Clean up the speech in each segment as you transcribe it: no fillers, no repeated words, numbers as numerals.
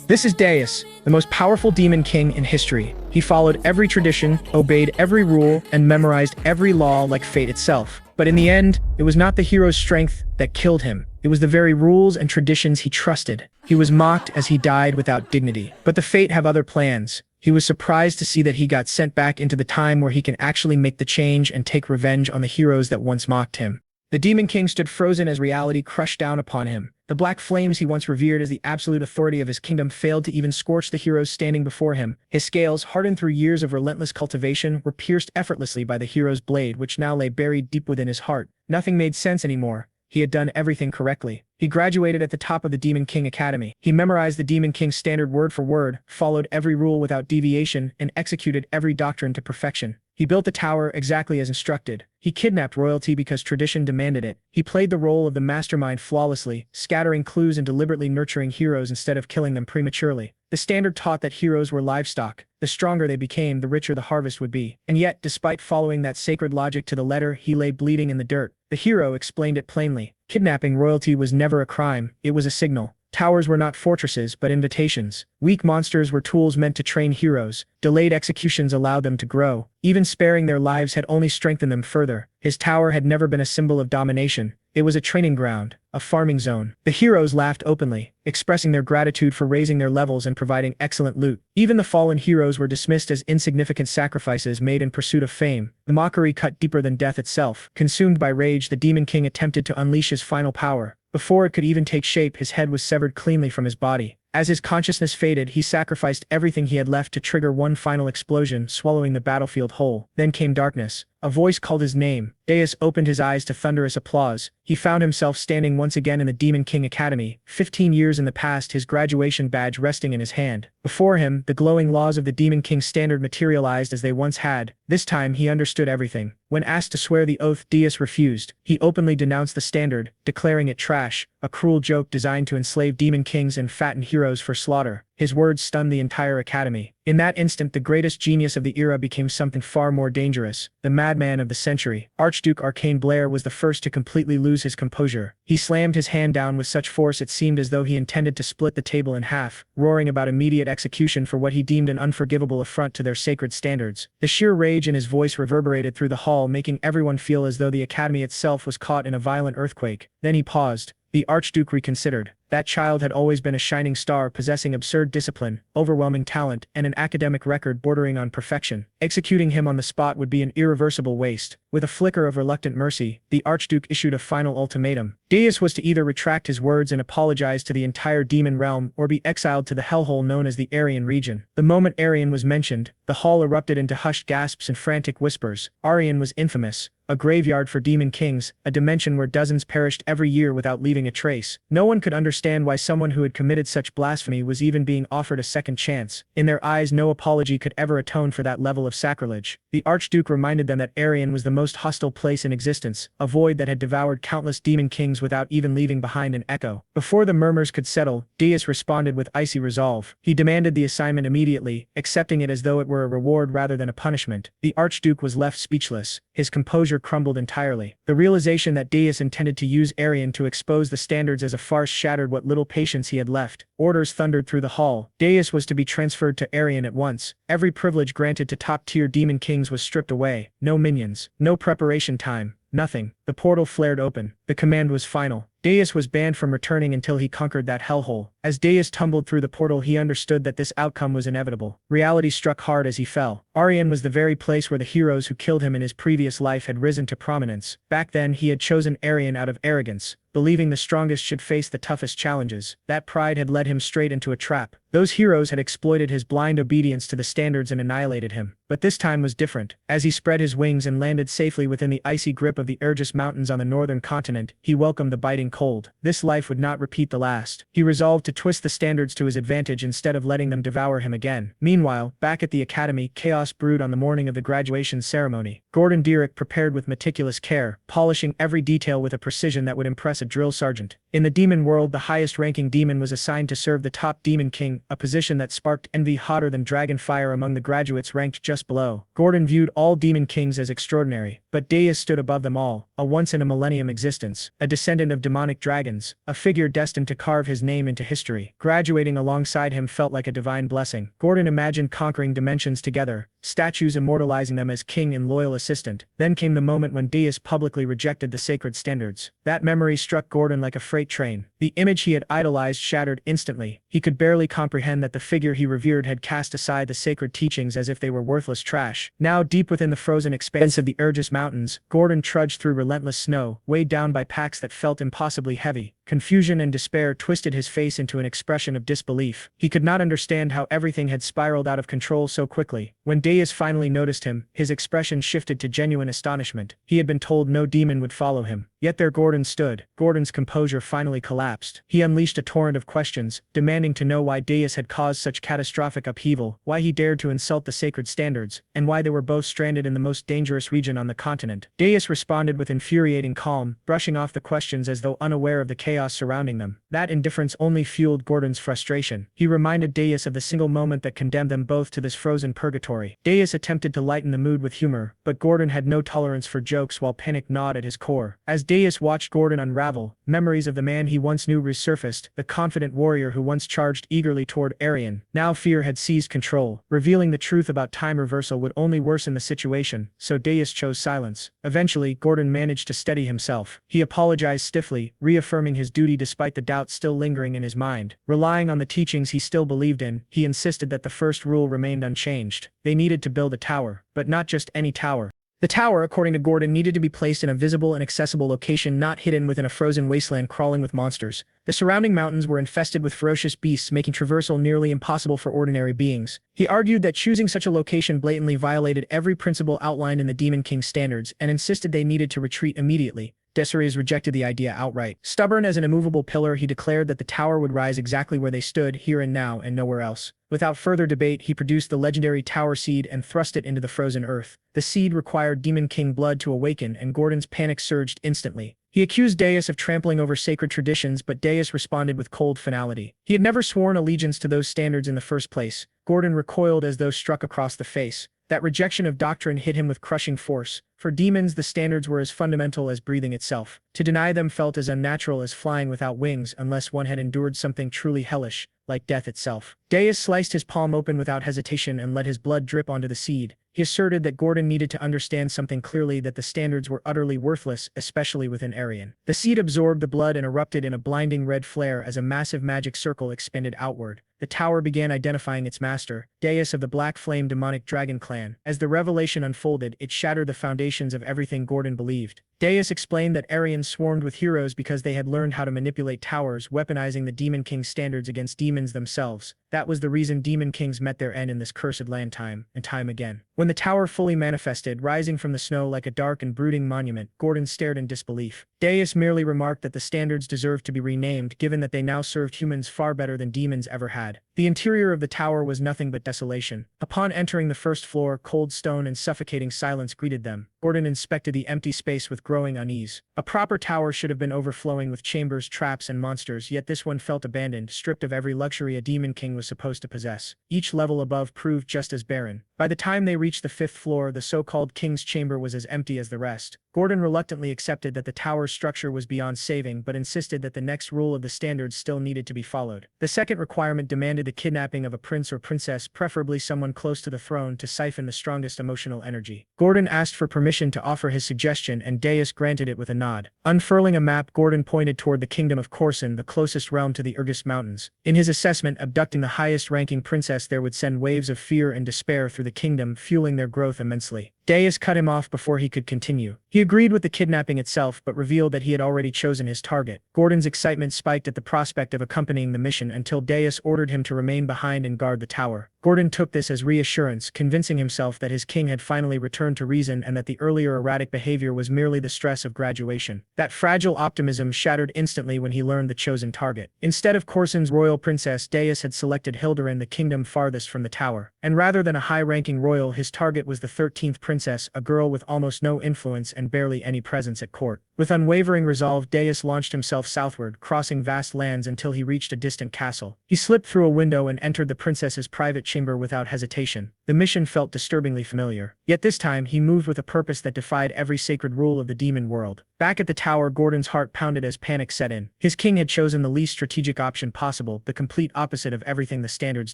This is Deus, the most powerful demon king in history. He followed every tradition, obeyed every rule, and memorized every law like fate itself. But in the end, it was not the hero's strength that killed him. It was the very rules and traditions he trusted. He was mocked as he died without dignity. But the fate have other plans. He was surprised to see that he got sent back into the time where he can actually make the change and take revenge on the heroes that once mocked him. The Demon King stood frozen as reality crushed down upon him. The black flames he once revered as the absolute authority of his kingdom failed to even scorch the heroes standing before him. His scales, hardened through years of relentless cultivation, were pierced effortlessly by the hero's blade, which now lay buried deep within his heart. Nothing made sense anymore. He had done everything correctly. He graduated at the top of the Demon King Academy. He memorized the Demon King's standard word for word, followed every rule without deviation, and executed every doctrine to perfection. He built the tower exactly as instructed. He kidnapped royalty because tradition demanded it. He played the role of the mastermind flawlessly, scattering clues and deliberately nurturing heroes instead of killing them prematurely. The standard taught that heroes were livestock. The stronger they became, the richer the harvest would be. And yet, despite following that sacred logic to the letter, he lay bleeding in the dirt. The hero explained it plainly. Kidnapping royalty was never a crime, it was a signal. Towers were not fortresses, but invitations. Weak monsters were tools meant to train heroes. Delayed executions allowed them to grow. Even sparing their lives had only strengthened them further. His tower had never been a symbol of domination. It was a training ground, a farming zone. The heroes laughed openly, expressing their gratitude for raising their levels and providing excellent loot. Even the fallen heroes were dismissed as insignificant sacrifices made in pursuit of fame. The mockery cut deeper than death itself. Consumed by rage, the Demon King attempted to unleash his final power. Before it could even take shape, his head was severed cleanly from his body. As his consciousness faded, he sacrificed everything he had left to trigger one final explosion, swallowing the battlefield whole. Then came darkness. A voice called his name. Deus opened his eyes to thunderous applause. He found himself standing once again in the Demon King Academy, 15 years in the past, his graduation badge resting in his hand. Before him, the glowing laws of the Demon King standard materialized as they once had. This time, he understood everything. When asked to swear the oath, Deus refused. He openly denounced the standard, declaring it trash, a cruel joke designed to enslave demon kings and fatten heroes for slaughter. His words stunned the entire academy. In that instant, the greatest genius of the era became something far more dangerous. The madman of the century. Archduke Arcane Blair was the first to completely lose his composure. He slammed his hand down with such force it seemed as though he intended to split the table in half, roaring about immediate execution for what he deemed an unforgivable affront to their sacred standards. The sheer rage in his voice reverberated through the hall, making everyone feel as though the academy itself was caught in a violent earthquake. Then he paused. The Archduke reconsidered. That child had always been a shining star, possessing absurd discipline, overwhelming talent, and an academic record bordering on perfection. Executing him on the spot would be an irreversible waste. With a flicker of reluctant mercy, the Archduke issued a final ultimatum. Deus was to either retract his words and apologize to the entire demon realm, or be exiled to the hellhole known as the Aryan region. The moment Aryan was mentioned, the hall erupted into hushed gasps and frantic whispers. Aryan was infamous. A graveyard for demon kings, a dimension where dozens perished every year without leaving a trace. No one could understand why someone who had committed such blasphemy was even being offered a second chance. In their eyes, no apology could ever atone for that level of sacrilege. The Archduke reminded them that Aryan was the most hostile place in existence, a void that had devoured countless demon kings without even leaving behind an echo. Before the murmurs could settle, Deus responded with icy resolve. He demanded the assignment immediately, accepting it as though it were a reward rather than a punishment. The Archduke was left speechless. His composure crumbled entirely. The realization that Deus intended to use Aryan to expose the standards as a farce shattered what little patience he had left. Orders thundered through the hall. Deus was to be transferred to Aryan at once. Every privilege granted to top-tier demon kings was stripped away. No minions. No preparation time. Nothing. The portal flared open. The command was final. Deus was banned from returning until he conquered that hellhole. As Deus tumbled through the portal, he understood that this outcome was inevitable. Reality struck hard as he fell. Aryan was the very place where the heroes who killed him in his previous life had risen to prominence. Back then, he had chosen Aryan out of arrogance, believing the strongest should face the toughest challenges. That pride had led him straight into a trap. Those heroes had exploited his blind obedience to the standards and annihilated him. But this time was different. As he spread his wings and landed safely within the icy grip of the Urgus Mountains on the northern continent, he welcomed the biting cold. This life would not repeat the last. He resolved to twist the standards to his advantage instead of letting them devour him again. Meanwhile, back at the academy, chaos brewed on the morning of the graduation ceremony. Gordon Deerick prepared with meticulous care, polishing every detail with a precision that would impress a drill sergeant. In the demon world, the highest-ranking demon was assigned to serve the top demon king, a position that sparked envy hotter than dragon fire among the graduates ranked just below. Gordon viewed all demon kings as extraordinary, but Deus stood above them all, a once-in-a-millennium existence, a descendant of demonic dragons, a figure destined to carve his name into history. Graduating alongside him felt like a divine blessing. Gordon imagined conquering dimensions together, statues immortalizing them as king and loyal assistant. Then came the moment when Deus publicly rejected the sacred standards. That memory struck Gordon like a freight train. The image he had idolized shattered instantly. He could barely comprehend that the figure he revered had cast aside the sacred teachings as if they were worthless trash. Now, deep within the frozen expanse of the Urgus Mountains, Gordon trudged through relentless snow, weighed down by packs that felt impossibly heavy. Confusion and despair twisted his face into an expression of disbelief. He could not understand how everything had spiraled out of control so quickly. When Deus finally noticed him, his expression shifted to genuine astonishment. He had been told no demon would follow him. Yet there Gordon stood. Gordon's composure finally collapsed. He unleashed a torrent of questions, demanding to know why Deus had caused such catastrophic upheaval, why he dared to insult the sacred standards, and why they were both stranded in the most dangerous region on the continent. Deus responded with infuriating calm, brushing off the questions as though unaware of the chaos surrounding them. That indifference only fueled Gordon's frustration. He reminded Deus of the single moment that condemned them both to this frozen purgatory. Deus attempted to lighten the mood with humor, but Gordon had no tolerance for jokes while panic gnawed at his core. As Deus watched Gordon unravel, memories of the man he once knew resurfaced, the confident warrior who once charged eagerly toward Arian. Now fear had seized control. Revealing the truth about time reversal would only worsen the situation, so Deus chose silence. Eventually, Gordon managed to steady himself. He apologized stiffly, reaffirming his duty despite the doubts still lingering in his mind. Relying on the teachings he still believed in, he insisted that the first rule remained unchanged. They needed to build a tower, but not just any tower. The tower, according to Gordon, needed to be placed in a visible and accessible location, not hidden within a frozen wasteland crawling with monsters. The surrounding mountains were infested with ferocious beasts, making traversal nearly impossible for ordinary beings. He argued that choosing such a location blatantly violated every principle outlined in the Demon King's standards, and insisted they needed to retreat immediately. Desiree rejected the idea outright. Stubborn as an immovable pillar, he declared that the tower would rise exactly where they stood, here and now, and nowhere else. Without further debate, he produced the legendary tower seed and thrust it into the frozen earth. The seed required Demon King blood to awaken, and Gordon's panic surged instantly. He accused Deus of trampling over sacred traditions, but Deus responded with cold finality. He had never sworn allegiance to those standards in the first place. Gordon recoiled as though struck across the face. That rejection of doctrine hit him with crushing force. For demons, the standards were as fundamental as breathing itself. To deny them felt as unnatural as flying without wings, unless one had endured something truly hellish, like death itself. Deus sliced his palm open without hesitation and let his blood drip onto the seed. He asserted that Gordon needed to understand something clearly, that the standards were utterly worthless, especially within Arian. The seed absorbed the blood and erupted in a blinding red flare as a massive magic circle expanded outward. The tower began identifying its master, Deus of the Black Flame Demonic Dragon Clan. As the revelation unfolded, it shattered the foundations of everything Gordon believed. Deus explained that Arian swarmed with heroes because they had learned how to manipulate towers, weaponizing the Demon King's standards against demons themselves. That was the reason Demon Kings met their end in this cursed land time and time again. When the tower fully manifested, rising from the snow like a dark and brooding monument, Gordon stared in disbelief. Deus merely remarked that the standards deserved to be renamed, given that they now served humans far better than demons ever had. The interior of the tower was nothing but desolation. Upon entering the first floor, cold stone and suffocating silence greeted them. Gordon inspected the empty space with growing unease. A proper tower should have been overflowing with chambers, traps, and monsters, yet this one felt abandoned, stripped of every luxury a demon king was supposed to possess. Each level above proved just as barren. By the time they reached the fifth floor, the so-called king's chamber was as empty as the rest. Gordon reluctantly accepted that the tower's structure was beyond saving, but insisted that the next rule of the standards still needed to be followed. The second requirement demanded the kidnapping of a prince or princess, preferably someone close to the throne, to siphon the strongest emotional energy. Gordon asked for permission to offer his suggestion, and Deus granted it with a nod. Unfurling a map, Gordon pointed toward the kingdom of Corson, the closest realm to the Urgus Mountains. In his assessment, abducting the highest-ranking princess there would send waves of fear and despair through the kingdom, fueling their growth immensely. Deus cut him off before he could continue. He agreed with the kidnapping itself, but revealed that he had already chosen his target. Gordon's excitement spiked at the prospect of accompanying the mission until Deus ordered him to remain behind and guard the tower. Gordon took this as reassurance, convincing himself that his king had finally returned to reason and that the earlier erratic behavior was merely the stress of graduation. That fragile optimism shattered instantly when he learned the chosen target. Instead of Corson's royal princess, Deus had selected Hilderin, the kingdom farthest from the tower. And rather than a high-ranking royal, his target was the 13th princess, a girl with almost no influence and barely any presence at court. With unwavering resolve, Deus launched himself southward, crossing vast lands until he reached a distant castle. He slipped through a window and entered the princess's private chamber without hesitation. The mission felt disturbingly familiar. Yet this time, he moved with a purpose that defied every sacred rule of the demon world. Back at the tower, Gordon's heart pounded as panic set in. His king had chosen the least strategic option possible, the complete opposite of everything the standards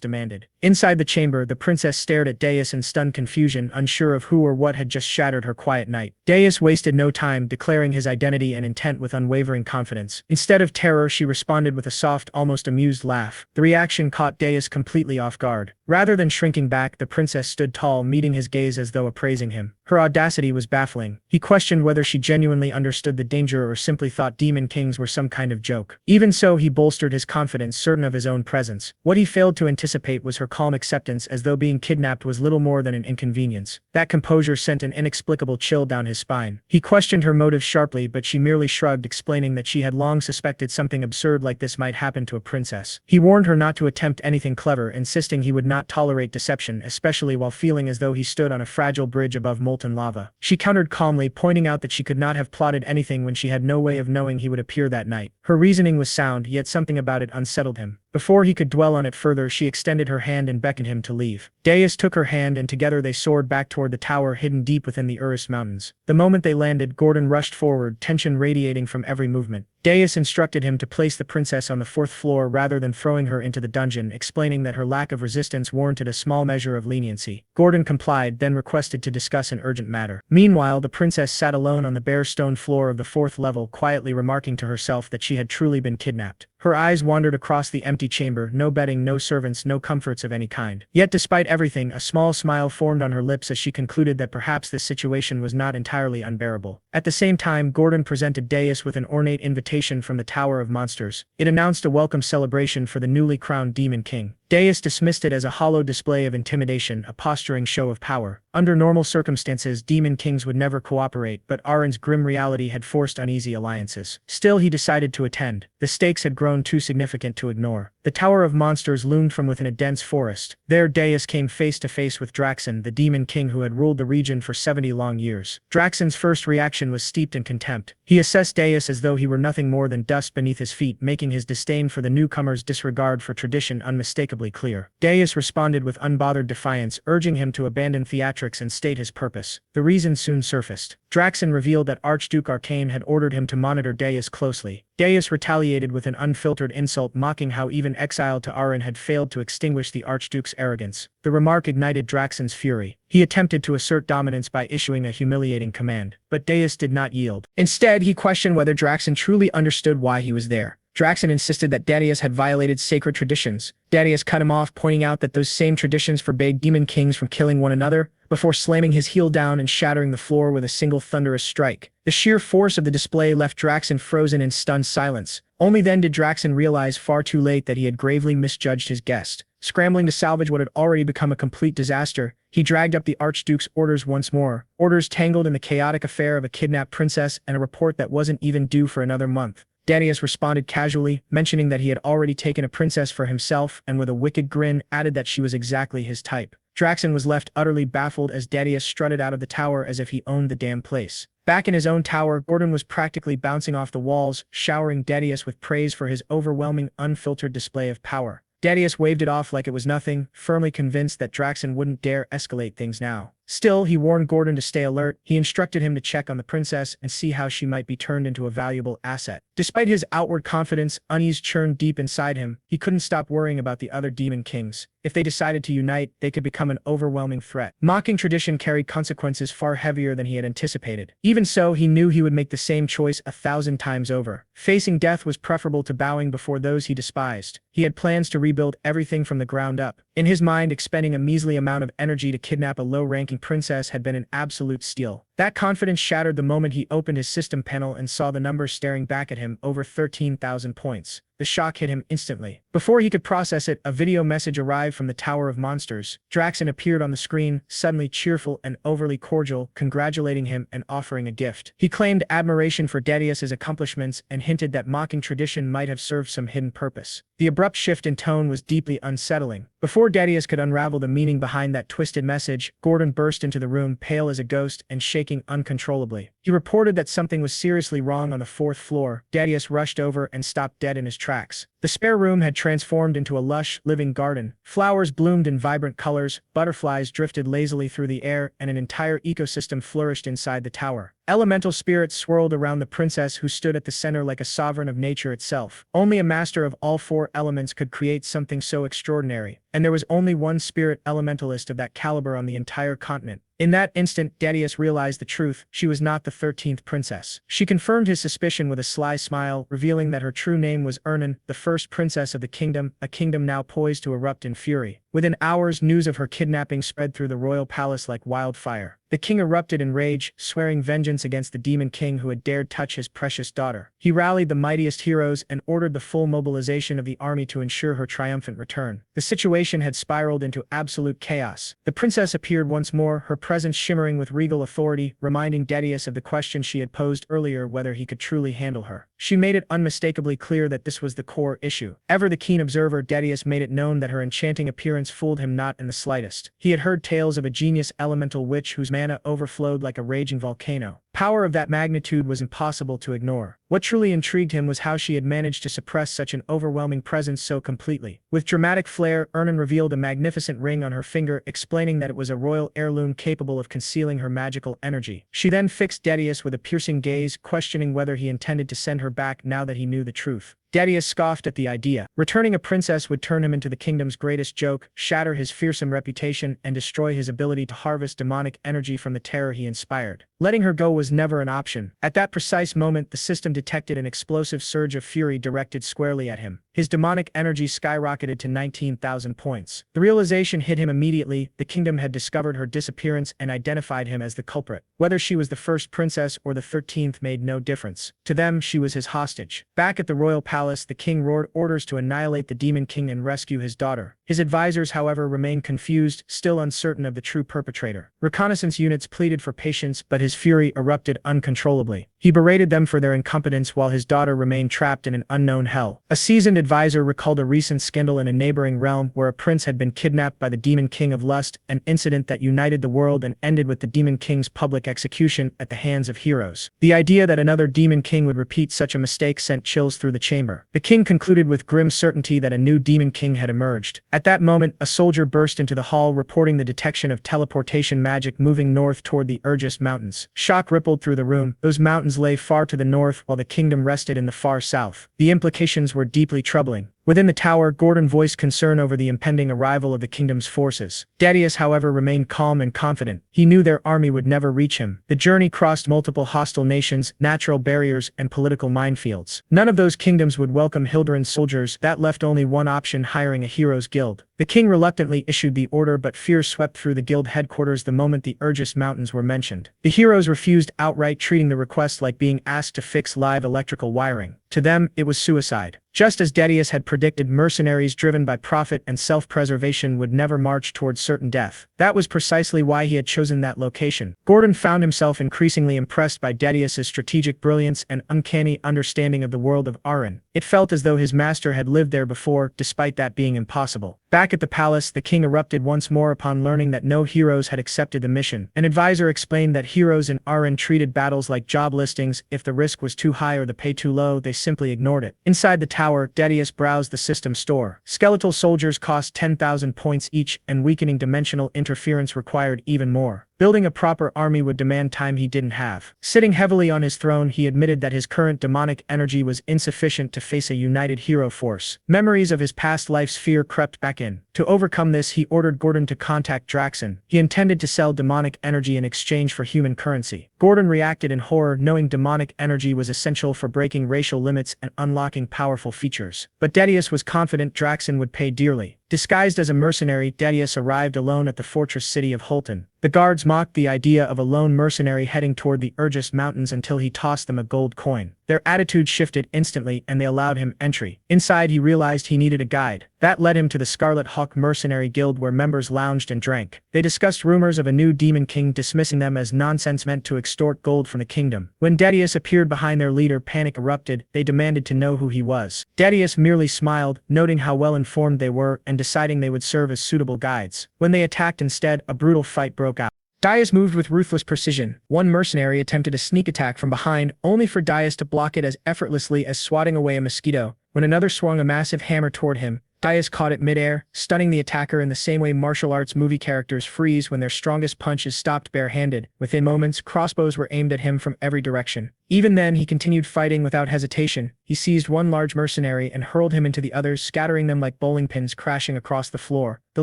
demanded. Inside the chamber, the princess stared at Deus in stunned confusion, unsure of who or what had just shattered her quiet night. Deus wasted no time, declaring his identity and intent with unwavering confidence. Instead of terror, she responded with a soft, almost amused laugh. The reaction caught Deus completely off guard. Rather than shrinking back, the princess stood tall, meeting his gaze as though appraising him. Her audacity was baffling. He questioned whether she genuinely understood the danger or simply thought demon kings were some kind of joke. Even so, he bolstered his confidence, certain of his own presence. What he failed to anticipate was her calm acceptance, as though being kidnapped was little more than an inconvenience. That composure sent an inexplicable chill down his spine. He questioned her motives sharply, but she merely shrugged, explaining that she had long suspected something absurd like this might happen to a princess. He warned her not to attempt anything clever, insisting he would not tolerate deception, especially while feeling as though he stood on a fragile bridge above molten lava. She countered calmly, pointing out that she could not have plotted anything when she had no way of knowing he would appear that night. Her reasoning was sound, yet something about it unsettled him. Before he could dwell on it further, she extended her hand and beckoned him to leave. Deus took her hand, and together they soared back toward the tower hidden deep within the Urus Mountains. The moment they landed, Gordon rushed forward, tension radiating from every movement. Deus instructed him to place the princess on the 4th floor rather than throwing her into the dungeon, explaining that her lack of resistance warranted a small measure of leniency. Gordon complied, then requested to discuss an urgent matter. Meanwhile, the princess sat alone on the bare stone floor of the 4th level, quietly remarking to herself that she had truly been kidnapped. Her eyes wandered across the empty chamber, no bedding, no servants, no comforts of any kind. Yet despite everything, a small smile formed on her lips as she concluded that perhaps this situation was not entirely unbearable. At the same time, Gordon presented Deus with an ornate invitation from the Tower of Monsters. It announced a welcome celebration for the newly crowned Demon King. Deus dismissed it as a hollow display of intimidation, a posturing show of power. Under normal circumstances, demon kings would never cooperate, but Arin's grim reality had forced uneasy alliances. Still, he decided to attend. The stakes had grown too significant to ignore. The Tower of Monsters loomed from within a dense forest. There, Deus came face to face with Draxon, the demon king who had ruled the region for 70 long years. Draxon's first reaction was steeped in contempt. He assessed Deus as though he were nothing more than dust beneath his feet, making his disdain for the newcomer's disregard for tradition unmistakably clear. Deus responded with unbothered defiance, urging him to abandon theatrics and state his purpose. The reason soon surfaced. Draxon revealed that Archduke Arcane had ordered him to monitor Deus closely. Deus retaliated with an unfiltered insult, mocking how even exile to Arin had failed to extinguish the Archduke's arrogance. The remark ignited Draxon's fury. He attempted to assert dominance by issuing a humiliating command, but Deus did not yield. Instead, he questioned whether Draxon truly understood why he was there. Draxon insisted that Deus had violated sacred traditions. Deus cut him off, pointing out that those same traditions forbade demon kings from killing one another, before slamming his heel down and shattering the floor with a single thunderous strike. The sheer force of the display left Draxon frozen in stunned silence. Only then did Draxon realize far too late that he had gravely misjudged his guest. Scrambling to salvage what had already become a complete disaster, he dragged up the Archduke's orders once more. Orders tangled in the chaotic affair of a kidnapped princess and a report that wasn't even due for another month. Deus responded casually, mentioning that he had already taken a princess for himself, and with a wicked grin added that she was exactly his type. Draxon was left utterly baffled as Deus strutted out of the tower as if he owned the damn place. Back in his own tower, Gordon was practically bouncing off the walls, showering Deus with praise for his overwhelming, unfiltered display of power. Deus waved it off like it was nothing, firmly convinced that Draxon wouldn't dare escalate things now. Still, he warned Gordon to stay alert. He instructed him to check on the princess and see how she might be turned into a valuable asset. Despite his outward confidence, unease churned deep inside him. He couldn't stop worrying about the other demon kings. If they decided to unite, they could become an overwhelming threat. Mocking tradition carried consequences far heavier than he had anticipated. Even so, he knew he would make the same choice 1,000 times over. Facing death was preferable to bowing before those he despised. He had plans to rebuild everything from the ground up. In his mind, expending a measly amount of energy to kidnap a low-ranking princess had been an absolute steal. That confidence shattered the moment he opened his system panel and saw the number staring back at him, over 13,000 points. the shock hit him instantly. Before he could process it, a video message arrived from the Tower of Monsters. Draxon appeared on the screen, suddenly cheerful and overly cordial, congratulating him and offering a gift. He claimed admiration for Darius's accomplishments and hinted that mocking tradition might have served some hidden purpose. The abrupt shift in tone was deeply unsettling. Before Darius could unravel the meaning behind that twisted message, Gordon burst into the room, pale as a ghost and shaking uncontrollably. He reported that something was seriously wrong on the 4th floor. Darius rushed over and stopped dead in his tracks. The spare room had transformed into a lush, living garden. Flowers bloomed in vibrant colors, butterflies drifted lazily through the air, and an entire ecosystem flourished inside the tower. Elemental spirits swirled around the princess, who stood at the center like a sovereign of nature itself. Only a master of all 4 elements could create something so extraordinary, and there was only one spirit elementalist of that caliber on the entire continent. In that instant, Darius realized the truth. She was not the 13th princess. She confirmed his suspicion with a sly smile, revealing that her true name was Ernan, the first princess of the kingdom, a kingdom now poised to erupt in fury. Within hours, news of her kidnapping spread through the royal palace like wildfire. The king erupted in rage, swearing vengeance against the demon king who had dared touch his precious daughter. He rallied the mightiest heroes and ordered the full mobilization of the army to ensure her triumphant return. The situation had spiraled into absolute chaos. The princess appeared once more, her presence shimmering with regal authority, reminding Darius of the question she had posed earlier, whether he could truly handle her. She made it unmistakably clear that this was the core issue. Ever the keen observer, Darius made it known that her enchanting appearance fooled him not in the slightest. He had heard tales of a genius elemental witch whose mana overflowed like a raging volcano. Power of that magnitude was impossible to ignore. What truly intrigued him was how she had managed to suppress such an overwhelming presence so completely. With dramatic flair, Ernan revealed a magnificent ring on her finger, explaining that it was a royal heirloom capable of concealing her magical energy. She then fixed Darius with a piercing gaze, questioning whether he intended to send her back now that he knew the truth. Darius scoffed at the idea. Returning a princess would turn him into the kingdom's greatest joke, shatter his fearsome reputation, and destroy his ability to harvest demonic energy from the terror he inspired. Letting her go was never an option. At that precise moment, the system detected an explosive surge of fury directed squarely at him. His demonic energy skyrocketed to 19,000 points. The realization hit him immediately. The kingdom had discovered her disappearance and identified him as the culprit. Whether she was the first princess or the 13th made no difference. To them, she was his hostage. Back at the royal palace, the king roared orders to annihilate the demon king and rescue his daughter. His advisors, however, remained confused, still uncertain of the true perpetrator. Reconnaissance units pleaded for patience, but his fury erupted uncontrollably. He berated them for their incompetence while his daughter remained trapped in an unknown hell. A seasoned advisor recalled a recent scandal in a neighboring realm where a prince had been kidnapped by the demon king of lust, an incident that united the world and ended with the demon king's public execution at the hands of heroes. The idea that another demon king would repeat such a mistake sent chills through the chamber. The king concluded with grim certainty that a new demon king had emerged. At that moment, a soldier burst into the hall, reporting the detection of teleportation magic moving north toward the Urgis Mountains. Shock rippled through the room. Those mountains lay far to the north while the kingdom rested in the far south. The implications were deeply troubling. Within the tower, Gordon voiced concern over the impending arrival of the kingdom's forces. Darius, however, remained calm and confident. He knew their army would never reach him. The journey crossed multiple hostile nations, natural barriers, and political minefields. None of those kingdoms would welcome Hilderan's soldiers. That left only one option: hiring a heroes guild. The king reluctantly issued the order, but fear swept through the guild headquarters the moment the Urgis Mountains were mentioned. The heroes refused outright, treating the request like being asked to fix live electrical wiring. To them, it was suicide. Just as Darius had predicted, mercenaries driven by profit and self-preservation would never march towards certain death. That was precisely why he had chosen that location. Gordon found himself increasingly impressed by Darius's strategic brilliance and uncanny understanding of the world of Aran. It felt as though his master had lived there before, despite that being impossible. Back at the palace, the king erupted once more upon learning that no heroes had accepted the mission. An advisor explained that heroes in Aran treated battles like job listings. If the risk was too high or the pay too low, they simply ignored it. Inside the tower, Darius browsed the system store. Skeletal soldiers cost 10,000 points each, and weakening dimensional interference required even more. Building a proper army would demand time he didn't have. Sitting heavily on his throne, he admitted that his current demonic energy was insufficient to face a united hero force. Memories of his past life's fear crept back in. To overcome this, he ordered Gordon to contact Draxon. He intended to sell demonic energy in exchange for human currency. Gordon reacted in horror, knowing demonic energy was essential for breaking racial limits and unlocking powerful features. But Darius was confident Draxon would pay dearly. Disguised as a mercenary, Darius arrived alone at the fortress city of Holton. The guards mocked the idea of a lone mercenary heading toward the Urgis Mountains until he tossed them a gold coin. Their attitude shifted instantly and they allowed him entry. Inside, he realized he needed a guide. That led him to the Scarlet Hawk Mercenary Guild where members lounged and drank. They discussed rumors of a new demon king, dismissing them as nonsense meant to extort gold from the kingdom. When Dedius appeared behind their leader, panic erupted. They demanded to know who he was. Dedius merely smiled, noting how well informed they were and deciding they would serve as suitable guides. When they attacked instead, a brutal fight broke out. Dias moved with ruthless precision. One mercenary attempted a sneak attack from behind, only for Dias to block it as effortlessly as swatting away a mosquito. When another swung a massive hammer toward him, Dias caught it midair, stunning the attacker in the same way martial arts movie characters freeze when their strongest punch is stopped barehanded. Within moments, crossbows were aimed at him from every direction. Even then, he continued fighting without hesitation. He seized one large mercenary and hurled him into the others, scattering them like bowling pins crashing across the floor. The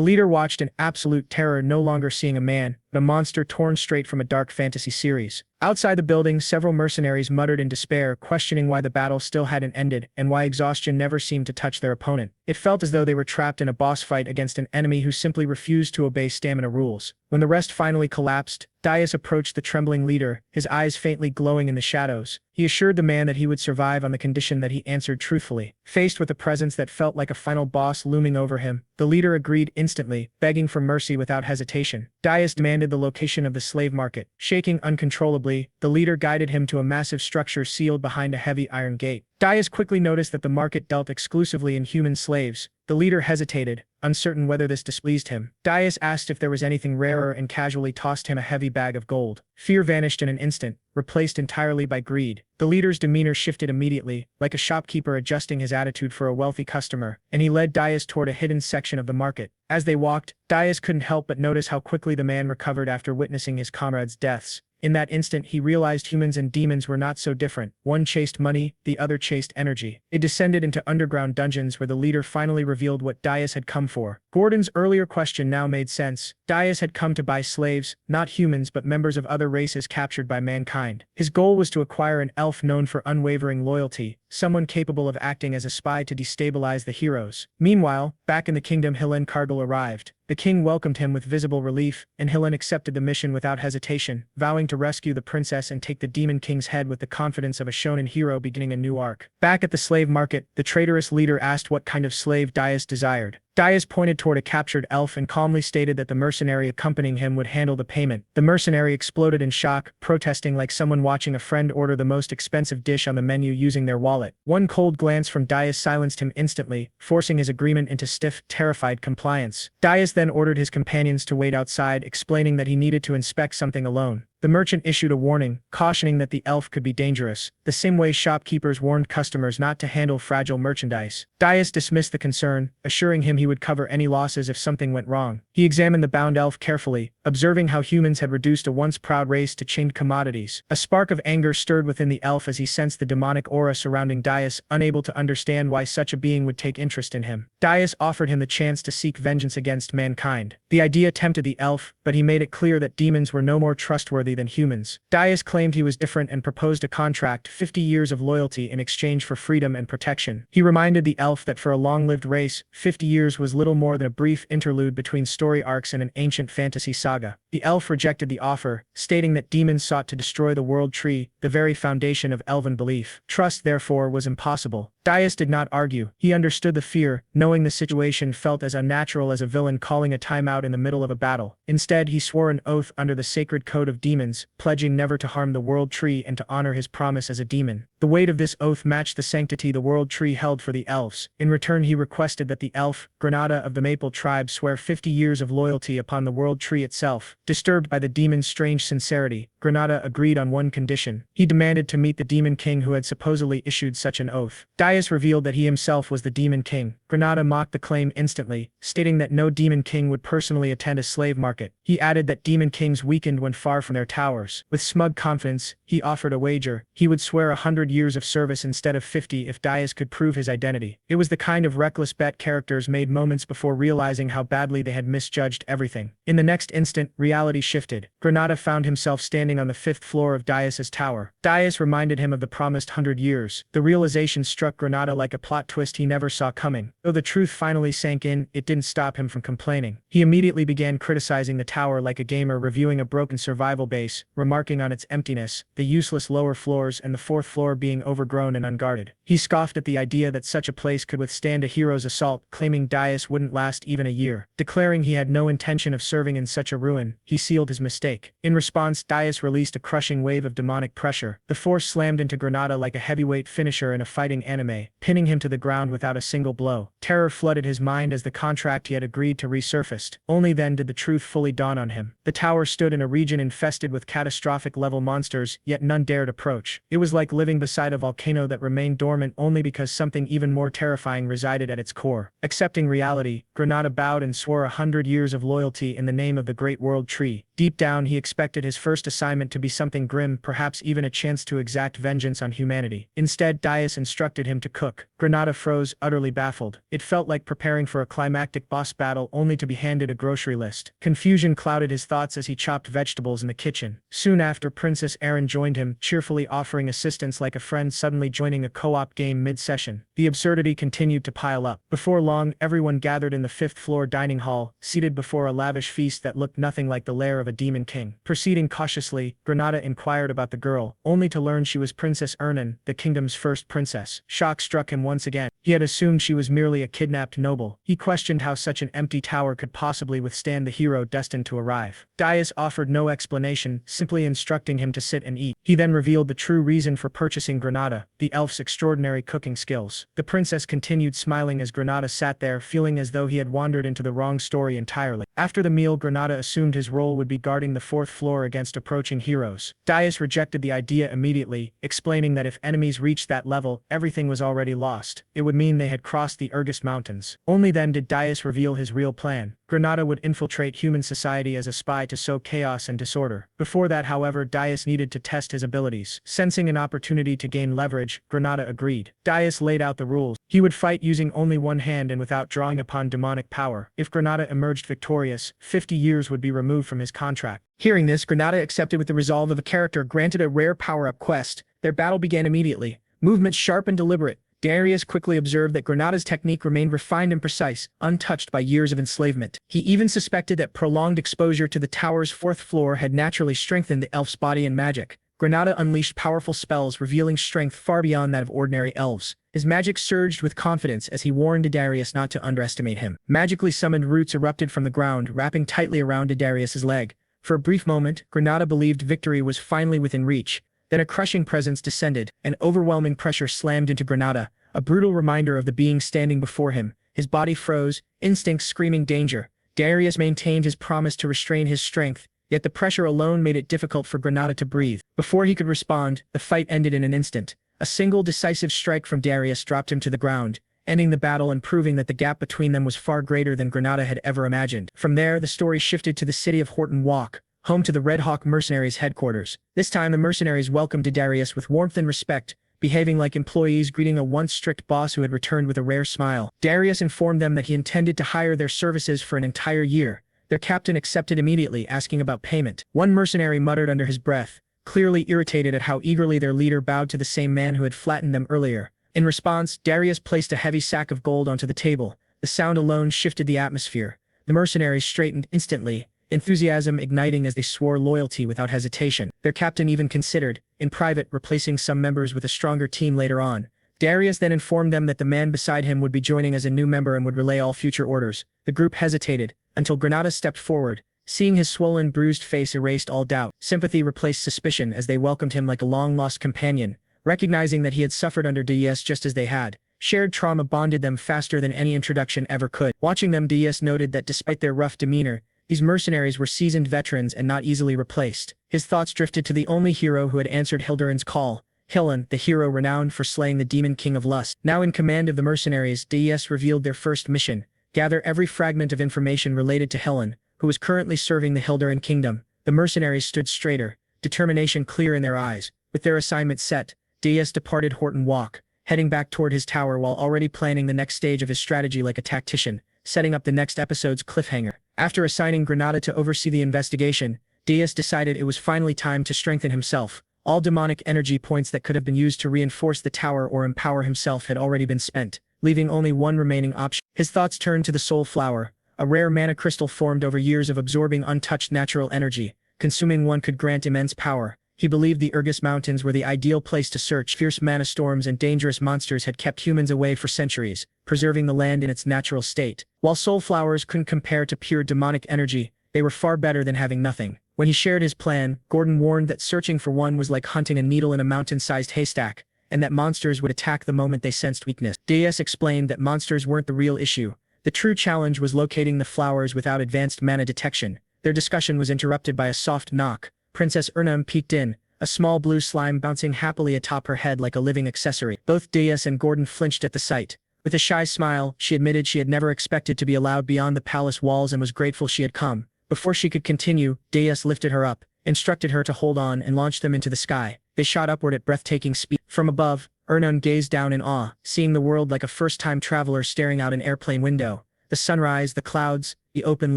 leader watched in absolute terror, no longer seeing a man, but a monster torn straight from a dark fantasy series. Outside the building, several mercenaries muttered in despair, questioning why the battle still hadn't ended and why exhaustion never seemed to touch their opponent. It felt as though they were trapped in a boss fight against an enemy who simply refused to obey stamina rules. When the rest finally collapsed, Dias approached the trembling leader, his eyes faintly glowing in the shadows. He assured the man that he would survive on the condition that he answered truthfully. Faced with a presence that felt like a final boss looming over him, the leader agreed instantly, begging for mercy without hesitation. Dias demanded the location of the slave market. Shaking uncontrollably, the leader guided him to a massive structure sealed behind a heavy iron gate. Dias quickly noticed that the market dealt exclusively in human slaves. The leader hesitated, uncertain whether this displeased him. Dias asked if there was anything rarer and casually tossed him a heavy bag of gold. Fear vanished in an instant, replaced entirely by greed. The leader's demeanor shifted immediately, like a shopkeeper adjusting his attitude for a wealthy customer, and he led Dias toward a hidden section of the market. As they walked, Dias couldn't help but notice how quickly the man recovered after witnessing his comrades' deaths. In that instant, he realized humans and demons were not so different. One chased money, the other chased energy. They descended into underground dungeons where the leader finally revealed what Dias had come for. Gordon's earlier question now made sense. Dias had come to buy slaves, not humans but members of other races captured by mankind. His goal was to acquire an elf known for unwavering loyalty, someone capable of acting as a spy to destabilize the heroes. Meanwhile, back in the kingdom, Helen Cardinal arrived. The king welcomed him with visible relief, and Helen accepted the mission without hesitation, vowing to rescue the princess and take the demon king's head with the confidence of a shonen hero beginning a new arc. Back at the slave market, the traitorous leader asked what kind of slave Dias desired. Dias pointed toward a captured elf and calmly stated that the mercenary accompanying him would handle the payment. The mercenary exploded in shock, protesting like someone watching a friend order the most expensive dish on the menu using their wallet. One cold glance from Dias silenced him instantly, forcing his agreement into stiff, terrified compliance. Dias then ordered his companions to wait outside, explaining that he needed to inspect something alone. The merchant issued a warning, cautioning that the elf could be dangerous, the same way shopkeepers warned customers not to handle fragile merchandise. Dias dismissed the concern, assuring him he would cover any losses if something went wrong. He examined the bound elf carefully, observing how humans had reduced a once proud race to chained commodities. A spark of anger stirred within the elf as he sensed the demonic aura surrounding Dias, unable to understand why such a being would take interest in him. Dias offered him the chance to seek vengeance against mankind. The idea tempted the elf, but he made it clear that demons were no more trustworthy than humans. Dias claimed he was different and proposed a contract, 50 years of loyalty in exchange for freedom and protection. He reminded the elf that for a long-lived race, 50 years was little more than a brief interlude between story arcs in an ancient fantasy saga. The elf rejected the offer, stating that demons sought to destroy the world tree, the very foundation of elven belief. Trust, therefore, was impossible. Dias did not argue. He understood the fear, knowing the situation felt as unnatural as a villain calling a timeout in the middle of a battle. Instead, he swore an oath under the sacred code of demons, pledging never to harm the world tree and to honor his promise as a demon. The weight of this oath matched the sanctity the world tree held for the elves. In return, he requested that the elf, Granada of the Maple tribe, swear 50 years of loyalty upon the world tree itself. Disturbed by the demon's strange sincerity, Granada agreed on one condition. He demanded to meet the demon king who had supposedly issued such an oath. Dias revealed that he himself was the demon king. Granada mocked the claim instantly, stating that no demon king would personally attend a slave market. He added that demon kings weakened when far from their towers. With smug confidence, he offered a wager. He would swear 100 years of service instead of 50 if Dias could prove his identity. It was the kind of reckless bet characters made moments before realizing how badly they had misjudged everything. In the next instant, reality shifted. Granada found himself standing on the 5th floor of Dias's tower. Dias reminded him of the promised 100 years. The realization struck Granada like a plot twist he never saw coming. Though the truth finally sank in, it didn't stop him from complaining. He immediately began criticizing the tower like a gamer reviewing a broken survival base, remarking on its emptiness, the useless lower floors and the fourth floor being overgrown and unguarded. He scoffed at the idea that such a place could withstand a hero's assault, claiming Dais wouldn't last even a year. Declaring he had no intention of serving in such a ruin, he sealed his mistake. In response, Dais released a crushing wave of demonic pressure. The force slammed into Granada like a heavyweight finisher in a fighting anime, pinning him to the ground without a single blow. Terror flooded his mind as the contract he had agreed to resurfaced. Only then did the truth fully dawn on him. The tower stood in a region infested with catastrophic-level monsters, yet none dared approach. It was like living beside a volcano that remained dormant only because something even more terrifying resided at its core. Accepting reality, Granada bowed and swore 100 years of loyalty in the name of the Great World Tree. Deep down, he expected his first assignment to be something grim, perhaps even a chance to exact vengeance on humanity. Instead, Dais instructed him to cook. Granada froze, utterly baffled. It felt like preparing for a climactic boss battle only to be handed a grocery list. Confusion clouded his thoughts as he chopped vegetables in the kitchen. Soon after, Princess Erin joined him, cheerfully offering assistance like a friend suddenly joining a co-op game mid-session. The absurdity continued to pile up. Before long, everyone gathered in the fifth-floor dining hall, seated before a lavish feast that looked nothing like the lair of a demon king. Proceeding cautiously, Granada inquired about the girl, only to learn she was Princess Ernan, the kingdom's first princess. Shock struck him once again. He had assumed she was merely a kidnapped noble. He questioned how such an empty tower could possibly withstand the hero destined to arrive. Dais offered no explanation, simply instructing him to sit and eat. He then revealed the true reason for purchasing Granada, the elf's extraordinary cooking skills. The princess continued smiling as Granada sat there, feeling as though he had wandered into the wrong story entirely. After the meal, Granada assumed his role would be guarding the fourth floor against approaching heroes. Dais rejected the idea immediately, explaining that if enemies reached that level, everything was already lost. It would mean they had crossed the Urgist Mountains. Only then did Dais reveal his real plan. Granada would infiltrate human society as a spy to sow chaos and disorder. Before that, however, Dais needed to test his abilities. Sensing an opportunity to gain leverage, Granada agreed. Dais laid out the rules. He would fight using only one hand and without drawing upon demonic power. If Granada emerged victorious, 50 years would be removed from his contract. Hearing this, Granada accepted with the resolve of a character granted a rare power-up quest. Their battle began immediately. Movements sharp and deliberate. Darius quickly observed that Granada's technique remained refined and precise, untouched by years of enslavement. He even suspected that prolonged exposure to the tower's fourth floor had naturally strengthened the elf's body and magic. Granada unleashed powerful spells, revealing strength far beyond that of ordinary elves. His magic surged with confidence as he warned Darius not to underestimate him. Magically summoned roots erupted from the ground, wrapping tightly around Darius's leg. For a brief moment, Granada believed victory was finally within reach. Then a crushing presence descended, an overwhelming pressure slammed into Granada, a brutal reminder of the being standing before him. His body froze, instincts screaming danger. Darius maintained his promise to restrain his strength, yet the pressure alone made it difficult for Granada to breathe. Before he could respond, the fight ended in an instant. A single decisive strike from Darius dropped him to the ground, ending the battle and proving that the gap between them was far greater than Granada had ever imagined. From there, the story shifted to the city of Horton Walk, home to the Red Hawk mercenaries' headquarters. This time, the mercenaries welcomed Darius with warmth and respect, behaving like employees greeting a once strict boss who had returned with a rare smile. Darius informed them that he intended to hire their services for an entire year. Their captain accepted immediately, asking about payment. One mercenary muttered under his breath, clearly irritated at how eagerly their leader bowed to the same man who had flattened them earlier. In response, Darius placed a heavy sack of gold onto the table. The sound alone shifted the atmosphere. The mercenaries straightened instantly, enthusiasm igniting as they swore loyalty without hesitation. Their captain even considered, in private, replacing some members with a stronger team later on. Darius then informed them that the man beside him would be joining as a new member and would relay all future orders. The group hesitated, until Granada stepped forward. Seeing his swollen, bruised face erased all doubt. Sympathy replaced suspicion as they welcomed him like a long-lost companion, recognizing that he had suffered under Darius just as they had. Shared trauma bonded them faster than any introduction ever could. Watching them, Darius noted that despite their rough demeanor, these mercenaries were seasoned veterans and not easily replaced. His thoughts drifted to the only hero who had answered Hildurin's call, Hillen, the hero renowned for slaying the demon king of lust. Now in command of the mercenaries, Darius revealed their first mission: gather every fragment of information related to Hillen, who was currently serving the Hildurin kingdom. The mercenaries stood straighter, determination clear in their eyes. With their assignment set, Darius departed Horton Walk, heading back toward his tower while already planning the next stage of his strategy like a tactician, setting up the next episode's cliffhanger. After assigning Granada to oversee the investigation, Darius decided it was finally time to strengthen himself. All demonic energy points that could have been used to reinforce the tower or empower himself had already been spent. leaving only one remaining option. His thoughts turned to the soul flower, a rare mana crystal formed over years of absorbing untouched natural energy. Consuming one could grant immense power. He believed the Urgus Mountains were the ideal place to search. Fierce mana storms and dangerous monsters had kept humans away for centuries, preserving the land in its natural state. While soul flowers couldn't compare to pure demonic energy, they were far better than having nothing. When he shared his plan, Gordon warned that searching for one was like hunting a needle in a mountain-sized haystack, and that monsters would attack the moment they sensed weakness. DS explained that monsters weren't the real issue. The true challenge was locating the flowers without advanced mana detection. Their discussion was interrupted by a soft knock. Princess Ernam peeked in, a small blue slime bouncing happily atop her head like a living accessory. Both DS and Gordon flinched at the sight. With a shy smile, she admitted she had never expected to be allowed beyond the palace walls and was grateful she had come. Before she could continue, DS lifted her up, instructed her to hold on and launched them into the sky. They shot upward at breathtaking speed. From above, Ernam gazed down in awe, seeing the world like a first-time traveler staring out an airplane window. The sunrise, the clouds, the open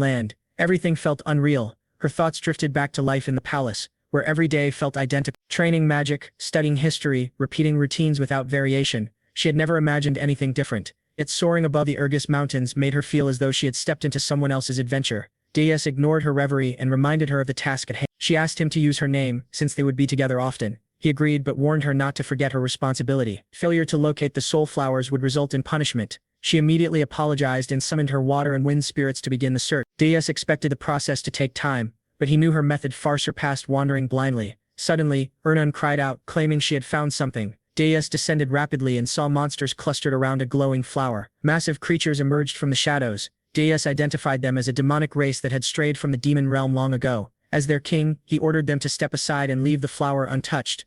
land, everything felt unreal. Her thoughts drifted back to life in the palace, where every day felt identical. Training magic, studying history, repeating routines without variation. She had never imagined anything different. Yet soaring above the Urgus Mountains made her feel as though she had stepped into someone else's adventure. DS ignored her reverie and reminded her of the task at hand. She asked him to use her name, since they would be together often. He agreed but warned her not to forget her responsibility. Failure to locate the soul flowers would result in punishment. She immediately apologized and summoned her water and wind spirits to begin the search. DS expected the process to take time, but he knew her method far surpassed wandering blindly. Suddenly, Ernam cried out, claiming she had found something. DS descended rapidly and saw monsters clustered around a glowing flower. Massive creatures emerged from the shadows. DS identified them as a demonic race that had strayed from the demon realm long ago. As their king, he ordered them to step aside and leave the flower untouched.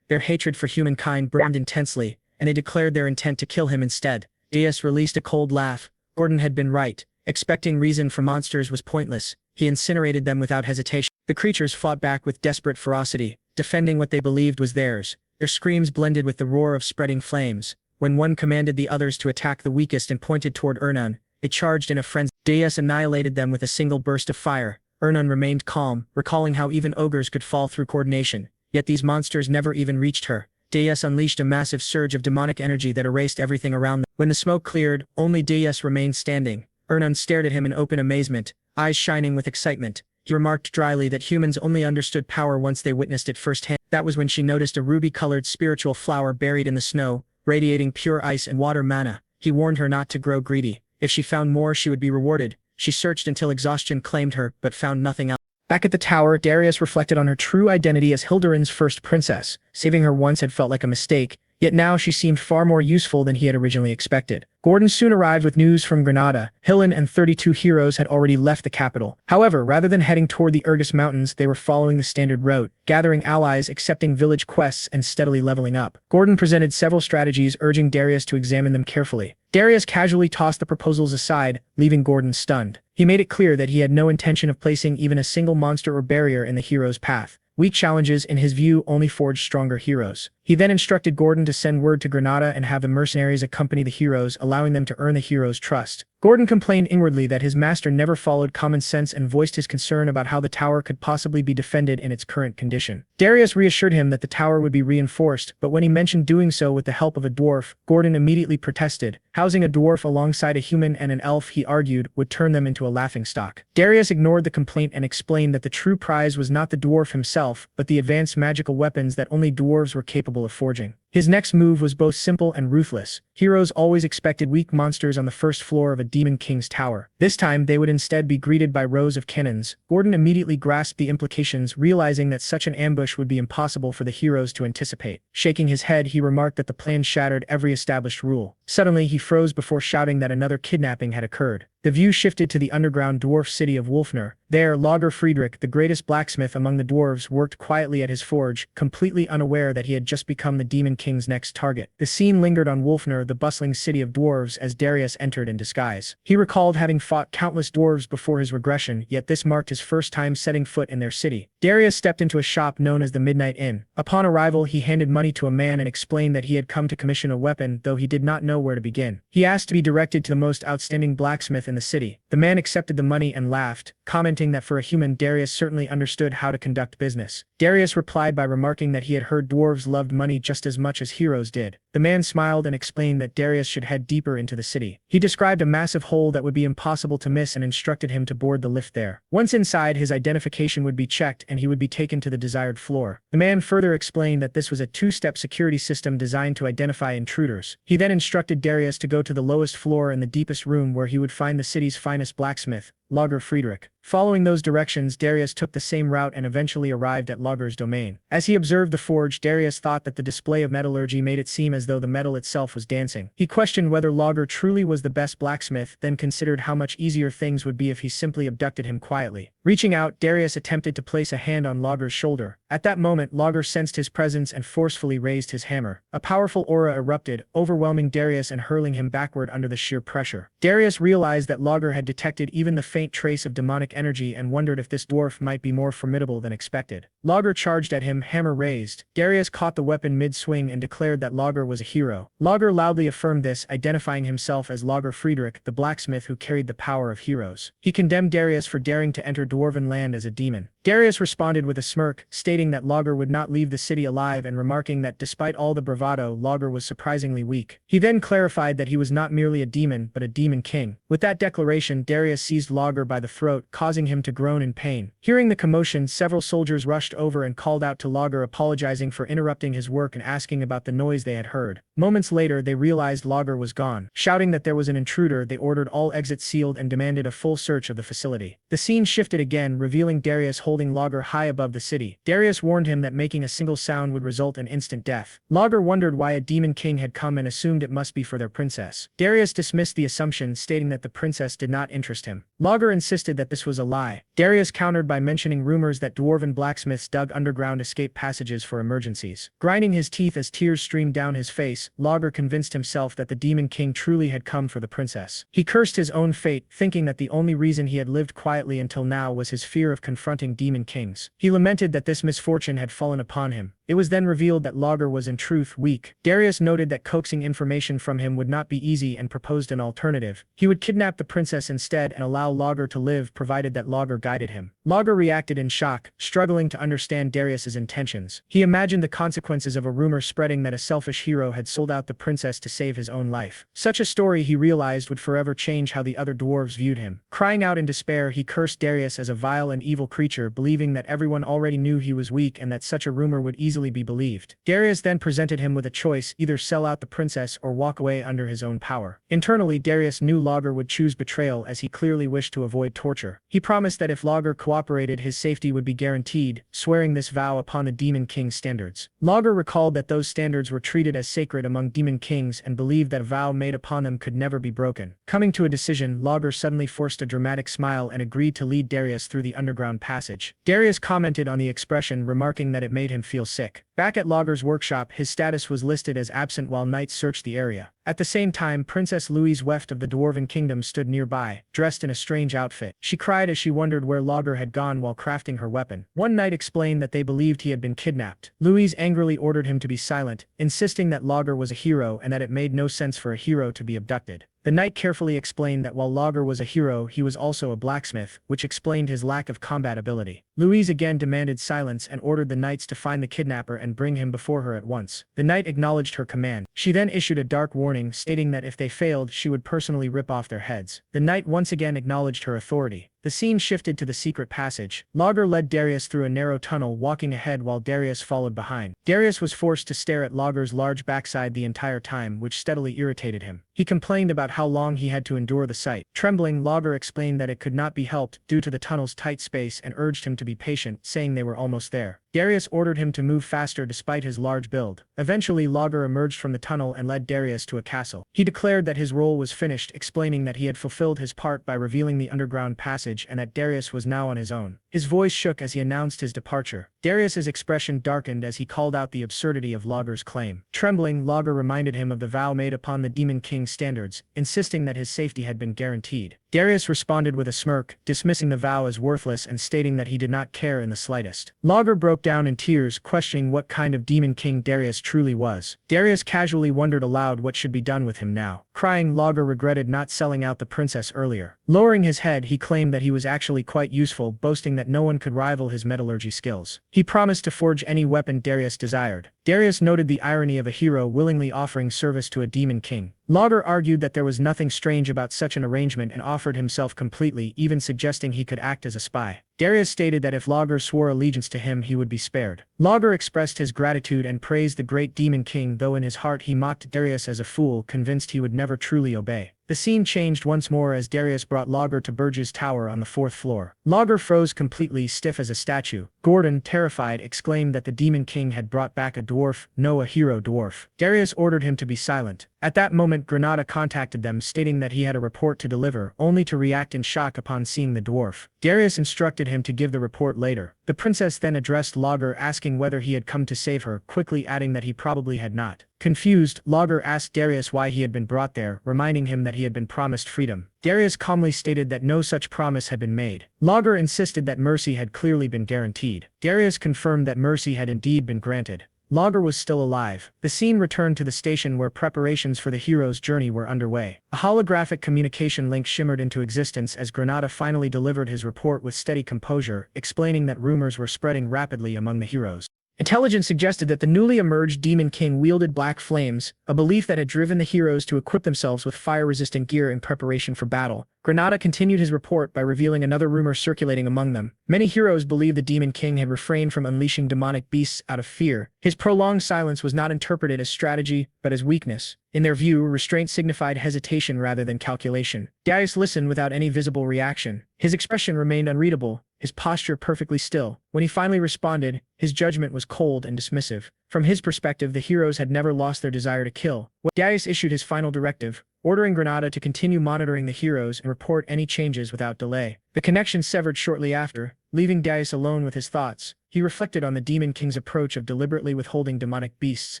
Their hatred for humankind burned intensely, and they declared their intent to kill him instead. DS released a cold laugh. Gordon had been right. Expecting reason for monsters was pointless. He incinerated them without hesitation. The creatures fought back with desperate ferocity, defending what they believed was theirs. Their screams blended with the roar of spreading flames. When one commanded the others to attack the weakest and pointed toward Ernam, they charged in a frenzy. DS annihilated them with a single burst of fire. Ernam remained calm, recalling how even ogres could fall through coordination. Yet these monsters never even reached her. DS unleashed a massive surge of demonic energy that erased everything around them. When the smoke cleared, only DS remained standing. Ernam stared at him in open amazement, eyes shining with excitement. He remarked dryly that humans only understood power once they witnessed it firsthand. That was when she noticed a ruby-colored spiritual flower buried in the snow, radiating pure ice and water mana. He warned her not to grow greedy. If she found more, she would be rewarded. She searched until exhaustion claimed her, but found nothing else. Back at the tower, Darius reflected on her true identity as Hildurin's first princess. Saving her once had felt like a mistake, yet now she seemed far more useful than he had originally expected. Gordon soon arrived with news from Granada. Hillen and 32 heroes had already left the capital. However, rather than heading toward the Urgus Mountains, they were following the standard route, gathering allies, accepting village quests, and steadily leveling up. Gordon presented several strategies, urging Darius to examine them carefully. Darius casually tossed the proposals aside, leaving Gordon stunned. He made it clear that he had no intention of placing even a single monster or barrier in the hero's path. Weak challenges, in his view, only forged stronger heroes. He then instructed Gordon to send word to Granada and have the mercenaries accompany the heroes, allowing them to earn the heroes' trust. Gordon complained inwardly that his master never followed common sense and voiced his concern about how the tower could possibly be defended in its current condition. Darius reassured him that the tower would be reinforced, but when he mentioned doing so with the help of a dwarf, Gordon immediately protested. Housing a dwarf alongside a human and an elf, he argued, would turn them into a laughingstock. Darius ignored the complaint and explained that the true prize was not the dwarf himself, but the advanced magical weapons that only dwarves were capable of forging. His next move was both simple and ruthless. Heroes always expected weak monsters on the first floor of a demon king's tower. This time, they would instead be greeted by rows of cannons. Gordon immediately grasped the implications, realizing that such an ambush would be impossible for the heroes to anticipate. Shaking his head, he remarked that the plan shattered every established rule. Suddenly, he froze before shouting that another kidnapping had occurred. The view shifted to the underground dwarf city of Wolfner. There, Lager Friedrich, the greatest blacksmith among the dwarves, worked quietly at his forge, completely unaware that he had just become the Demon King's next target. The scene lingered on Wolfner, the bustling city of dwarves, as Darius entered in disguise. He recalled having fought countless dwarves before his regression, yet this marked his first time setting foot in their city. Darius stepped into a shop known as the Midnight Inn. Upon arrival, he handed money to a man and explained that he had come to commission a weapon, though he did not know where to begin. He asked to be directed to the most outstanding blacksmith in the city. The man accepted the money and laughed, commenting that for a human, Darius certainly understood how to conduct business. Darius replied by remarking that he had heard dwarves loved money just as much as heroes did. The man smiled and explained that Darius should head deeper into the city. He described a massive hole that would be impossible to miss and instructed him to board the lift there. Once inside, his identification would be checked and he would be taken to the desired floor. The man further explained that this was a two-step security system designed to identify intruders. He then instructed Darius to go to the lowest floor in the deepest room where he would find the city's finest blacksmith, Lager Friedrich. Following those directions, Darius took the same route and eventually arrived at Lager's domain. As he observed the forge, Darius thought that the display of metallurgy made it seem as though the metal itself was dancing. He questioned whether Lager truly was the best blacksmith, then considered how much easier things would be if he simply abducted him quietly. Reaching out, Darius attempted to place a hand on Lager's shoulder. At that moment, Lager sensed his presence and forcefully raised his hammer. A powerful aura erupted, overwhelming Darius and hurling him backward under the sheer pressure. Darius realized that Lager had detected even the faint trace of demonic energy and wondered if this dwarf might be more formidable than expected. Lager charged at him, hammer raised. Darius caught the weapon mid-swing and declared that Lager was a hero. Lager loudly affirmed this, identifying himself as Lager Friedrich, the blacksmith who carried the power of heroes. He condemned Darius for daring to enter dwarven land as a demon. Darius responded with a smirk, stating that Lager would not leave the city alive and remarking that despite all the bravado, Lager was surprisingly weak. He then clarified that he was not merely a demon, but a demon king. With that declaration, Darius seized Lager by the throat, causing him to groan in pain. Hearing the commotion, several soldiers rushed over and called out to Lager, apologizing for interrupting his work and asking about the noise they had heard. Moments later, they realized Lager was gone. Shouting that there was an intruder, they ordered all exits sealed and demanded a full search of the facility. The scene shifted again, revealing Darius holding Lager high above the city. Darius warned him that making a single sound would result in instant death. Lager wondered why a demon king had come and assumed it must be for their princess. Darius dismissed the assumption, stating that the princess did not interest him. Lager insisted that this was a lie. Darius countered by mentioning rumors that dwarven blacksmiths dug underground escape passages for emergencies. Grinding his teeth as tears streamed down his face, Lager convinced himself that the demon king truly had come for the princess. He cursed his own fate, thinking that the only reason he had lived quietly until now was his fear of confronting demon kings. He lamented that this misfortune had fallen upon him. It was then revealed that Lager was in truth weak. Darius noted that coaxing information from him would not be easy and proposed an alternative. He would kidnap the princess instead and allow Lager to live, provided that Lager guided him. Lager reacted in shock, struggling to understand Darius's intentions. He imagined the consequences of a rumor spreading that a selfish hero had sold out the princess to save his own life. Such a story, he realized, would forever change how the other dwarves viewed him. Crying out in despair, he cursed Darius as a vile and evil creature, believing that everyone already knew he was weak and that such a rumor would easily be believed. Darius then presented him with a choice: either sell out the princess or walk away under his own power. Internally, Darius knew Lager would choose betrayal, as he clearly wished to avoid torture. He promised that if Lager cooperated, his safety would be guaranteed, swearing this vow upon the Demon King's standards. Lager recalled that those standards were treated as sacred among demon kings and believed that a vow made upon them could never be broken. Coming to a decision, Lager suddenly forced a dramatic smile and agreed to lead Darius through the underground passage. Darius commented on the expression, remarking that it made him feel sick. Back at Lager's workshop, his status was listed as absent while knights searched the area. At the same time, Princess Louise Weft of the Dwarven Kingdom stood nearby, dressed in a strange outfit. She cried as she wondered where Lager had gone while crafting her weapon. One knight explained that they believed he had been kidnapped. Louise angrily ordered him to be silent, insisting that Lager was a hero and that it made no sense for a hero to be abducted. The knight carefully explained that while Lager was a hero, he was also a blacksmith, which explained his lack of combat ability. Louise again demanded silence and ordered the knights to find the kidnapper and bring him before her at once. The knight acknowledged her command. She then issued a dark warning, stating that if they failed, she would personally rip off their heads. The knight once again acknowledged her authority. The scene shifted to the secret passage. Lager led Darius through a narrow tunnel, walking ahead while Darius followed behind. Darius was forced to stare at Lager's large backside the entire time, which steadily irritated him. He complained about how long he had to endure the sight. Trembling, Lager explained that it could not be helped due to the tunnel's tight space and urged him to be patient, saying they were almost there. Darius ordered him to move faster despite his large build. Eventually, Lager emerged from the tunnel and led Darius to a castle. He declared that his role was finished, explaining that he had fulfilled his part by revealing the underground passage and that Darius was now on his own. His voice shook as he announced his departure. Darius's expression darkened as he called out the absurdity of Lager's claim. Trembling, Lager reminded him of the vow made upon the Demon King's standards, insisting that his safety had been guaranteed. Darius responded with a smirk, dismissing the vow as worthless and stating that he did not care in the slightest. Lager broke down in tears, questioning what kind of Demon King Darius truly was. Darius casually wondered aloud what should be done with him now. Crying, Logger regretted not selling out the princess earlier. Lowering his head, he claimed that he was actually quite useful, boasting that no one could rival his metallurgy skills. He promised to forge any weapon Darius desired. Darius noted the irony of a hero willingly offering service to a demon king. Logger argued that there was nothing strange about such an arrangement and offered himself completely, even suggesting he could act as a spy. Darius stated that if Logger swore allegiance to him, he would be spared. Logger expressed his gratitude and praised the great demon king, though in his heart he mocked Darius as a fool, convinced he would never truly obey. The scene changed once more as Darius brought Logger to Burge's tower on the 4th floor. Logger froze completely, stiff as a statue. Gordon, terrified, exclaimed that the demon king had brought back a dwarf, no, a hero dwarf. Darius ordered him to be silent. At that moment, Granada contacted them, stating that he had a report to deliver, only to react in shock upon seeing the dwarf. Darius instructed him to give the report later. The princess then addressed Logger, asking whether he had come to save her, quickly adding that he probably had not. Confused, Logger asked Darius why he had been brought there, reminding him that he had been promised freedom. Darius calmly stated that no such promise had been made. Logger insisted that mercy had clearly been guaranteed. Darius confirmed that mercy had indeed been granted. Logger was still alive. The scene returned to the station where preparations for the hero's journey were underway. A holographic communication link shimmered into existence as Granada finally delivered his report with steady composure, explaining that rumors were spreading rapidly among the heroes. Intelligence suggested that the newly emerged Demon King wielded black flames, a belief that had driven the heroes to equip themselves with fire-resistant gear in preparation for battle. Granada continued his report by revealing another rumor circulating among them. Many heroes believed the Demon King had refrained from unleashing demonic beasts out of fear. His prolonged silence was not interpreted as strategy, but as weakness. In their view, restraint signified hesitation rather than calculation. Darius listened without any visible reaction. His expression remained unreadable, his posture perfectly still. When he finally responded, his judgment was cold and dismissive. From his perspective, the heroes had never lost their desire to kill. Darius issued his final directive, ordering Granada to continue monitoring the heroes and report any changes without delay. The connection severed shortly after, leaving Darius alone with his thoughts. He reflected on the Demon King's approach of deliberately withholding demonic beasts.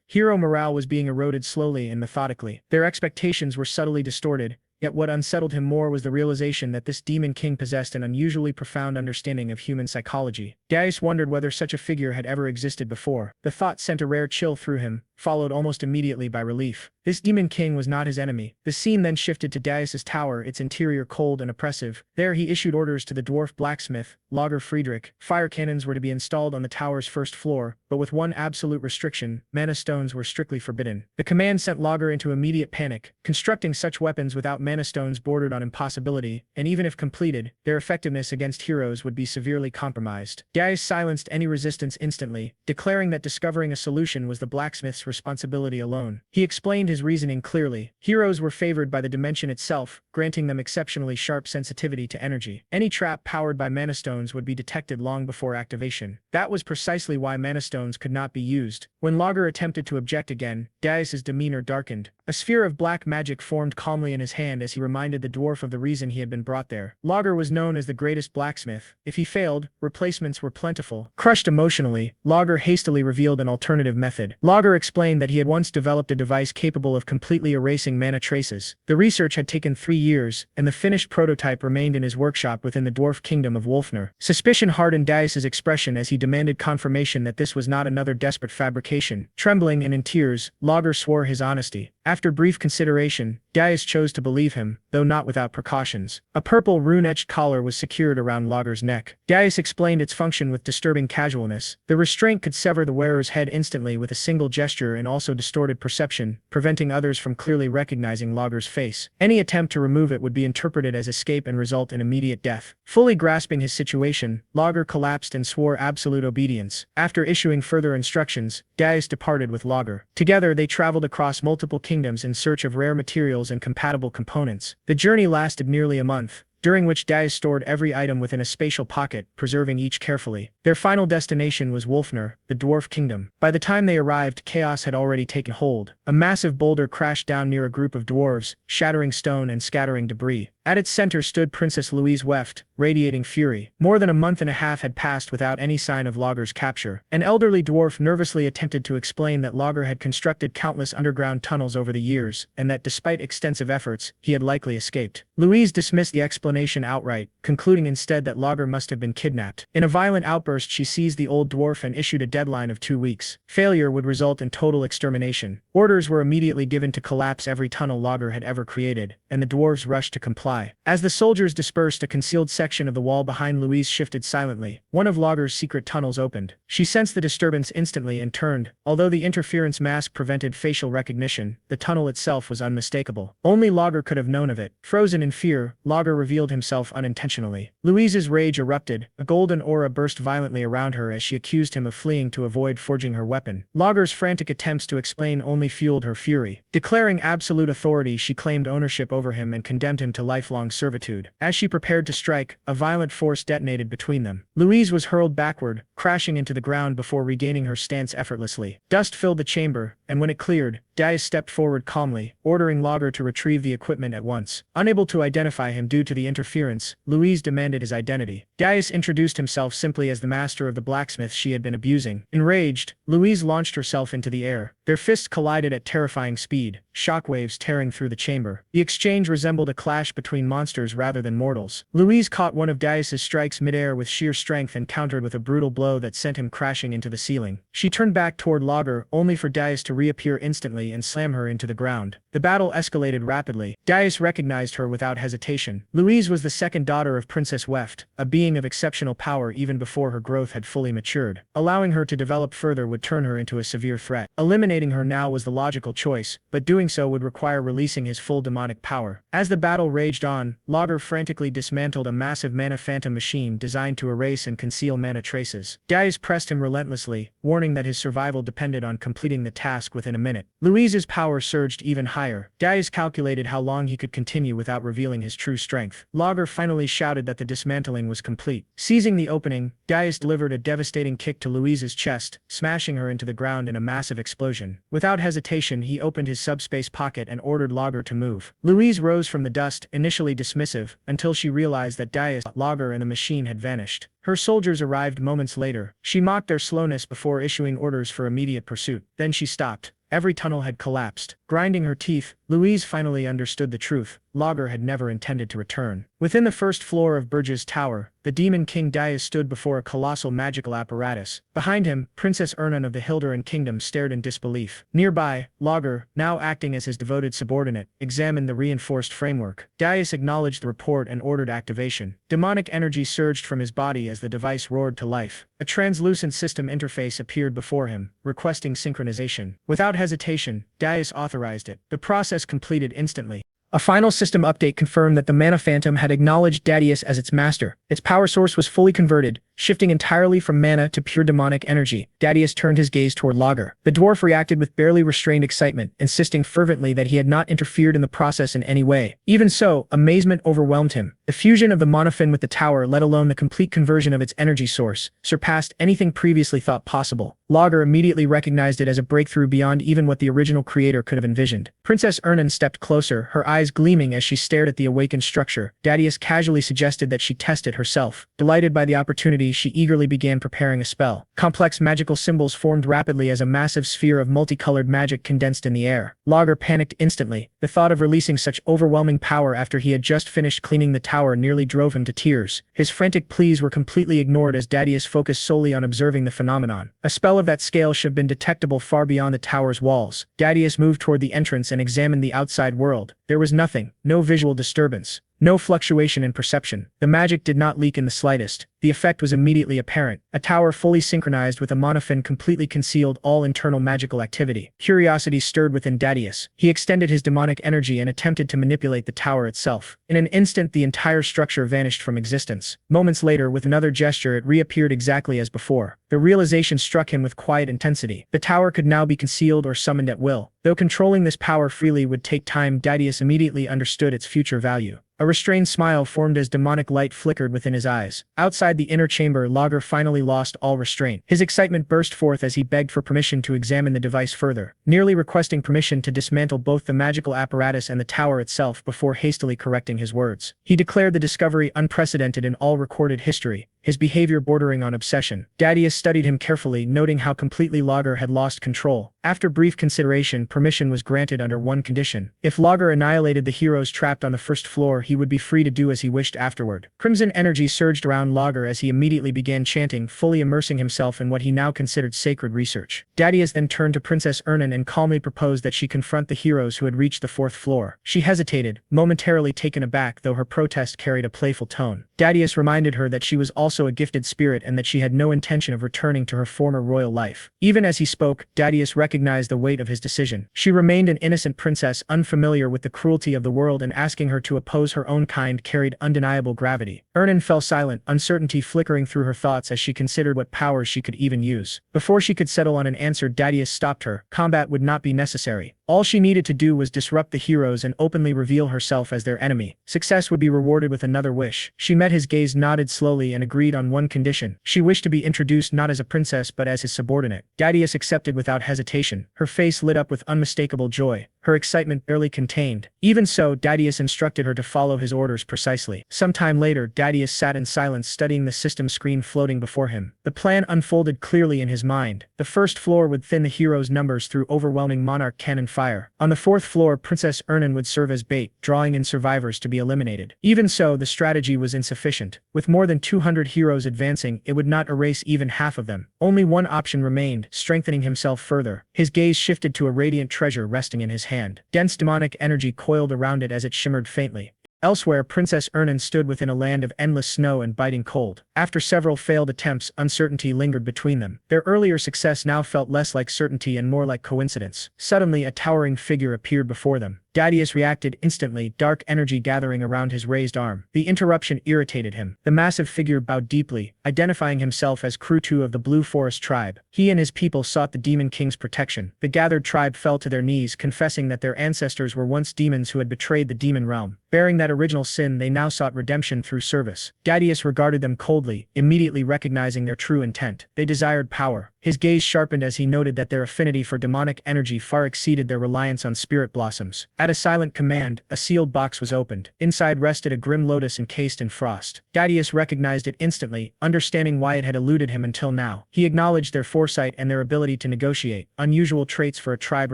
Hero morale was being eroded slowly and methodically. Their expectations were subtly distorted, yet what unsettled him more was the realization that this Demon King possessed an unusually profound understanding of human psychology. Darius wondered whether such a figure had ever existed before. The thought sent a rare chill through him, followed almost immediately by relief. This Demon King was not his enemy. The scene then shifted to Darius's tower, its interior cold and oppressive. There he issued orders to the dwarf blacksmith, Logger Friedrich. Fire cannons were to be installed on the tower's 1st floor, but with one absolute restriction: mana stones were strictly forbidden. The command sent Logger into immediate panic. Constructing such weapons without mana stones bordered on impossibility, and even if completed, their effectiveness against heroes would be severely compromised. Darius silenced any resistance instantly, declaring that discovering a solution was the blacksmith's responsibility alone. He explained his reasoning clearly. Heroes were favored by the dimension itself, granting them exceptionally sharp sensitivity to energy. Any trap powered by mana stones would be detected long before activation. That was precisely why mana stones could not be used. When Logger attempted to object again, Darius's demeanor darkened. A sphere of black magic formed calmly in his hand as he reminded the dwarf of the reason he had been brought there. Logger was known as the greatest blacksmith. If he failed, replacements were plentiful. Crushed emotionally, Logger hastily revealed an alternative method. Logger explained that he had once developed a device capable of completely erasing mana traces. The research had taken 3 years, and the finished prototype remained in his workshop within the dwarf kingdom of Wolfner. Suspicion hardened Darius's expression as he demanded confirmation that this was not another desperate fabrication. Trembling and in tears, Logger swore his honesty. After brief consideration, Darius chose to believe him, though not without precautions. A purple rune-etched collar was secured around Logger's neck. Darius explained its function with disturbing casualness. The restraint could sever the wearer's head instantly with a single gesture and also distorted perception, preventing others from clearly recognizing Logger's face. Any attempt to remove it would be interpreted as escape and result in immediate death. Fully grasping his situation, Logger collapsed and swore absolute obedience. After issuing further instructions, Darius departed with Logger. Together they traveled across multiple kingdoms in search of rare materials and compatible components. The journey lasted nearly a month, during which Darius stored every item within a spatial pocket, preserving each carefully. Their final destination was Wolfner, the dwarf kingdom. By the time they arrived, chaos had already taken hold. A massive boulder crashed down near a group of dwarves, shattering stone and scattering debris. At its center stood Princess Louise Weft, radiating fury. More than a month and a half had passed without any sign of Logger's capture. An elderly dwarf nervously attempted to explain that Logger had constructed countless underground tunnels over the years, and that despite extensive efforts, he had likely escaped. Louise dismissed the explanation outright, concluding instead that Logger must have been kidnapped. In a violent outburst, she seized the old dwarf and issued a deadline of 2 weeks. Failure would result in total extermination. Orders were immediately given to collapse every tunnel Logger had ever created, and the dwarves rushed to comply. As the soldiers dispersed, a concealed section of the wall behind Louise shifted silently. One of Logger's secret tunnels opened. She sensed the disturbance instantly and turned. Although the interference mask prevented facial recognition, the tunnel itself was unmistakable. Only Logger could have known of it. Frozen in fear, Logger revealed himself unintentionally. Louise's rage erupted. A golden aura burst violently around her as she accused him of fleeing to avoid forging her weapon. Logger's frantic attempts to explain only fueled her fury. Declaring absolute authority, she claimed ownership over him and condemned him to lifelong servitude. As she prepared to strike, a violent force detonated between them. Louise was hurled backward, crashing into the ground before regaining her stance effortlessly. Dust filled the chamber, and when it cleared, Darius stepped forward calmly, ordering Logger to retrieve the equipment at once. Unable to identify him due to the interference, Louise demanded his identity. Darius introduced himself simply as the master of the blacksmith she had been abusing. Enraged, Louise launched herself into the air. Their fists collided at terrifying speed, shockwaves tearing through the chamber. The exchange resembled a clash between monsters rather than mortals. Louise caught one of Darius's strikes midair with sheer strength and countered with a brutal blow that sent him crashing into the ceiling. She turned back toward Logger, only for Darius to reappear instantly and slam her into the ground. The battle escalated rapidly. Darius recognized her without hesitation. Louise was the second daughter of Princess Weft, a being of exceptional power even before her growth had fully matured. Allowing her to develop further would turn her into a severe threat. Eliminating her now was the logical choice, but doing so would require releasing his full demonic power. As the battle raged on, Logger frantically dismantled a massive mana phantom machine designed to erase and conceal mana traces. Darius pressed him relentlessly, warning that his survival depended on completing the task within a minute. Louise's power surged even higher. Darius calculated how long he could continue without revealing his true strength. Logger finally shouted that the dismantling was complete. Seizing the opening, Darius delivered a devastating kick to Louise's chest, smashing her into the ground in a massive explosion. Without hesitation, he opened his subspace pocket and ordered Logger to move. Louise rose from the dust, initially dismissive, until she realized that Darius, Logger, and the machine had vanished. Her soldiers arrived moments later. She mocked their slowness before issuing orders for immediate pursuit. Then she stopped. Every tunnel had collapsed. Grinding her teeth, Louise finally understood the truth. Logger had never intended to return. Within the first floor of Burge's tower, the Demon King Darius stood before a colossal magical apparatus. Behind him, Princess Ernan of the Hilderan Kingdom stared in disbelief. Nearby, Logger, now acting as his devoted subordinate, examined the reinforced framework. Darius acknowledged the report and ordered activation. Demonic energy surged from his body as the device roared to life. A translucent system interface appeared before him, requesting synchronization. Without hesitation, Darius authorized it. The process completed instantly. A final system update confirmed that the Mana Phantom had acknowledged Darius as its master. Its power source was fully converted, shifting entirely from mana to pure demonic energy. Darius turned his gaze toward Logger. The dwarf reacted with barely restrained excitement, insisting fervently that he had not interfered in the process in any way. Even so, amazement overwhelmed him. The fusion of the monophin with the tower, let alone the complete conversion of its energy source, surpassed anything previously thought possible. Logger immediately recognized it as a breakthrough beyond even what the original creator could have envisioned. Princess Ernan stepped closer, her eyes gleaming as she stared at the awakened structure. Darius casually suggested that she test it herself. Delighted by the opportunity, she eagerly began preparing a spell. Complex magical symbols formed rapidly as a massive sphere of multicolored magic condensed in the air. Logger panicked instantly. The thought of releasing such overwhelming power after he had just finished cleaning the tower nearly drove him to tears. His frantic pleas were completely ignored as Darius focused solely on observing the phenomenon. A spell of that scale should have been detectable far beyond the tower's walls. Darius moved toward the entrance and examined the outside world. There was nothing, no visual disturbance. No fluctuation in perception. The magic did not leak in the slightest. The effect was immediately apparent. A tower fully synchronized with a monophin completely concealed all internal magical activity. Curiosity stirred within Darius. He extended his demonic energy and attempted to manipulate the tower itself. In an instant, the entire structure vanished from existence. Moments later, with another gesture, it reappeared exactly as before. The realization struck him with quiet intensity. The tower could now be concealed or summoned at will. Though controlling this power freely would take time, Darius immediately understood its future value. A restrained smile formed as demonic light flickered within his eyes. Outside the inner chamber, Lager finally lost all restraint. His excitement burst forth as he begged for permission to examine the device further, nearly requesting permission to dismantle both the magical apparatus and the tower itself before hastily correcting his words. He declared the discovery unprecedented in all recorded history, his behavior bordering on obsession. Dadius studied him carefully, noting how completely Lager had lost control. After brief consideration, permission was granted under one condition. If Lager annihilated the heroes trapped on the first floor, he would be free to do as he wished afterward. Crimson energy surged around Lager as he immediately began chanting, fully immersing himself in what he now considered sacred research. Dadius then turned to Princess Ernan and calmly proposed that she confront the heroes who had reached the fourth floor. She hesitated, momentarily taken aback, though her protest carried a playful tone. Dadius reminded her that she was also a gifted spirit and that she had no intention of returning to her former royal life. Even as he spoke, Dadius recognized the weight of his decision. She remained an innocent princess, unfamiliar with the cruelty of the world, and asking her to oppose her own kind carried undeniable gravity. Ernan fell silent, uncertainty flickering through her thoughts as she considered what powers she could even use. Before she could settle on an answer, Dadius stopped her. Combat would not be necessary. All she needed to do was disrupt the heroes and openly reveal herself as their enemy. Success would be rewarded with another wish. She met his gaze, nodded slowly, and agreed on one condition. She wished to be introduced not as a princess but as his subordinate. Dadius accepted without hesitation. Her face lit up with unmistakable joy, her excitement barely contained. Even so, Dadius instructed her to follow his orders precisely. Some time later, Dadius sat in silence, studying the system screen floating before him. The plan unfolded clearly in his mind. The first floor would thin the heroes' numbers through overwhelming monarch cannon fire. On the fourth floor, Princess Ernan would serve as bait, drawing in survivors to be eliminated. Even so, the strategy was insufficient. With more than 200 heroes advancing, it would not erase even half of them. Only one option remained, strengthening himself further. His gaze shifted to a radiant treasure resting in his hand. Dense demonic energy coiled around it as it shimmered faintly. Elsewhere, Princess Ernan stood within a land of endless snow and biting cold. After several failed attempts, uncertainty lingered between them. Their earlier success now felt less like certainty and more like coincidence. Suddenly, a towering figure appeared before them. Dadius reacted instantly, dark energy gathering around his raised arm. The interruption irritated him. The massive figure bowed deeply, identifying himself as Krutu of the Blue Forest tribe. He and his people sought the Demon King's protection. The gathered tribe fell to their knees, confessing that their ancestors were once demons who had betrayed the demon realm. Bearing that original sin, they now sought redemption through service. Dadius regarded them coldly, immediately recognizing their true intent. They desired power. His gaze sharpened as he noted that their affinity for demonic energy far exceeded their reliance on spirit blossoms. At a silent command, a sealed box was opened. Inside rested a grim lotus encased in frost. Dadius recognized it instantly, understanding why it had eluded him until now. He acknowledged their foresight and their ability to negotiate, unusual traits for a tribe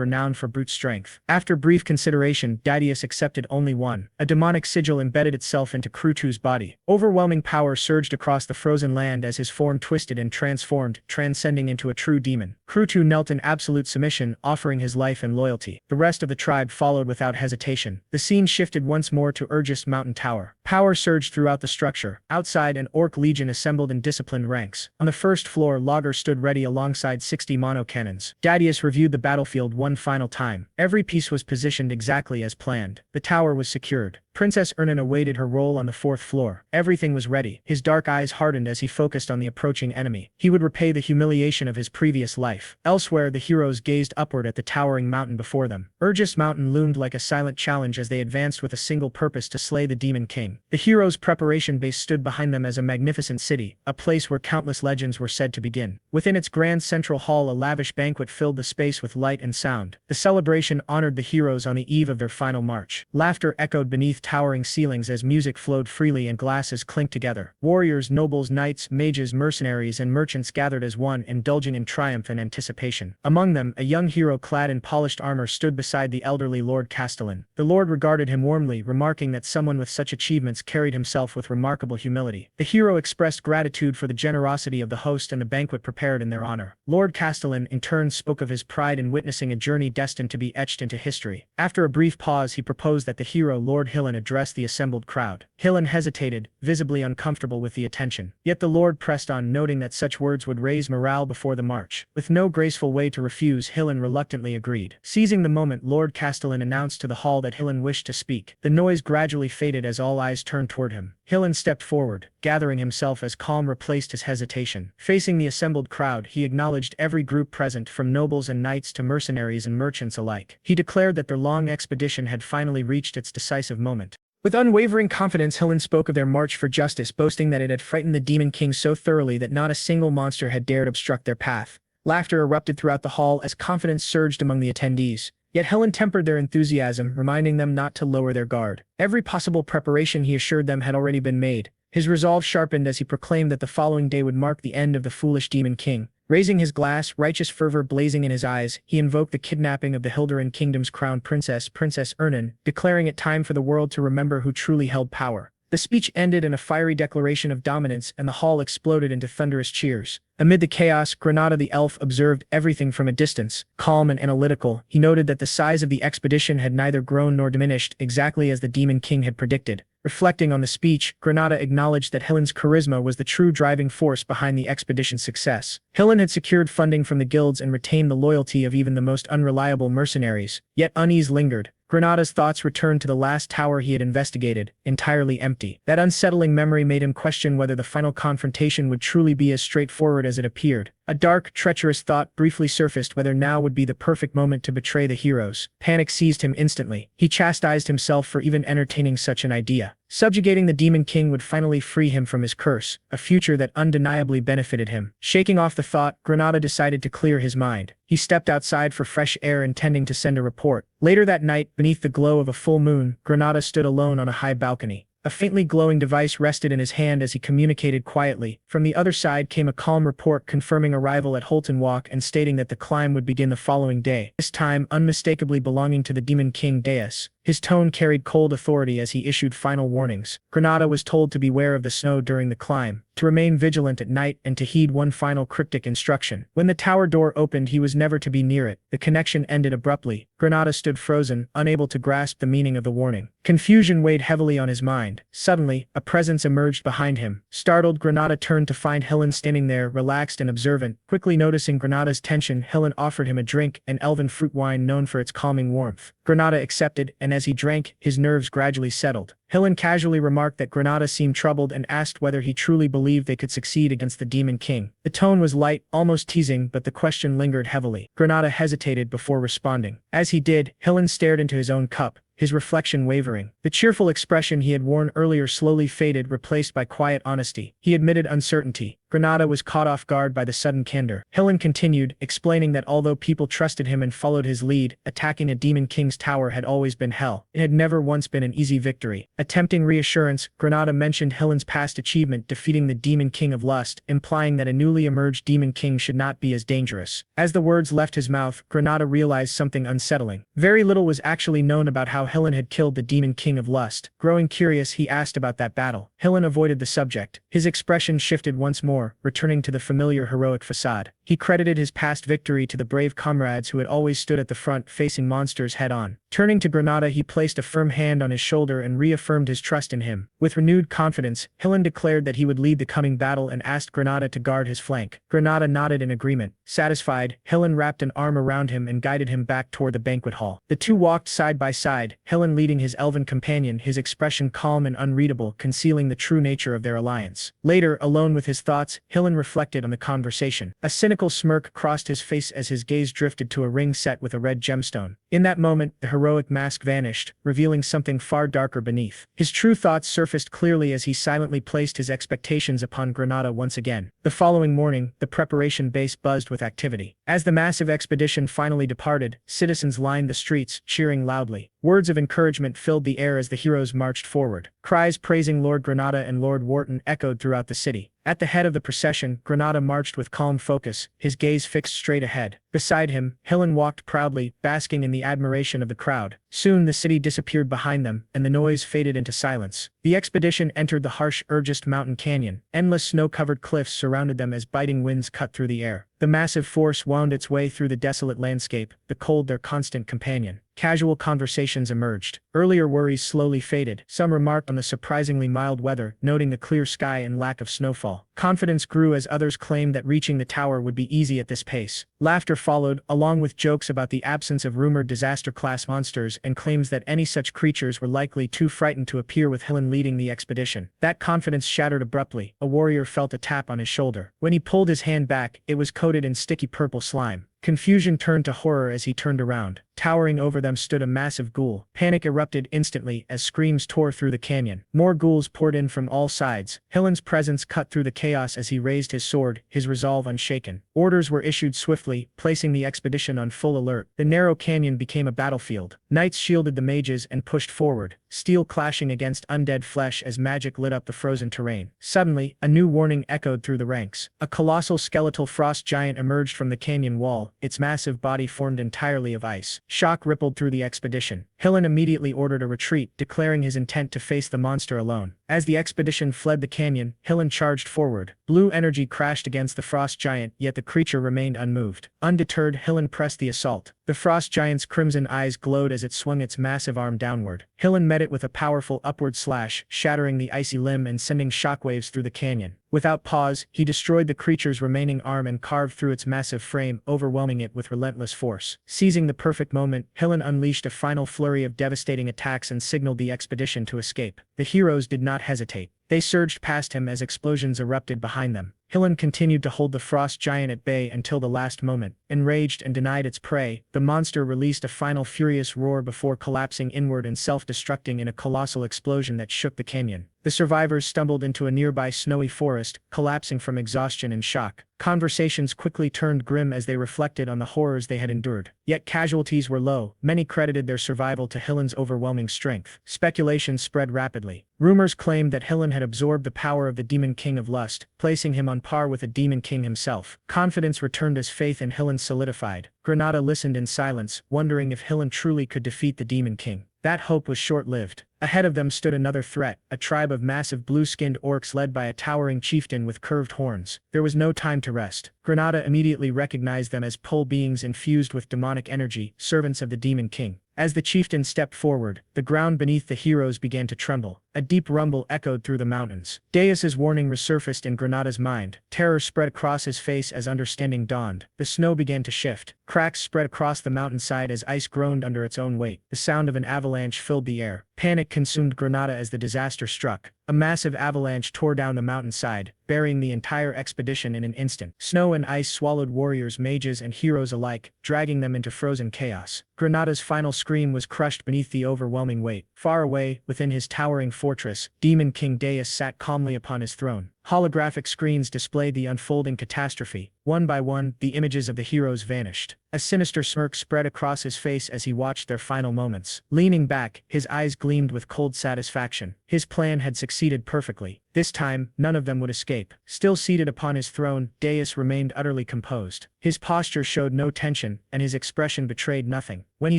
renowned for brute strength. After brief consideration, Dadius accepted only one. A demonic sigil embedded itself into Krutu's body. Overwhelming power surged across the frozen land as his form twisted and transformed, transcending into a true demon. Krutu knelt in absolute submission, offering his life and loyalty. The rest of the tribe followed without hesitation. The scene shifted once more to Urgis Mountain Tower. Power surged throughout the structure. Outside, an orc legion assembled in disciplined ranks. On the first floor, Lager stood ready alongside 60 mono cannons. Dadius reviewed the battlefield one final time. Every piece was positioned exactly as planned. The tower was secured. Princess Ernan awaited her role on the fourth floor. Everything was ready. His dark eyes hardened as he focused on the approaching enemy. He would repay the humiliation of his previous life. Elsewhere, the heroes gazed upward at the towering mountain before them. Urgis Mountain loomed like a silent challenge as they advanced with a single purpose: to slay the Demon King. The heroes' preparation base stood behind them as a magnificent city, a place where countless legends were said to begin. Within its grand central hall, a lavish banquet filled the space with light and sound. The celebration honored the heroes on the eve of their final march. Laughter echoed beneath towering ceilings as music flowed freely and glasses clinked together. Warriors, nobles, knights, mages, mercenaries, and merchants gathered as one, indulging in triumph and anticipation. Among them, a young hero clad in polished armor stood beside the elderly Lord Castellan. The lord regarded him warmly, remarking that someone with such achievements carried himself with remarkable humility. The hero expressed gratitude for the generosity of the host and the banquet prepared in their honor. Lord Castellan, in turn, spoke of his pride in witnessing a journey destined to be etched into history. After a brief pause, he proposed that the hero Lord Hillen address the assembled crowd. Hillen hesitated, visibly uncomfortable with the attention. Yet the lord pressed on, noting that such words would raise morale before the march. With no graceful way to refuse, Hillen reluctantly agreed. Seizing the moment, Lord Castellan announced to the hall that Hillen wished to speak. The noise gradually faded as all eyes turned toward him. Hillen stepped forward, gathering himself as calm replaced his hesitation. Facing the assembled crowd, he acknowledged every group present, from nobles and knights to mercenaries and merchants alike. He declared that their long expedition had finally reached its decisive moment. With unwavering confidence, Helen spoke of their march for justice, boasting that it had frightened the Demon King so thoroughly that not a single monster had dared obstruct their path. Laughter erupted throughout the hall as confidence surged among the attendees. Yet Helen tempered their enthusiasm, reminding them not to lower their guard. Every possible preparation, he assured them, had already been made. His resolve sharpened as he proclaimed that the following day would mark the end of the foolish Demon King. Raising his glass, righteous fervor blazing in his eyes, he invoked the kidnapping of the Hilderan Kingdom's crown princess, Princess Ernan, declaring it time for the world to remember who truly held power. The speech ended in a fiery declaration of dominance, and the hall exploded into thunderous cheers. Amid the chaos, Granada the elf observed everything from a distance. Calm and analytical, he noted that the size of the expedition had neither grown nor diminished, exactly as the Demon King had predicted. Reflecting on the speech, Granada acknowledged that Helen's charisma was the true driving force behind the expedition's success. Helen had secured funding from the guilds and retained the loyalty of even the most unreliable mercenaries. Yet unease lingered. Granada's thoughts returned to the last tower he had investigated, entirely empty. That unsettling memory made him question whether the final confrontation would truly be as straightforward as it appeared. A dark, treacherous thought briefly surfaced, whether now would be the perfect moment to betray the heroes. Panic seized him instantly. He chastised himself for even entertaining such an idea. Subjugating the Demon King would finally free him from his curse, a future that undeniably benefited him. Shaking off the thought, Granada decided to clear his mind. He stepped outside for fresh air, intending to send a report. Later that night, beneath the glow of a full moon, Granada stood alone on a high balcony. A faintly glowing device rested in his hand as he communicated quietly. From the other side came a calm report confirming arrival at Holton Walk and stating that the climb would begin the following day, this time unmistakably belonging to the Demon King Deus. His tone carried cold authority as he issued final warnings. Granada was told to beware of the snow during the climb, to remain vigilant at night, and to heed one final cryptic instruction. When the tower door opened, he was never to be near it. The connection ended abruptly. Granada stood frozen, unable to grasp the meaning of the warning. Confusion weighed heavily on his mind. Suddenly, a presence emerged behind him. Startled, Granada turned to find Helen standing there, relaxed and observant. Quickly noticing Granada's tension, Helen offered him a drink, an elven fruit wine known for its calming warmth. Granada accepted, and as he drank, his nerves gradually settled. Helen casually remarked that Granada seemed troubled and asked whether he truly believed they could succeed against the Demon King. The tone was light, almost teasing, but the question lingered heavily. Granada hesitated before responding. As he did, Helen stared into his own cup, his reflection wavering. The cheerful expression he had worn earlier slowly faded, replaced by quiet honesty. He admitted uncertainty. Granada was caught off guard by the sudden candor. Helen continued, explaining that although people trusted him and followed his lead, attacking a Demon King's tower had always been hell. It had never once been an easy victory. Attempting reassurance, Granada mentioned Helen's past achievement, defeating the Demon King of Lust, implying that a newly emerged Demon King should not be as dangerous. As the words left his mouth, Granada realized something unsettling. Very little was actually known about how Helen had killed the Demon King of Lust. Growing curious, he asked about that battle. Helen avoided the subject. His expression shifted once more, returning to the familiar heroic facade. He credited his past victory to the brave comrades who had always stood at the front, facing monsters head-on. Turning to Granada, he placed a firm hand on his shoulder and reaffirmed his trust in him. With renewed confidence, Helen declared that he would lead the coming battle and asked Granada to guard his flank. Granada nodded in agreement. Satisfied, Helen wrapped an arm around him and guided him back toward the banquet hall. The two walked side by side, Helen leading his elven companion, his expression calm and unreadable, concealing the true nature of their alliance. Later, alone with his thoughts, Helen reflected on the conversation. A cynical smirk crossed his face as his gaze drifted to a ring set with a red gemstone. In that moment, the heroic mask vanished, revealing something far darker beneath. His true thoughts surfaced clearly as he silently placed his expectations upon Granada once again. The following morning, the preparation base buzzed with activity. As the massive expedition finally departed, citizens lined the streets, cheering loudly. Words of encouragement filled the air as the heroes marched forward. Cries praising Lord Granada and Lord Wharton echoed throughout the city. At the head of the procession, Granada marched with calm focus, his gaze fixed straight ahead. Beside him, Helen walked proudly, basking in the admiration of the crowd. Soon the city disappeared behind them, and the noise faded into silence. The expedition entered the harsh Urgest Mountain Canyon. Endless snow-covered cliffs surrounded them as biting winds cut through the air. The massive force wound its way through the desolate landscape, the cold their constant companion. Casual conversations emerged. Earlier worries slowly faded. Some remarked on the surprisingly mild weather, noting the clear sky and lack of snowfall. Confidence grew as others claimed that reaching the tower would be easy at this pace. Laughter followed, along with jokes about the absence of rumored disaster-class monsters and claims that any such creatures were likely too frightened to appear with Helen leading the expedition. That confidence shattered abruptly. A warrior felt a tap on his shoulder. When he pulled his hand back, it was coated in sticky purple slime. Confusion turned to horror as he turned around. Towering over them stood a massive ghoul. Panic erupted instantly as screams tore through the canyon. More ghouls poured in from all sides. Hillen's presence cut through the chaos as he raised his sword, his resolve unshaken. Orders were issued swiftly, placing the expedition on full alert. The narrow canyon became a battlefield. Knights shielded the mages and pushed forward, steel clashing against undead flesh as magic lit up the frozen terrain. Suddenly, a new warning echoed through the ranks. A colossal skeletal frost giant emerged from the canyon wall, its massive body formed entirely of ice. Shock rippled through the expedition. Hillen immediately ordered a retreat, declaring his intent to face the monster alone. As the expedition fled the canyon, Hillen charged forward. Blue energy crashed against the frost giant, yet the creature remained unmoved. Undeterred, Hillen pressed the assault. The frost giant's crimson eyes glowed as it swung its massive arm downward. Hillen met it with a powerful upward slash, shattering the icy limb and sending shockwaves through the canyon. Without pause, he destroyed the creature's remaining arm and carved through its massive frame, overwhelming it with relentless force. Seizing the perfect moment, Hillen unleashed a final flurry of devastating attacks and signaled the expedition to escape. The heroes did not hesitate. They surged past him as explosions erupted behind them. Hillen continued to hold the frost giant at bay until the last moment. Enraged and denied its prey, the monster released a final furious roar before collapsing inward and self-destructing in a colossal explosion that shook the canyon. The survivors stumbled into a nearby snowy forest, collapsing from exhaustion and shock. Conversations quickly turned grim as they reflected on the horrors they had endured. Yet casualties were low. Many credited their survival to Hillen's overwhelming strength. Speculation spread rapidly. Rumors claimed that Hillen had absorbed the power of the Demon King of Lust, placing him on par with the Demon King himself. Confidence returned as faith in Hillen solidified. Granada listened in silence, wondering if Hillen truly could defeat the Demon King. That hope was short-lived. Ahead of them stood another threat, a tribe of massive blue-skinned orcs led by a towering chieftain with curved horns. There was no time to rest. Granada immediately recognized them as pole beings infused with demonic energy, servants of the Demon King. As the chieftain stepped forward, the ground beneath the heroes began to tremble. A deep rumble echoed through the mountains. Deus's warning resurfaced in Granada's mind. Terror spread across his face as understanding dawned. The snow began to shift. Cracks spread across the mountainside as ice groaned under its own weight. The sound of an avalanche filled the air. Panic consumed Granada as the disaster struck. A massive avalanche tore down the mountainside, burying the entire expedition in an instant. Snow and ice swallowed warriors, mages, and heroes alike, dragging them into frozen chaos. Granada's final scream was crushed beneath the overwhelming weight. Far away, within his towering fortress, Demon King Deus sat calmly upon his throne. Holographic screens displayed the unfolding catastrophe. One by one, the images of the heroes vanished. A sinister smirk spread across his face as he watched their final moments. Leaning back, his eyes gleamed with cold satisfaction. His plan had succeeded perfectly. This time, none of them would escape. Still seated upon his throne, Deus remained utterly composed. His posture showed no tension, and his expression betrayed nothing. When he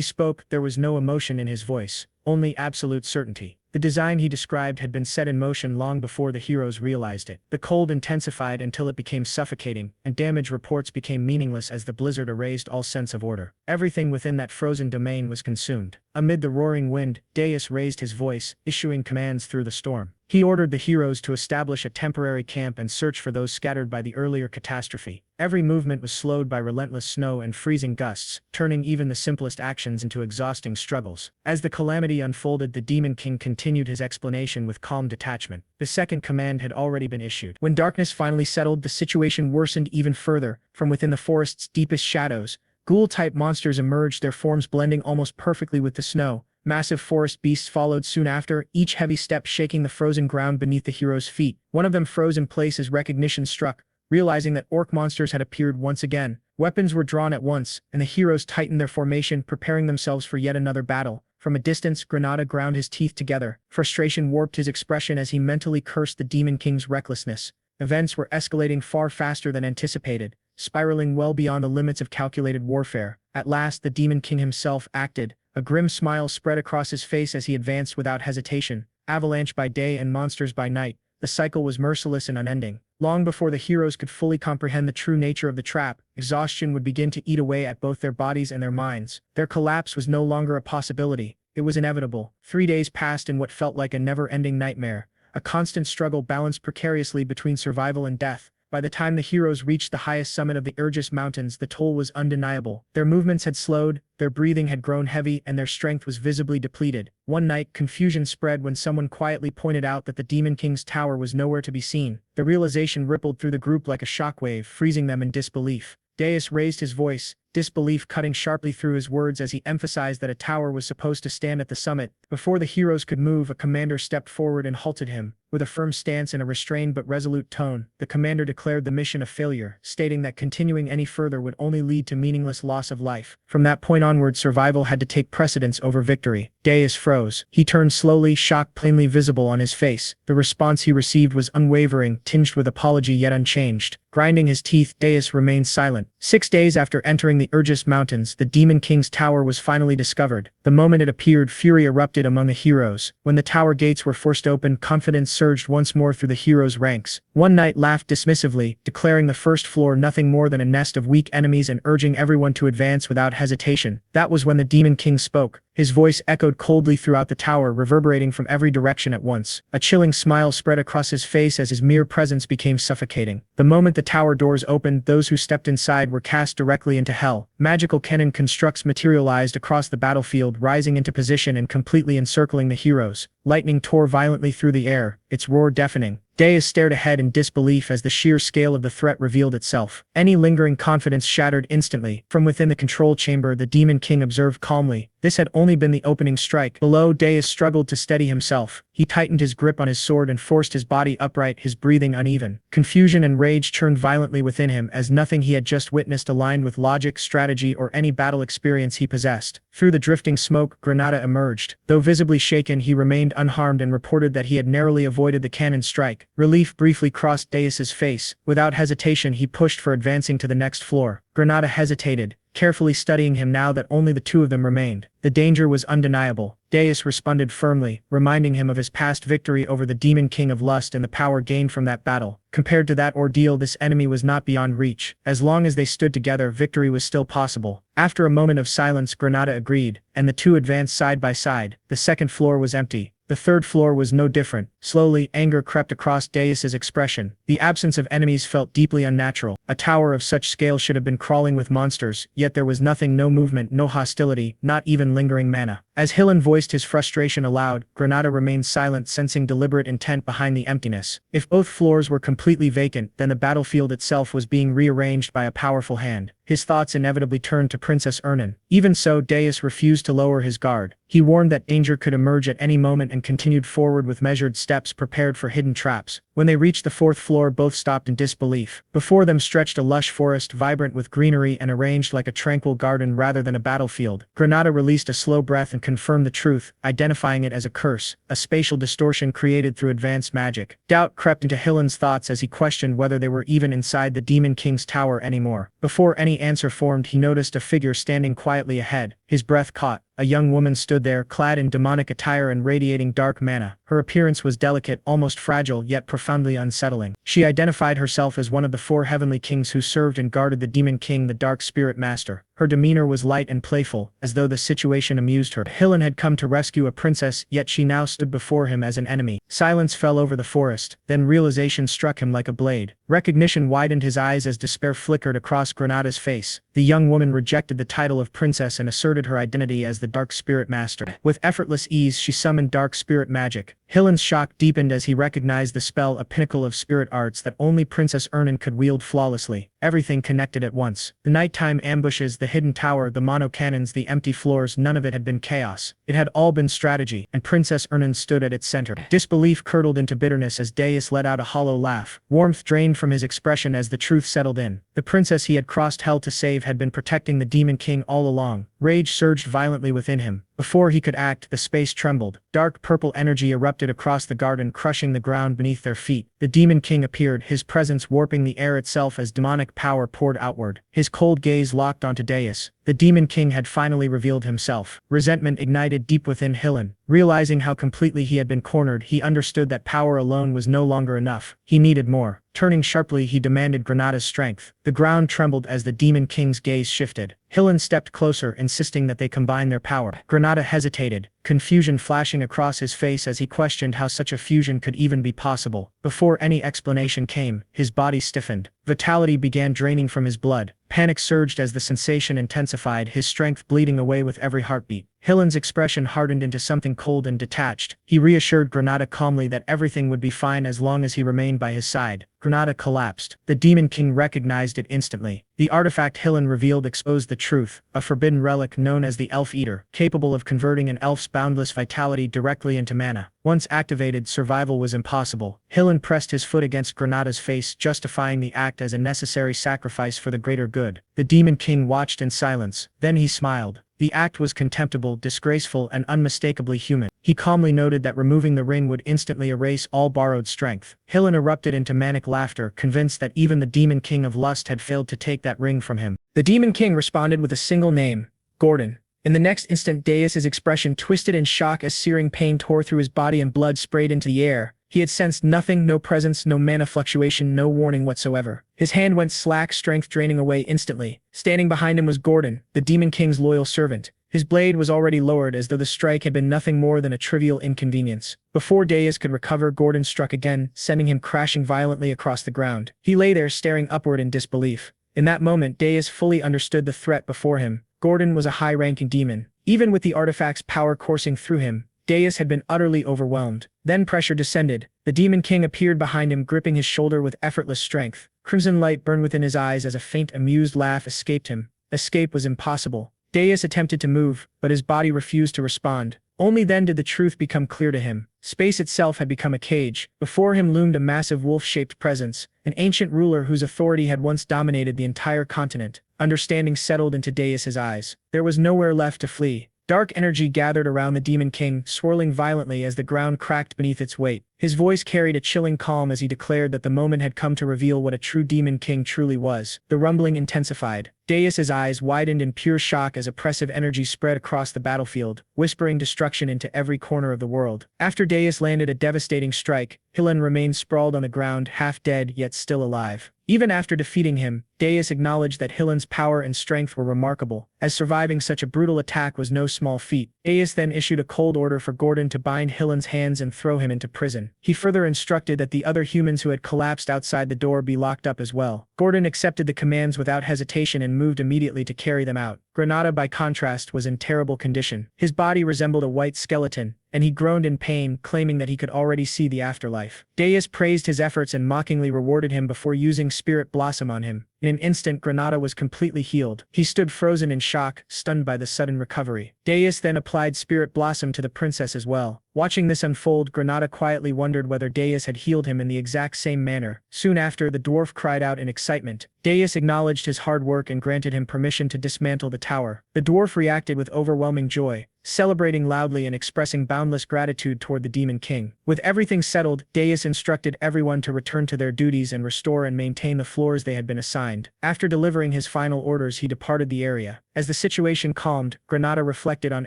spoke, there was no emotion in his voice, only absolute certainty. The design he described had been set in motion long before the heroes realized it. The cold intensified until it became suffocating, and damage reports became meaningless as the blizzard erased all sense of order. Everything within that frozen domain was consumed. Amid the roaring wind, Deus raised his voice, issuing commands through the storm. He ordered the heroes to establish a temporary camp and search for those scattered by the earlier catastrophe. Every movement was slowed by relentless snow and freezing gusts, turning even the simplest actions into exhausting struggles. As the calamity unfolded, the Demon King continued his explanation with calm detachment. The second command had already been issued. When darkness finally settled, the situation worsened even further. From within the forest's deepest shadows, ghoul-type monsters emerged, their forms blending almost perfectly with the snow. Massive forest beasts followed soon after, each heavy step shaking the frozen ground beneath the heroes' feet. One of them froze in place as recognition struck. Realizing that orc monsters had appeared once again, weapons were drawn at once, and the heroes tightened their formation, preparing themselves for yet another battle. From a distance, Granada ground his teeth together. Frustration warped his expression as he mentally cursed the Demon King's recklessness. Events were escalating far faster than anticipated, spiraling well beyond the limits of calculated warfare. At last, the Demon King himself acted. A grim smile spread across his face as he advanced without hesitation. Avalanche by day and monsters by night, the cycle was merciless and unending. Long before the heroes could fully comprehend the true nature of the trap, exhaustion would begin to eat away at both their bodies and their minds. Their collapse was no longer a possibility. It was inevitable. 3 days passed in what felt like a never-ending nightmare. A constant struggle balanced precariously between survival and death. By the time the heroes reached the highest summit of the Urgis Mountains, the toll was undeniable. Their movements had slowed, their breathing had grown heavy, and their strength was visibly depleted. One night, confusion spread when someone quietly pointed out that the Demon King's tower was nowhere to be seen. The realization rippled through the group like a shockwave, freezing them in disbelief. Deus raised his voice, disbelief cutting sharply through his words as he emphasized that a tower was supposed to stand at the summit. Before the heroes could move, a commander stepped forward and halted him. With a firm stance and a restrained but resolute tone, the commander declared the mission a failure, stating that continuing any further would only lead to meaningless loss of life. From that point onward, survival had to take precedence over victory. Dais froze. He turned slowly, shock plainly visible on his face. The response he received was unwavering, tinged with apology yet unchanged. Grinding his teeth, Dais remained silent. 6 days after entering the Urgis Mountains, the Demon King's tower was finally discovered. The moment it appeared, fury erupted among the heroes. When the tower gates were forced open, confidence surged once more through the heroes' ranks. One knight laughed dismissively, declaring the first floor nothing more than a nest of weak enemies and urging everyone to advance without hesitation. That was when the Demon King spoke. His voice echoed coldly throughout the tower, reverberating from every direction at once. A chilling smile spread across his face as his mere presence became suffocating. The moment the tower doors opened, those who stepped inside were cast directly into hell. Magical cannon constructs materialized across the battlefield, rising into position and completely encircling the heroes. Lightning tore violently through the air, its roar deafening. Dais stared ahead in disbelief as the sheer scale of the threat revealed itself. Any lingering confidence shattered instantly. From within the control chamber, the Demon King observed calmly. This had only been the opening strike. Below, Dais struggled to steady himself. He tightened his grip on his sword and forced his body upright, his breathing uneven. Confusion and rage churned violently within him as nothing he had just witnessed aligned with logic, strategy, or any battle experience he possessed. Through the drifting smoke, Granada emerged. Though visibly shaken, he remained unharmed and reported that he had narrowly avoided the cannon strike. Relief briefly crossed Dais's face. Without hesitation, he pushed for advancing to the next floor. Granada hesitated, carefully studying him now that only the two of them remained. The danger was undeniable. Dais responded firmly, reminding him of his past victory over the Demon King of Lust and the power gained from that battle. Compared to that ordeal, this enemy was not beyond reach. As long as they stood together, victory was still possible. After a moment of silence, Granada agreed, and the two advanced side by side. The second floor was empty. The third floor was no different. Slowly, anger crept across Dais's expression. The absence of enemies felt deeply unnatural. A tower of such scale should have been crawling with monsters, yet there was nothing, no movement, no hostility, not even lingering mana. As Hillen voiced his frustration aloud, Granada remained silent, sensing deliberate intent behind the emptiness. If both floors were completely vacant, then the battlefield itself was being rearranged by a powerful hand. His thoughts inevitably turned to Princess Ernan. Even so, Dais refused to lower his guard. He warned that danger could emerge at any moment and continued forward with measured steps, prepared for hidden traps. When they reached the fourth floor, both stopped in disbelief. Before them stretched a lush forest, vibrant with greenery and arranged like a tranquil garden rather than a battlefield. Granada released a slow breath and confirmed the truth, identifying it as a curse, a spatial distortion created through advanced magic. Doubt crept into Hillen's thoughts as he questioned whether they were even inside the Demon King's tower anymore. Before any answer formed, he noticed a figure standing quietly ahead. His breath caught. A young woman stood there, clad in demonic attire and radiating dark mana. Her appearance was delicate, almost fragile, yet profoundly unsettling. She identified herself as one of the 4 heavenly kings who served and guarded the Demon King, the Dark Spirit Master. Her demeanor was light and playful, as though the situation amused her. Hillen had come to rescue a princess, yet she now stood before him as an enemy. Silence fell over the forest, then realization struck him like a blade. Recognition widened his eyes as despair flickered across Granada's face. The young woman rejected the title of princess and asserted her identity as the Dark Spirit Master. With effortless ease, she summoned dark spirit magic. Hillen's shock deepened as he recognized the spell, a pinnacle of spirit arts that only Princess Ernan could wield flawlessly. Everything connected at once. The nighttime ambushes, the hidden tower, the mono cannons, the empty floors, none of it had been chaos. It had all been strategy, and Princess Ernan stood at its center. Disbelief curdled into bitterness as Dais let out a hollow laugh. Warmth drained from his expression as the truth settled in. The princess he had crossed hell to save had been protecting the Demon King all along. Rage surged violently within him. Before he could act, the space trembled. Dark purple energy erupted across the garden, crushing the ground beneath their feet. The Demon King appeared, his presence warping the air itself as demonic power poured outward. His cold gaze locked onto Dais. The Demon King had finally revealed himself. Resentment ignited deep within Hillen. Realizing how completely he had been cornered, he understood that power alone was no longer enough. He needed more. Turning sharply, he demanded Granada's strength. The ground trembled as the Demon King's gaze shifted. Hillen stepped closer, insisting that they combine their power. Granada hesitated, confusion flashing across his face as he questioned how such a fusion could even be possible. Before any explanation came, his body stiffened. Vitality began draining from his blood. Panic surged as the sensation intensified, his strength bleeding away with every heartbeat. Hillen's expression hardened into something cold and detached. He reassured Granada calmly that everything would be fine as long as he remained by his side. Granada collapsed. The Demon King recognized it instantly. The artifact Hillen revealed exposed the truth, a forbidden relic known as the Elf Eater, capable of converting an elf's boundless vitality directly into mana. Once activated, survival was impossible. Hillen pressed his foot against Granada's face, justifying the act as a necessary sacrifice for the greater good. The Demon King watched in silence. Then he smiled. The act was contemptible, disgraceful, and unmistakably human. He calmly noted that removing the ring would instantly erase all borrowed strength. Hillen erupted into manic laughter, convinced that even the Demon King of Lust had failed to take that ring from him. The Demon King responded with a single name: Gordon. In the next instant, Deus's expression twisted in shock as searing pain tore through his body and blood sprayed into the air. He had sensed nothing, no presence, no mana fluctuation, no warning whatsoever. His hand went slack, strength draining away instantly. Standing behind him was Gordon, the Demon King's loyal servant. His blade was already lowered, as though the strike had been nothing more than a trivial inconvenience. Before Deus could recover, Gordon struck again, sending him crashing violently across the ground. He lay there staring upward in disbelief. In that moment, Deus fully understood the threat before him. Gordon was a high-ranking demon. Even with the artifact's power coursing through him, Deus had been utterly overwhelmed. Then pressure descended. The Demon King appeared behind him, gripping his shoulder with effortless strength. Crimson light burned within his eyes as a faint, amused laugh escaped him. Escape was impossible. Deus attempted to move, but his body refused to respond. Only then did the truth become clear to him. Space itself had become a cage. Before him loomed a massive wolf-shaped presence, an ancient ruler whose authority had once dominated the entire continent. Understanding settled into Deus's eyes. There was nowhere left to flee. Dark energy gathered around the Demon King, swirling violently as the ground cracked beneath its weight. His voice carried a chilling calm as he declared that the moment had come to reveal what a true Demon King truly was. The rumbling intensified. Deus's eyes widened in pure shock as oppressive energy spread across the battlefield, whispering destruction into every corner of the world. After Deus landed a devastating strike, Hillen remained sprawled on the ground, half dead yet still alive. Even after defeating him, Deus acknowledged that Hillen's power and strength were remarkable, as surviving such a brutal attack was no small feat. Deus then issued a cold order for Gordon to bind Hillen's hands and throw him into prison. He further instructed that the other humans who had collapsed outside the door be locked up as well. Gordon accepted the commands without hesitation and moved immediately to carry them out. Granada, by contrast, was in terrible condition. His body resembled a white skeleton, and he groaned in pain, claiming that he could already see the afterlife. Deus praised his efforts and mockingly rewarded him before using Spirit Blossom on him. In an instant, Granada was completely healed. He stood frozen in shock, stunned by the sudden recovery. Deus then applied Spirit Blossom to the princess as well. Watching this unfold, Granada quietly wondered whether Deus had healed him in the exact same manner. Soon after, the dwarf cried out in excitement. Deus acknowledged his hard work and granted him permission to dismantle the tower. The dwarf reacted with overwhelming joy, celebrating loudly and expressing boundless gratitude toward the Demon King. With everything settled, Deus instructed everyone to return to their duties and restore and maintain the floors they had been assigned. After delivering his final orders, he departed the area. As the situation calmed, Granada reflected on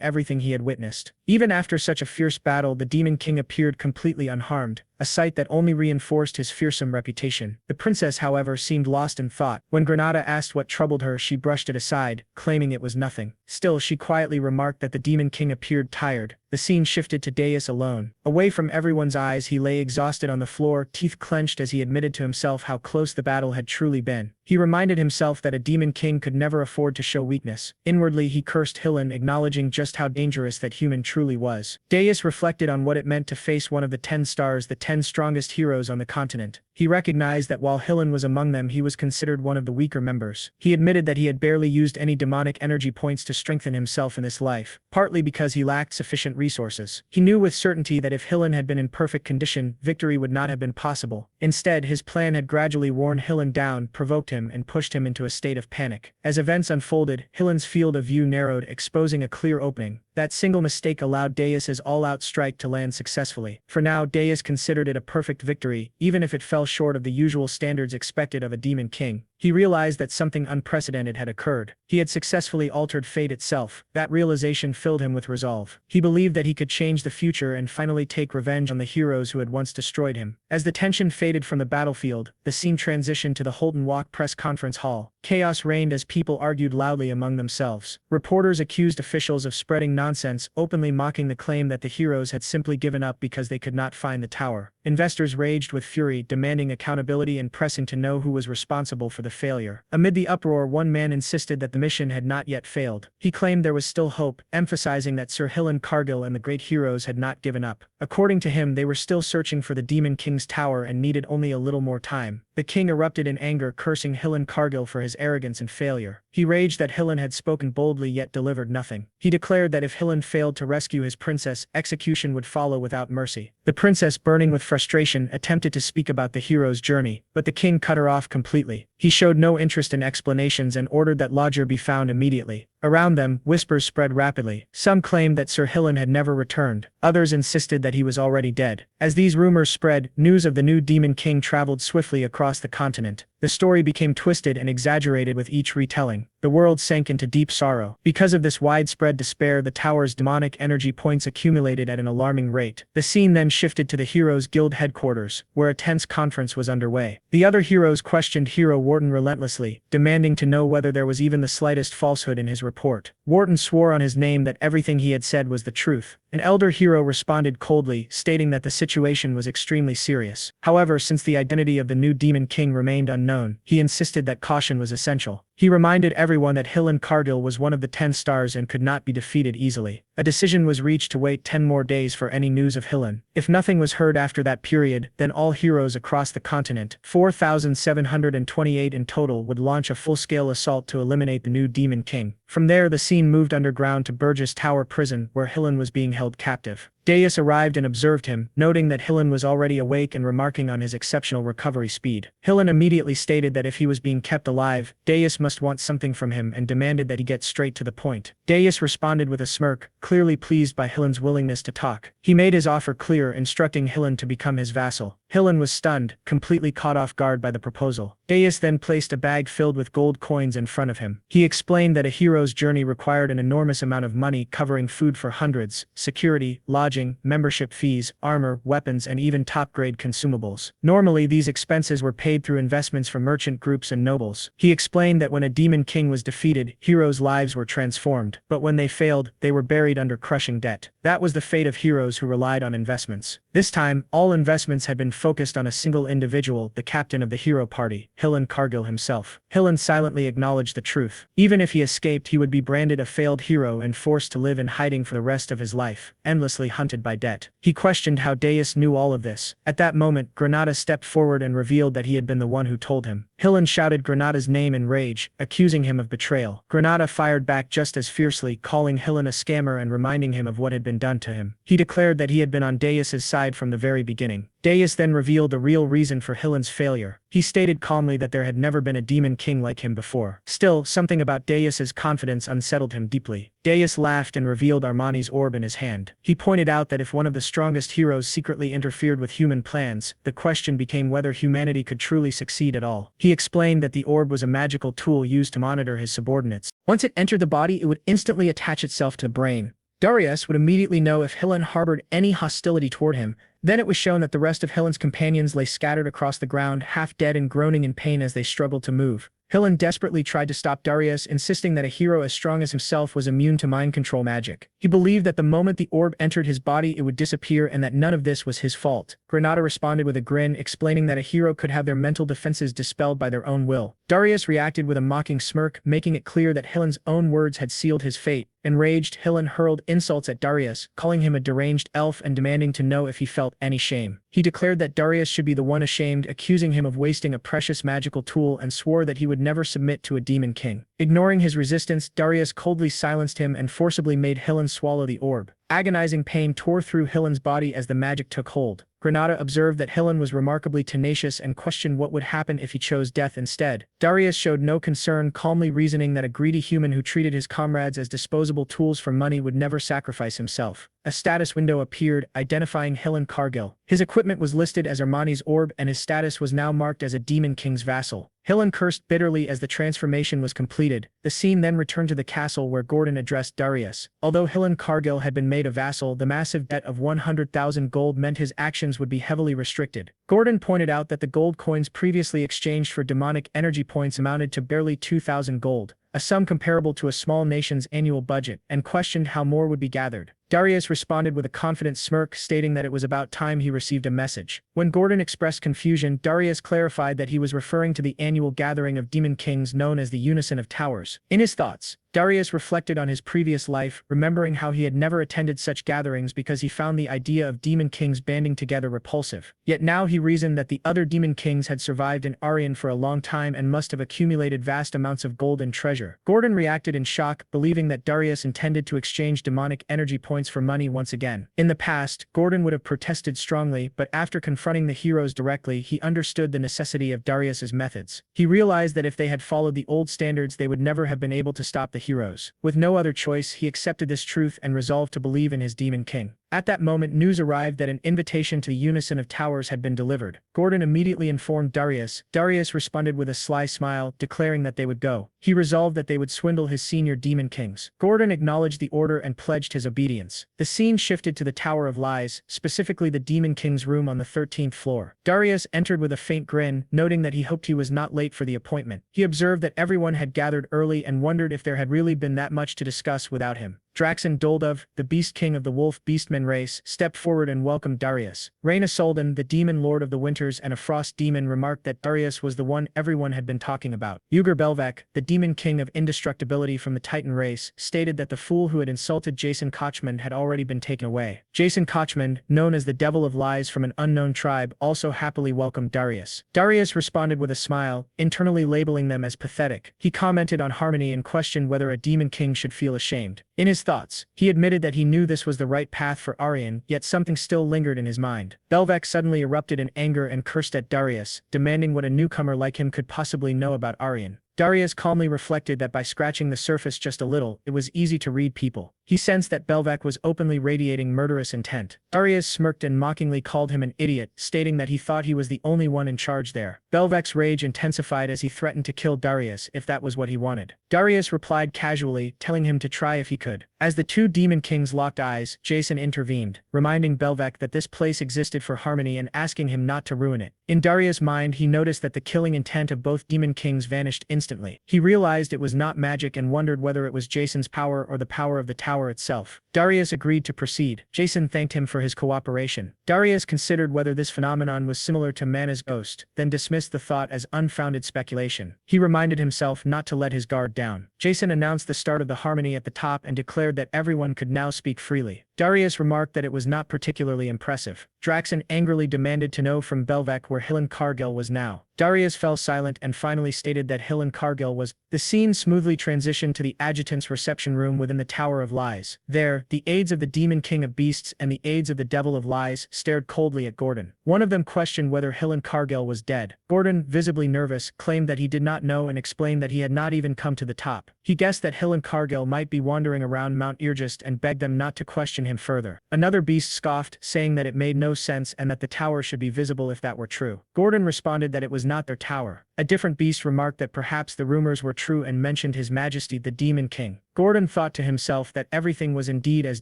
everything he had witnessed. Even after such a fierce battle, the Demon King appeared completely unharmed, a sight that only reinforced his fearsome reputation. The princess, however, seemed lost in thought. When Granada asked what troubled her, she brushed it aside, claiming it was nothing. Still, she quietly remarked that the Demon King appeared tired. The scene shifted to Deus alone. Away from everyone's eyes, he lay exhausted on the floor, teeth clenched as he admitted to himself how close the battle had truly been. He reminded himself that a Demon King could never afford to show weakness. Inwardly, he cursed Hillen, acknowledging just how dangerous that human truly was. Deus reflected on what it meant to face one of the 10 stars, the 10 strongest heroes on the continent. He recognized that while Hillen was among them, he was considered one of the weaker members. He admitted that he had barely used any demonic energy points to strengthen himself in this life, partly because he lacked sufficient resources. He knew with certainty that if Hillen had been in perfect condition, victory would not have been possible. Instead, his plan had gradually worn Hillen down, provoked him, and pushed him into a state of panic. As events unfolded, Hillen's field of view narrowed, exposing a clear opening. That single mistake allowed Deus's all-out strike to land successfully. For now, Deus considered it a perfect victory, even if it fell short of the usual standards expected of a Demon King. He realized that something unprecedented had occurred. He had successfully altered fate itself. That realization filled him with resolve. He believed believed that he could change the future and finally take revenge on the heroes who had once destroyed him. As the tension faded from the battlefield, the scene transitioned to the Holton Walk press conference hall. Chaos reigned as people argued loudly among themselves. Reporters accused officials of spreading nonsense, openly mocking the claim that the heroes had simply given up because they could not find the tower. Investors raged with fury, demanding accountability and pressing to know who was responsible for the failure. Amid the uproar, one man insisted that the mission had not yet failed. He claimed there was still hope, emphasizing that Sir Hillen Cargill and the great heroes had not given up. According to him, they were still searching for the Demon King's tower and needed only a little more time. The king erupted in anger, cursing Hillen Cargill for his arrogance and failure. He raged that Hillen had spoken boldly yet delivered nothing. He declared that if Hillen failed to rescue his princess, execution would follow without mercy. The princess, burning with frustration, attempted to speak about the hero's journey, but the king cut her off completely. He showed no interest in explanations and ordered that lodger be found immediately. Around them, whispers spread rapidly. Some claimed that Sir Hillen had never returned. Others insisted that he was already dead. As these rumors spread, news of the new Demon King traveled swiftly across the continent. The story became twisted and exaggerated with each retelling. The world sank into deep sorrow. Because of this widespread despair, the tower's demonic energy points accumulated at an alarming rate. The scene then shifted to the Heroes Guild headquarters, where a tense conference was underway. The other heroes questioned Hero Wharton relentlessly, demanding to know whether there was even the slightest falsehood in his report. Wharton swore on his name that everything he had said was the truth. An elder hero responded coldly, stating that the situation was extremely serious. However, since the identity of the new Demon King remained unknown, he insisted that caution was essential. He reminded everyone that Hillen Cargill was one of the 10 stars and could not be defeated easily. A decision was reached to wait 10 more days for any news of Hillen. If nothing was heard after that period, then all heroes across the continent, 4,728 in total, would launch a full-scale assault to eliminate the new Demon King. From there, the scene moved underground to Burgess Tower Prison, where Hillen was being held captive. Deus arrived and observed him, noting that Hillen was already awake and remarking on his exceptional recovery speed. Hillen immediately stated that if he was being kept alive, Deus must want something from him and demanded that he get straight to the point. Deus responded with a smirk, clearly pleased by Hillen's willingness to talk. He made his offer clear, instructing Hillen to become his vassal. Hillen was stunned, completely caught off guard by the proposal. Deus then placed a bag filled with gold coins in front of him. He explained that a hero's journey required an enormous amount of money, covering food for hundreds, security, lodging, membership fees, armor, weapons, and even top-grade consumables. Normally, these expenses were paid through investments from merchant groups and nobles. He explained that when a Demon King was defeated, heroes' lives were transformed, but when they failed, they were buried under crushing debt. That was the fate of heroes who relied on investments. This time, all investments had been focused on a single individual, the captain of the hero party, Hillen Cargill himself. Hillen silently acknowledged the truth. Even if he escaped, he would be branded a failed hero and forced to live in hiding for the rest of his life, endlessly hunted by debt. He questioned how Deus knew all of this. At that moment, Granada stepped forward and revealed that he had been the one who told him. Hillen shouted Granada's name in rage, accusing him of betrayal. Granada fired back just as fiercely, calling Hillen a scammer and reminding him of what had been done to him. He declared that he had been on Deus's side from the very beginning. Deus then revealed the real reason for Hillen's failure. He stated calmly that there had never been a Demon King like him before. Still, something about Deus's confidence unsettled him deeply. Deus laughed and revealed Armani's orb in his hand. He pointed out that if one of the strongest heroes secretly interfered with human plans, the question became whether humanity could truly succeed at all. He explained that the orb was a magical tool used to monitor his subordinates. Once it entered the body, it would instantly attach itself to the brain. Darius would immediately know if Hillen harbored any hostility toward him. Then it was shown that the rest of Hillen's companions lay scattered across the ground, half dead and groaning in pain as they struggled to move. Hillen desperately tried to stop Darius, insisting that a hero as strong as himself was immune to mind control magic. He believed that the moment the orb entered his body, it would disappear and that none of this was his fault. Granada responded with a grin, explaining that a hero could have their mental defenses dispelled by their own will. Darius reacted with a mocking smirk, making it clear that Hillen's own words had sealed his fate. Enraged, Hillen hurled insults at Darius, calling him a deranged elf and demanding to know if he felt any shame. He declared that Darius should be the one ashamed, accusing him of wasting a precious magical tool, and swore that he would never submit to a Demon King. Ignoring his resistance, Darius coldly silenced him and forcibly made Hillen swallow the orb. Agonizing pain tore through Hillen's body as the magic took hold. Granada observed that Hillen was remarkably tenacious and questioned what would happen if he chose death instead. Darius showed no concern, calmly reasoning that a greedy human who treated his comrades as disposable tools for money would never sacrifice himself. A status window appeared, identifying Hillen Cargill. His equipment was listed as Armani's orb and his status was now marked as a Demon King's vassal. Hillen cursed bitterly as the transformation was completed. The scene then returned to the castle where Gordon addressed Darius. Although Hillen Cargill had been made a vassal, the massive debt of 100,000 gold meant his actions would be heavily restricted. Gordon pointed out that the gold coins previously exchanged for demonic energy points amounted to barely 2,000 gold, a sum comparable to a small nation's annual budget, and questioned how more would be gathered. Darius responded with a confident smirk, stating that it was about time he received a message. When Gordon expressed confusion, Darius clarified that he was referring to the annual gathering of demon kings known as the Unison of Towers. In his thoughts, Darius reflected on his previous life, remembering how he had never attended such gatherings because he found the idea of demon kings banding together repulsive. Yet now he reasoned that the other demon kings had survived in Aryan for a long time and must have accumulated vast amounts of gold and treasure. Gordon reacted in shock, believing that Darius intended to exchange demonic energy points for money once again. In the past, Gordon would have protested strongly, but after confronting the heroes directly, he understood the necessity of Darius's methods. He realized that if they had followed the old standards, they would never have been able to stop the heroes. With no other choice, he accepted this truth and resolved to believe in his demon king. At that moment, news arrived that an invitation to the Unison of Towers had been delivered. Gordon immediately informed Darius. Darius responded with a sly smile, declaring that they would go. He resolved that they would swindle his senior demon kings. Gordon acknowledged the order and pledged his obedience. The scene shifted to the Tower of Lies, specifically the demon king's room on the 13th floor. Darius entered with a faint grin, noting that he hoped he was not late for the appointment. He observed that everyone had gathered early and wondered if there had really been that much to discuss without him. Draxon Doldov, the Beast King of the Wolf Beastmen race, stepped forward and welcomed Darius. Reyna Soldan, the Demon Lord of the Winters and a Frost Demon, remarked that Darius was the one everyone had been talking about. Ugur Belvek, the Demon King of Indestructibility from the Titan race, stated that the fool who had insulted Jason Kochman had already been taken away. Jason Kochman, known as the Devil of Lies from an unknown tribe, also happily welcomed Darius. Darius responded with a smile, internally labeling them as pathetic. He commented on Harmony and questioned whether a Demon King should feel ashamed. In his thoughts, he admitted that he knew this was the right path for Aryan, yet something still lingered in his mind. Belvek suddenly erupted in anger and cursed at Darius, demanding what a newcomer like him could possibly know about Aryan. Darius calmly reflected that by scratching the surface just a little, it was easy to read people. He sensed that Belvek was openly radiating murderous intent. Darius smirked and mockingly called him an idiot, stating that he thought he was the only one in charge there. Belvek's rage intensified as he threatened to kill Darius if that was what he wanted. Darius replied casually, telling him to try if he could. As the two demon kings locked eyes, Jason intervened, reminding Belvek that this place existed for harmony and asking him not to ruin it. In Darius' mind, he noticed that the killing intent of both demon kings vanished instantly. He realized it was not magic and wondered whether it was Jason's power or the power of the tower itself. Darius agreed to proceed. Jason thanked him for his cooperation. Darius considered whether this phenomenon was similar to Mana's ghost, then dismissed the thought as unfounded speculation. He reminded himself not to let his guard down. Jason announced the start of the harmony at the top and declared that everyone could now speak freely. Darius remarked that it was not particularly impressive. Draxon angrily demanded to know from Belvek where Hillen Cargill was now. Darius fell silent and finally stated that Hillen Cargill was. The scene smoothly transitioned to the adjutant's reception room within the Tower of Lies. There, the aides of the Demon King of Beasts and the aides of the Devil of Lies stared coldly at Gordon. One of them questioned whether Hillen Cargill was dead. Gordon, visibly nervous, claimed that he did not know and explained that he had not even come to the top. He guessed that Hillen Cargill might be wandering around Mount Irgist and begged them not to question him further. Another beast scoffed, saying that it made no sense and that the tower should be visible if that were true. Gordon responded that it was not their tower. A different beast remarked that perhaps the rumors were true and mentioned His Majesty the Demon King. Gordon thought to himself that everything was indeed as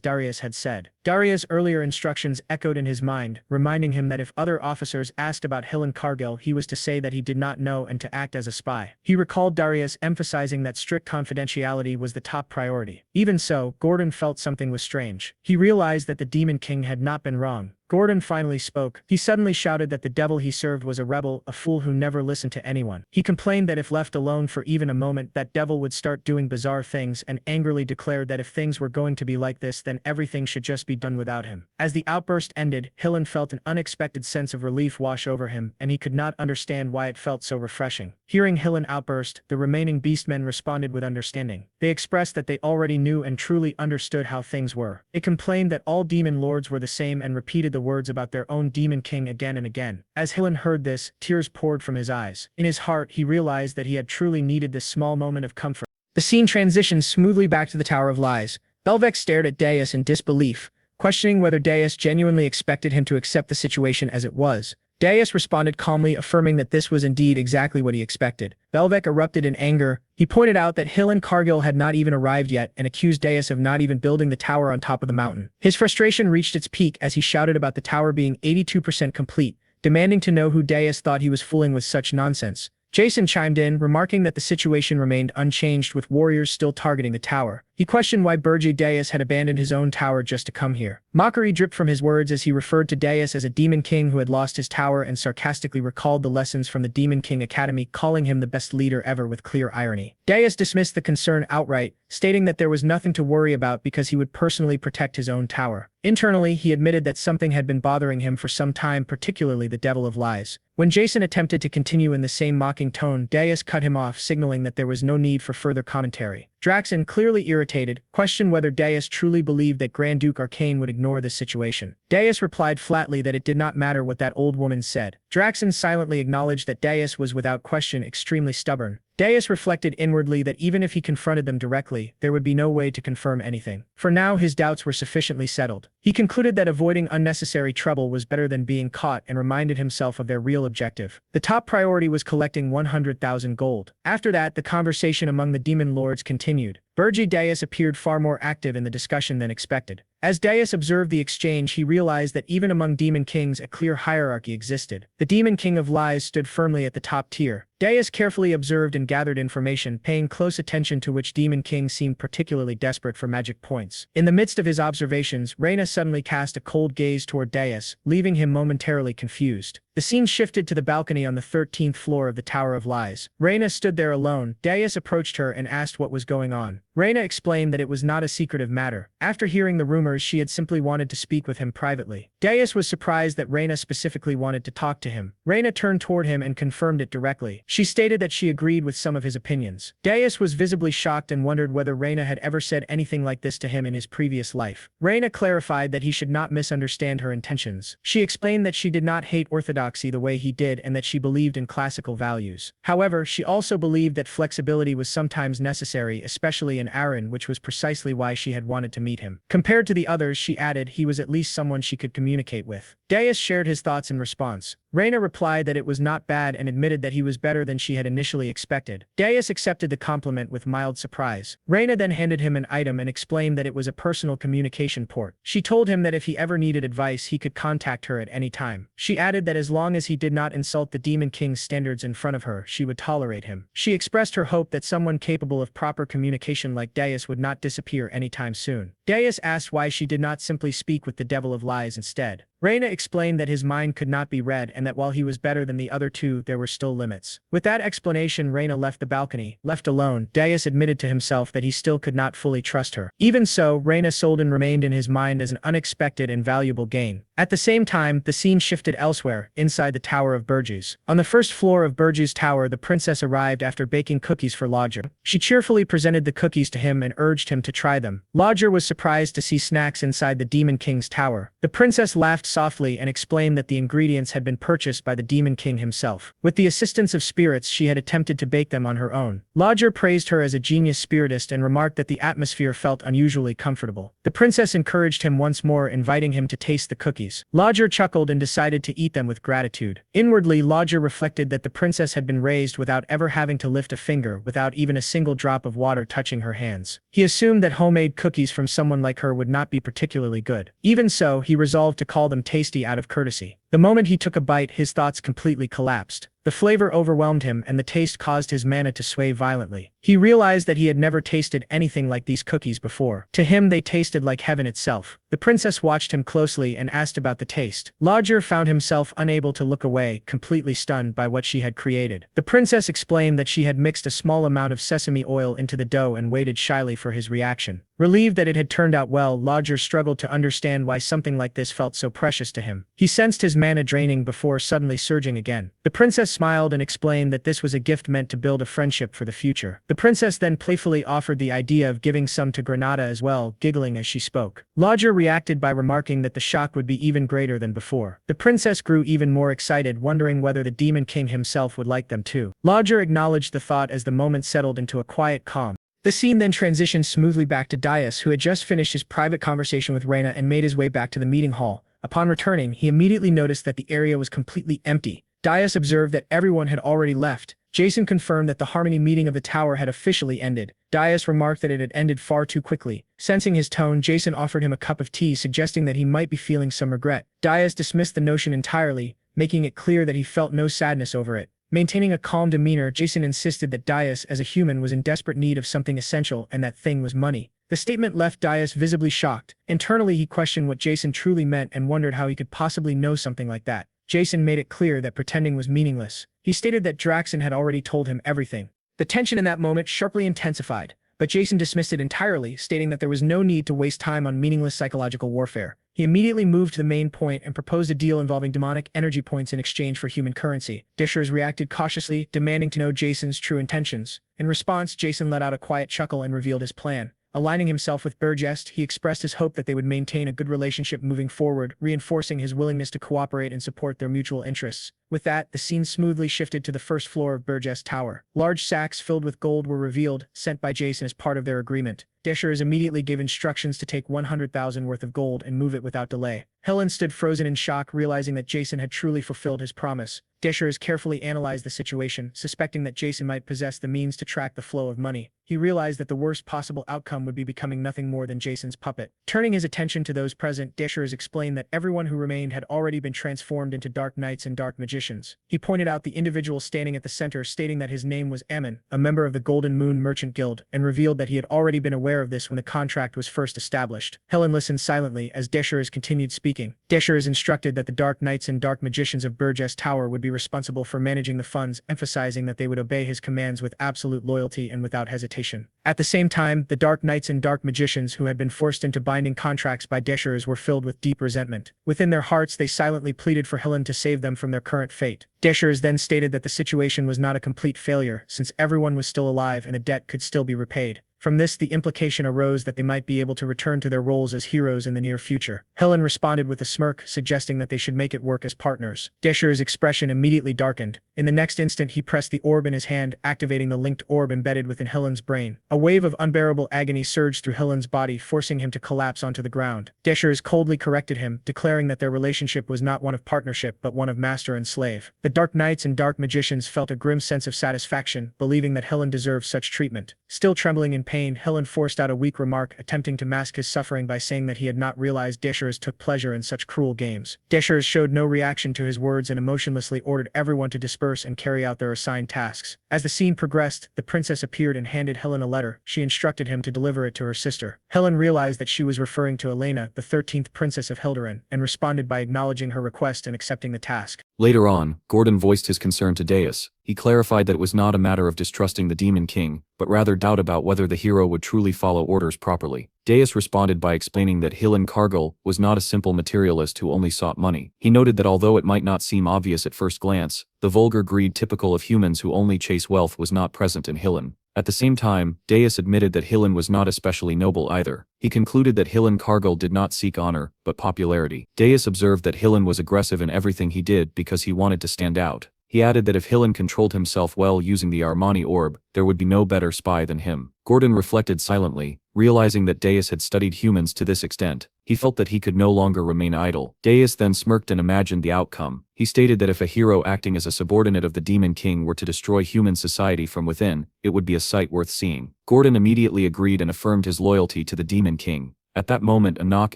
Darius had said. Darius' earlier instructions echoed in his mind, reminding him that if other officers asked about Hillen Cargill, he was to say that he did not know and to act as a spy. He recalled Darius emphasizing that strict confidentiality was the top priority. Even so, Gordon felt something was strange. He realized that the Demon King had not been wrong. Gordon finally spoke. He suddenly shouted that the devil he served was a rebel, a fool who never listened to anyone. He complained that if left alone for even a moment, that devil would start doing bizarre things and angrily declared that if things were going to be like this, then everything should just be done without him. As the outburst ended, Hillen felt an unexpected sense of relief wash over him, and he could not understand why it felt so refreshing. Hearing Hillen outburst, the remaining beastmen responded with understanding. They expressed that they already knew and truly understood how things were. They complained that all demon lords were the same and repeated the words about their own demon king again and again. As Hillen heard this, tears poured from his eyes. In his heart, he realized that he had truly needed this small moment of comfort. The scene transitioned smoothly back to the Tower of Lies. Belvek stared at Darius in disbelief, questioning whether Dais genuinely expected him to accept the situation as it was. Dais responded calmly, affirming that this was indeed exactly what he expected. Belvec erupted in anger. He pointed out that Hill and Cargill had not even arrived yet and accused Dais of not even building the tower on top of the mountain. His frustration reached its peak as he shouted about the tower being 82% complete, demanding to know who Dais thought he was fooling with such nonsense. Jason chimed in, remarking that the situation remained unchanged with warriors still targeting the tower. He questioned why Burji Dais had abandoned his own tower just to come here. Mockery dripped from his words as he referred to Dais as a demon king who had lost his tower and sarcastically recalled the lessons from the Demon King Academy, calling him the best leader ever with clear irony. Dais dismissed the concern outright, stating that there was nothing to worry about because he would personally protect his own tower. Internally, he admitted that something had been bothering him for some time, particularly the Devil of Lies. When Jason attempted to continue in the same mocking tone, Dais cut him off, signaling that there was no need for further commentary. Draxon, clearly irritated, questioned whether Dais truly believed that Grand Duke Arcane would ignore this situation. Dais replied flatly that it did not matter what that old woman said. Draxon silently acknowledged that Dais was without question extremely stubborn. Dais reflected inwardly that even if he confronted them directly, there would be no way to confirm anything. For now, his doubts were sufficiently settled. He concluded that avoiding unnecessary trouble was better than being caught and reminded himself of their real objective. The top priority was collecting 100,000 gold. After that, the conversation among the demon lords continued. Burji Dais appeared far more active in the discussion than expected. As Dais observed the exchange, he realized that even among demon kings a clear hierarchy existed. The Demon King of Lies stood firmly at the top tier. Dais carefully observed and gathered information, paying close attention to which demon king seemed particularly desperate for magic points. In the midst of his observations, Reyna suddenly cast a cold gaze toward Dais, leaving him momentarily confused. The scene shifted to the balcony on the 13th floor of the Tower of Lies. Reyna stood there alone. Dais approached her and asked what was going on. Reyna explained that it was not a secretive matter. After hearing the rumors, she had simply wanted to speak with him privately. Dais was surprised that Reyna specifically wanted to talk to him. Reyna turned toward him and confirmed it directly. She stated that she agreed with some of his opinions. Dais was visibly shocked and wondered whether Reyna had ever said anything like this to him in his previous life. Reyna clarified that he should not misunderstand her intentions. She explained that she did not hate orthodoxy the way he did and that she believed in classical values. However, she also believed that flexibility was sometimes necessary, especially in Aaron, which was precisely why she had wanted to meet him. Compared to the others, she added, he was at least someone she could communicate with. Dais shared his thoughts in response. Reyna replied that it was not bad and admitted that he was better than she had initially expected. Dais accepted the compliment with mild surprise. Reyna then handed him an item and explained that it was a personal communication port. She told him that if he ever needed advice, he could contact her at any time. She added that as long as he did not insult the Demon King's standards in front of her, she would tolerate him. She expressed her hope that someone capable of proper communication like Dais would not disappear anytime soon. Dais asked why she did not simply speak with the Devil of Lies instead. Reyna explained that his mind could not be read and that while he was better than the other two, there were still limits. With that explanation, Reyna left the balcony. Left alone, Dais admitted to himself that he still could not fully trust her. Even so, Reyna Soldan remained in his mind as an unexpected and valuable gain. At the same time, the scene shifted elsewhere, inside the Tower of Burgess. On the first floor of Burgess Tower, the princess arrived after baking cookies for Lodger. She cheerfully presented the cookies to him and urged him to try them. Lodger was surprised to see snacks inside the Demon King's tower. The princess laughed softly and explained that the ingredients had been purchased by the Demon King himself. With the assistance of spirits, she had attempted to bake them on her own. Lodger praised her as a genius spiritist and remarked that the atmosphere felt unusually comfortable. The princess encouraged him once more, inviting him to taste the cookies. Lodger chuckled and decided to eat them with gratitude. Inwardly, Lodger reflected that the princess had been raised without ever having to lift a finger, without even a single drop of water touching her hands. He assumed that homemade cookies from someone like her would not be particularly good. Even so, he resolved to call them tasty out of courtesy. The moment he took a bite, his thoughts completely collapsed. The flavor overwhelmed him and the taste caused his mana to sway violently. He realized that he had never tasted anything like these cookies before. To him, they tasted like heaven itself. The princess watched him closely and asked about the taste. Lodger found himself unable to look away, completely stunned by what she had created. The princess explained that she had mixed a small amount of sesame oil into the dough and waited shyly for his reaction. Relieved that it had turned out well, Lodger struggled to understand why something like this felt so precious to him. He sensed his mana draining before suddenly surging again. The princess smiled and explained that this was a gift meant to build a friendship for the future. The princess then playfully offered the idea of giving some to Granada as well, giggling as she spoke. Lodger reacted by remarking that the shock would be even greater than before. The princess grew even more excited, wondering whether the Demon King himself would like them too. Lodger acknowledged the thought as the moment settled into a quiet calm. The scene then transitioned smoothly back to Dias, who had just finished his private conversation with Reina and made his way back to the meeting hall. Upon returning, he immediately noticed that the area was completely empty. Dias observed that everyone had already left. Jason confirmed that the Harmony meeting of the tower had officially ended. Dias remarked that it had ended far too quickly. Sensing his tone, Jason offered him a cup of tea, suggesting that he might be feeling some regret. Dias dismissed the notion entirely, making it clear that he felt no sadness over it. Maintaining a calm demeanor, Jason insisted that Dias, as a human, was in desperate need of something essential, and that thing was money. The statement left Dias visibly shocked. Internally, he questioned what Jason truly meant and wondered how he could possibly know something like that. Jason made it clear that pretending was meaningless. He stated that Draxon had already told him everything. The tension in that moment sharply intensified, but Jason dismissed it entirely, stating that there was no need to waste time on meaningless psychological warfare. He immediately moved to the main point and proposed a deal involving demonic energy points in exchange for human currency. Dishers reacted cautiously, demanding to know Jason's true intentions. In response, Jason let out a quiet chuckle and revealed his plan. Aligning himself with Burgess, he expressed his hope that they would maintain a good relationship moving forward, reinforcing his willingness to cooperate and support their mutual interests. With that, the scene smoothly shifted to the first floor of Burgess Tower. Large sacks filled with gold were revealed, sent by Jason as part of their agreement. Dishers immediately gave instructions to take 100,000 worth of gold and move it without delay. Helen stood frozen in shock, realizing that Jason had truly fulfilled his promise. Dishers carefully analyzed the situation, suspecting that Jason might possess the means to track the flow of money. He realized that the worst possible outcome would be becoming nothing more than Jason's puppet. Turning his attention to those present, Dishers explained that everyone who remained had already been transformed into dark knights and dark magicians. He pointed out the individual standing at the center, stating that his name was Ammon, a member of the Golden Moon Merchant Guild, and revealed that he had already been aware of this when the contract was first established. Helen listened silently as Dishers continued speaking. Dishers instructed that the dark knights and dark magicians of Burgess Tower would be responsible for managing the funds, emphasizing that they would obey his commands with absolute loyalty and without hesitation. At the same time, the dark knights and dark magicians who had been forced into binding contracts by Dishers were filled with deep resentment. Within their hearts, they silently pleaded for Helen to save them from their current fate. Dishers then stated that the situation was not a complete failure, since everyone was still alive and a debt could still be repaid. From this, the implication arose that they might be able to return to their roles as heroes in the near future. Helen responded with a smirk, suggesting that they should make it work as partners. Dishers' expression immediately darkened. In the next instant, he pressed the orb in his hand, activating the linked orb embedded within Helen's brain. A wave of unbearable agony surged through Helen's body, forcing him to collapse onto the ground. Dishers coldly corrected him, declaring that their relationship was not one of partnership but one of master and slave. The dark knights and dark magicians felt a grim sense of satisfaction, believing that Helen deserved such treatment. Still trembling in pain, Helen forced out a weak remark, attempting to mask his suffering by saying that he had not realized Dishers took pleasure in such cruel games. Dishers showed no reaction to his words and emotionlessly ordered everyone to disperse and carry out their assigned tasks. As the scene progressed, the princess appeared and handed Helen a letter. She instructed him to deliver it to her sister. Helen realized that she was referring to Elena, the 13th princess of Hilderin, and responded by acknowledging her request and accepting the task. Later on, Gordon voiced his concern to Deus. He clarified that it was not a matter of distrusting the Demon King, but rather doubt about whether the hero would truly follow orders properly. Deus responded by explaining that Hilan Cargill was not a simple materialist who only sought money. He noted that although it might not seem obvious at first glance, the vulgar greed typical of humans who only chase wealth was not present in Hilan. At the same time, Deus admitted that Hilan was not especially noble either. He concluded that Hilan Cargill did not seek honor, but popularity. Deus observed that Hilan was aggressive in everything he did because he wanted to stand out. He added that if Hilan controlled himself well using the Armani orb, there would be no better spy than him. Gordon reflected silently, realizing that Deus had studied humans to this extent. He felt that he could no longer remain idle. Deus then smirked and imagined the outcome. He stated that if a hero acting as a subordinate of the Demon King were to destroy human society from within, it would be a sight worth seeing. Gordon immediately agreed and affirmed his loyalty to the Demon King. At that moment, a knock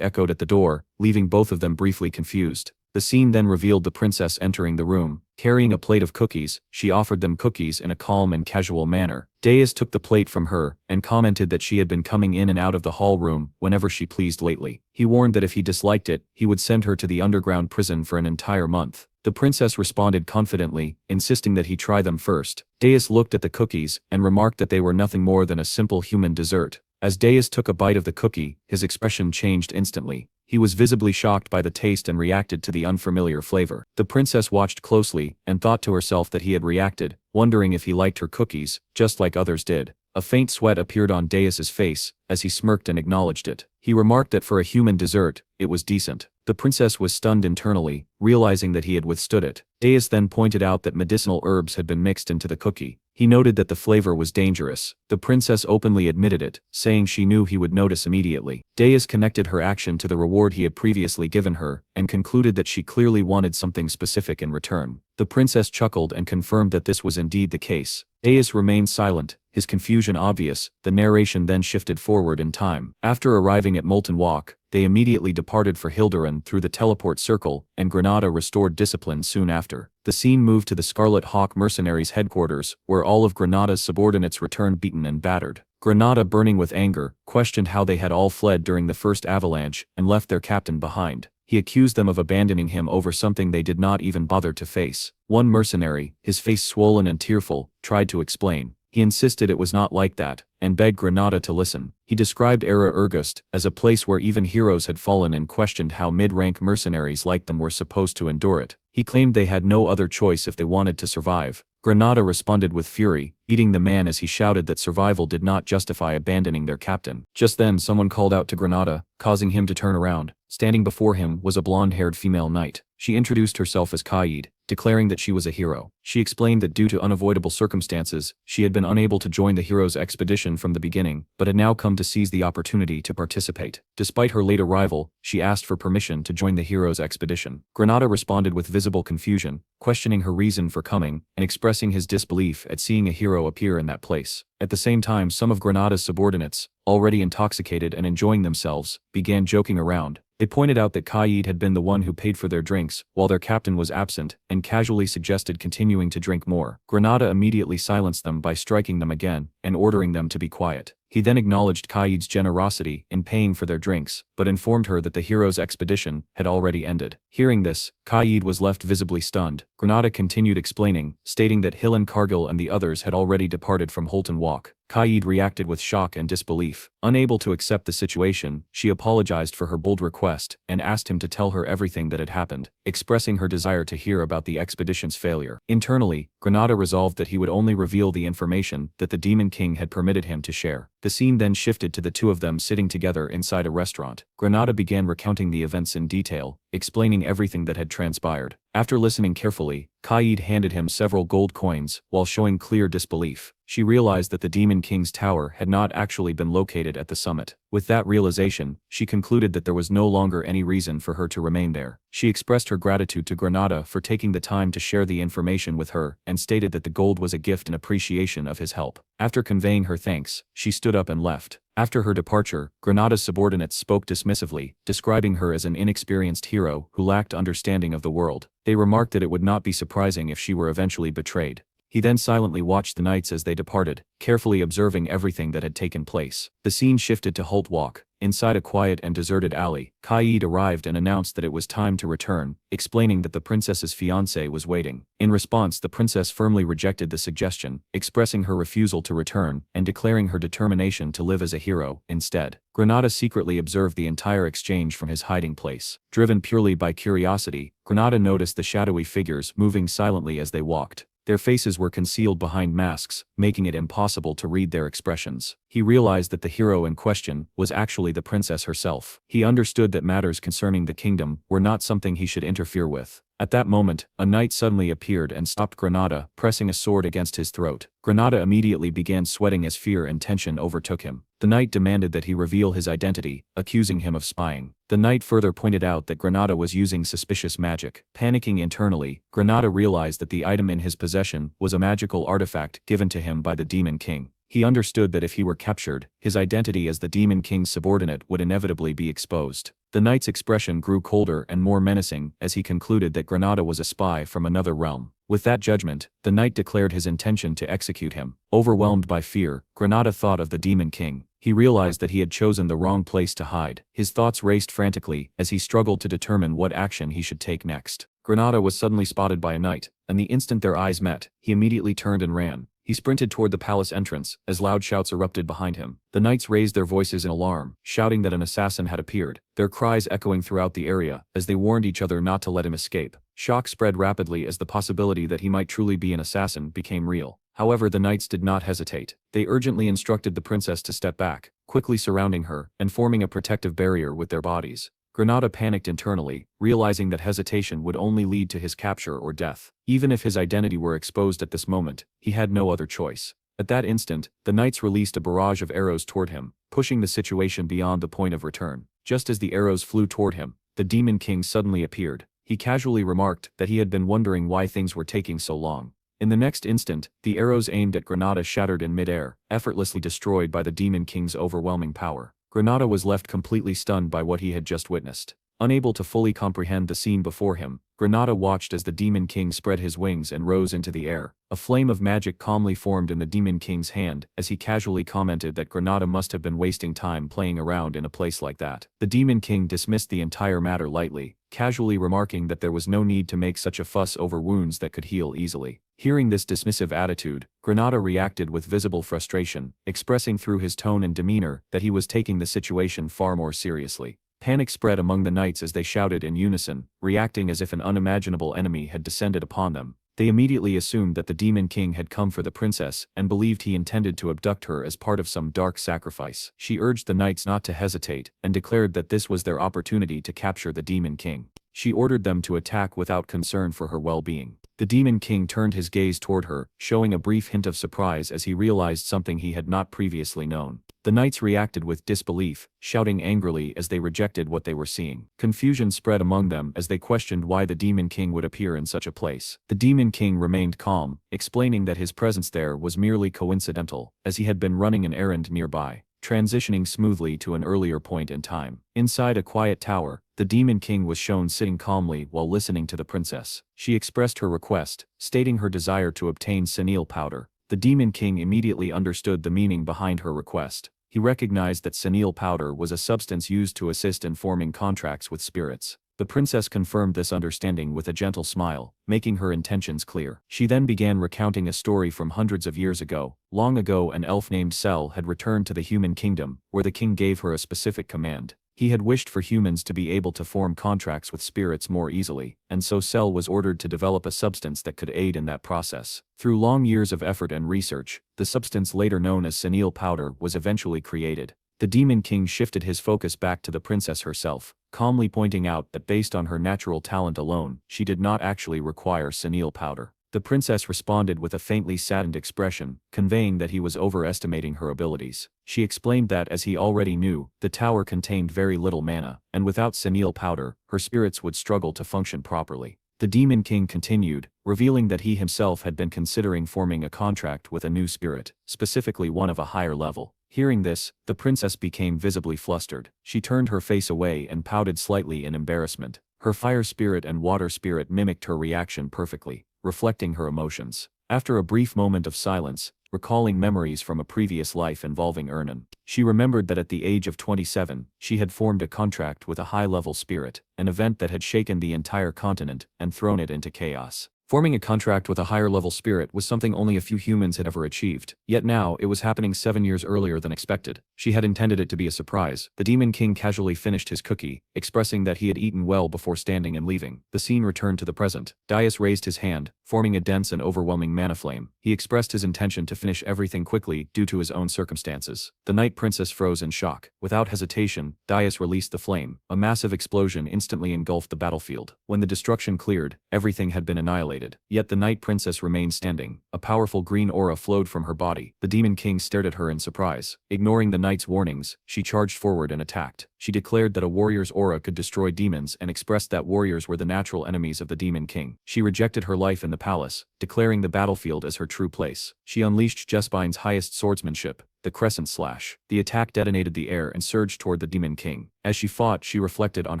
echoed at the door, leaving both of them briefly confused. The scene then revealed the princess entering the room. Carrying a plate of cookies, she offered them cookies in a calm and casual manner. Deus took the plate from her, and commented that she had been coming in and out of the hall room whenever she pleased lately. He warned that if he disliked it, he would send her to the underground prison for an entire month. The princess responded confidently, insisting that he try them first. Deus looked at the cookies, and remarked that they were nothing more than a simple human dessert. As Deus took a bite of the cookie, his expression changed instantly. He was visibly shocked by the taste and reacted to the unfamiliar flavor. The princess watched closely, and thought to herself that he had reacted, wondering if he liked her cookies, just like others did. A faint sweat appeared on Deus's face, as he smirked and acknowledged it. He remarked that for a human dessert, it was decent. The princess was stunned internally, realizing that he had withstood it. Deus then pointed out that medicinal herbs had been mixed into the cookie. He noted that the flavor was dangerous. The princess openly admitted it, saying she knew he would notice immediately. Deus connected her action to the reward he had previously given her, and concluded that she clearly wanted something specific in return. The princess chuckled and confirmed that this was indeed the case. Deus remained silent, his confusion obvious. The narration then shifted forward in time. After arriving at Molten Walk, they immediately departed for Hilderan through the teleport circle, and Granada restored discipline soon after. The scene moved to the Scarlet Hawk mercenaries' headquarters, where all of Granada's subordinates returned beaten and battered. Granada, burning with anger, questioned how they had all fled during the first avalanche and left their captain behind. He accused them of abandoning him over something they did not even bother to face. One mercenary, his face swollen and tearful, tried to explain. He insisted it was not like that, and begged Granada to listen. He described Era Ergust as a place where even heroes had fallen and questioned how mid-rank mercenaries like them were supposed to endure it. He claimed they had no other choice if they wanted to survive. Granada responded with fury, beating the man as he shouted that survival did not justify abandoning their captain. Just then someone called out to Granada, causing him to turn around. Standing before him was a blonde-haired female knight. She introduced herself as Kaid, declaring that she was a hero. She explained that due to unavoidable circumstances, she had been unable to join the hero's expedition from the beginning, but had now come to seize the opportunity to participate. Despite her late arrival, she asked for permission to join the hero's expedition. Granada responded with visible confusion, questioning her reason for coming, and expressing his disbelief at seeing a hero appear in that place. At the same time, some of Granada's subordinates, already intoxicated and enjoying themselves, began joking around. They pointed out that Kaid had been the one who paid for their drinks, while their captain was absent, and casually suggested continuing to drink more. Granada immediately silenced them by striking them again, and ordering them to be quiet. He then acknowledged Kaid's generosity in paying for their drinks, but informed her that the hero's expedition had already ended. Hearing this, Kaid was left visibly stunned. Granada continued explaining, stating that Hillen Cargill and the others had already departed from Holton Walk. Kaid reacted with shock and disbelief. Unable to accept the situation, she apologized for her bold request and asked him to tell her everything that had happened, expressing her desire to hear about the expedition's failure. Internally, Granada resolved that he would only reveal the information that the Demon King had permitted him to share. The scene then shifted to the two of them sitting together inside a restaurant. Granada began recounting the events in detail, explaining everything that had transpired. After listening carefully, Kaid handed him several gold coins, while showing clear disbelief. She realized that the Demon King's tower had not actually been located at the summit. With that realization, she concluded that there was no longer any reason for her to remain there. She expressed her gratitude to Granada for taking the time to share the information with her, and stated that the gold was a gift in appreciation of his help. After conveying her thanks, she stood up and left. After her departure, Granada's subordinates spoke dismissively, describing her as an inexperienced hero who lacked understanding of the world. They remarked that it would not be surprising if she were eventually betrayed. He then silently watched the knights as they departed, carefully observing everything that had taken place. The scene shifted to Holt Walk. Inside a quiet and deserted alley, Kaid arrived and announced that it was time to return, explaining that the princess's fiancé was waiting. In response, the princess firmly rejected the suggestion, expressing her refusal to return and declaring her determination to live as a hero instead. Granada secretly observed the entire exchange from his hiding place. Driven purely by curiosity, Granada noticed the shadowy figures moving silently as they walked. Their faces were concealed behind masks, making it impossible to read their expressions. He realized that the hero in question was actually the princess herself. He understood that matters concerning the kingdom were not something he should interfere with. At that moment, a knight suddenly appeared and stopped Granada, pressing a sword against his throat. Granada immediately began sweating as fear and tension overtook him. The knight demanded that he reveal his identity, accusing him of spying. The knight further pointed out that Granada was using suspicious magic. Panicking internally, Granada realized that the item in his possession was a magical artifact given to him by the Demon King. He understood that if he were captured, his identity as the Demon King's subordinate would inevitably be exposed. The knight's expression grew colder and more menacing as he concluded that Granada was a spy from another realm. With that judgment, the knight declared his intention to execute him. Overwhelmed by fear, Granada thought of the Demon King. He realized that he had chosen the wrong place to hide. His thoughts raced frantically as he struggled to determine what action he should take next. Granada was suddenly spotted by a knight, and the instant their eyes met, he immediately turned and ran. He sprinted toward the palace entrance, as loud shouts erupted behind him. The knights raised their voices in alarm, shouting that an assassin had appeared, their cries echoing throughout the area, as they warned each other not to let him escape. Shock spread rapidly as the possibility that he might truly be an assassin became real. However, the knights did not hesitate. They urgently instructed the princess to step back, quickly surrounding her, and forming a protective barrier with their bodies. Granada panicked internally, realizing that hesitation would only lead to his capture or death. Even if his identity were exposed at this moment, he had no other choice. At that instant, the knights released a barrage of arrows toward him, pushing the situation beyond the point of return. Just as the arrows flew toward him, the Demon King suddenly appeared. He casually remarked that he had been wondering why things were taking so long. In the next instant, the arrows aimed at Granada shattered in midair, effortlessly destroyed by the Demon King's overwhelming power. Granada was left completely stunned by what he had just witnessed. Unable to fully comprehend the scene before him, Granada watched as the Demon King spread his wings and rose into the air. A flame of magic calmly formed in the Demon King's hand as he casually commented that Granada must have been wasting time playing around in a place like that. The Demon King dismissed the entire matter lightly, casually remarking that there was no need to make such a fuss over wounds that could heal easily. Hearing this dismissive attitude, Granada reacted with visible frustration, expressing through his tone and demeanor that he was taking the situation far more seriously. Panic spread among the knights as they shouted in unison, reacting as if an unimaginable enemy had descended upon them. They immediately assumed that the Demon King had come for the princess and believed he intended to abduct her as part of some dark sacrifice. She urged the knights not to hesitate and declared that this was their opportunity to capture the Demon King. She ordered them to attack without concern for her well-being. The Demon King turned his gaze toward her, showing a brief hint of surprise as he realized something he had not previously known. The knights reacted with disbelief, shouting angrily as they rejected what they were seeing. Confusion spread among them as they questioned why the Demon King would appear in such a place. The Demon King remained calm, explaining that his presence there was merely coincidental, as he had been running an errand nearby, transitioning smoothly to an earlier point in time. Inside a quiet tower, the Demon King was shown sitting calmly while listening to the princess. She expressed her request, stating her desire to obtain senile powder. The Demon King immediately understood the meaning behind her request. He recognized that senile powder was a substance used to assist in forming contracts with spirits. The princess confirmed this understanding with a gentle smile, making her intentions clear. She then began recounting a story from hundreds of years ago. Long ago, an elf named Sel had returned to the human kingdom, where the king gave her a specific command. He had wished for humans to be able to form contracts with spirits more easily, and so Sel was ordered to develop a substance that could aid in that process. Through long years of effort and research, the substance later known as senile powder was eventually created. The Demon King shifted his focus back to the princess herself, calmly pointing out that based on her natural talent alone, she did not actually require senile powder. The princess responded with a faintly saddened expression, conveying that he was overestimating her abilities. She explained that, as he already knew, the tower contained very little mana, and without senile powder, her spirits would struggle to function properly. The Demon King continued, revealing that he himself had been considering forming a contract with a new spirit, specifically one of a higher level. Hearing this, the princess became visibly flustered. She turned her face away and pouted slightly in embarrassment. Her fire spirit and water spirit mimicked her reaction perfectly, reflecting her emotions. After a brief moment of silence, recalling memories from a previous life involving Ernan, she remembered that at the age of 27, she had formed a contract with a high-level spirit, an event that had shaken the entire continent and thrown it into chaos. Forming a contract with a higher-level spirit was something only a few humans had ever achieved, yet now it was happening 7 years earlier than expected. She had intended it to be a surprise. The Demon King casually finished his cookie, expressing that he had eaten well before standing and leaving. The scene returned to the present. Daius raised his hand, forming a dense and overwhelming mana flame. He expressed his intention to finish everything quickly due to his own circumstances. The Night Princess froze in shock. Without hesitation, Daius released the flame. A massive explosion instantly engulfed the battlefield. When the destruction cleared, everything had been annihilated. Yet the Night Princess remained standing. A powerful green aura flowed from her body. The Demon King stared at her in surprise. Ignoring the Knight's warnings, she charged forward and attacked. She declared that a warrior's aura could destroy demons and expressed that warriors were the natural enemies of the Demon King. She rejected her life in the palace, declaring the battlefield as her true place. She unleashed Jesbine's highest swordsmanship, the Crescent Slash. The attack detonated the air and surged toward the Demon King. As she fought, she reflected on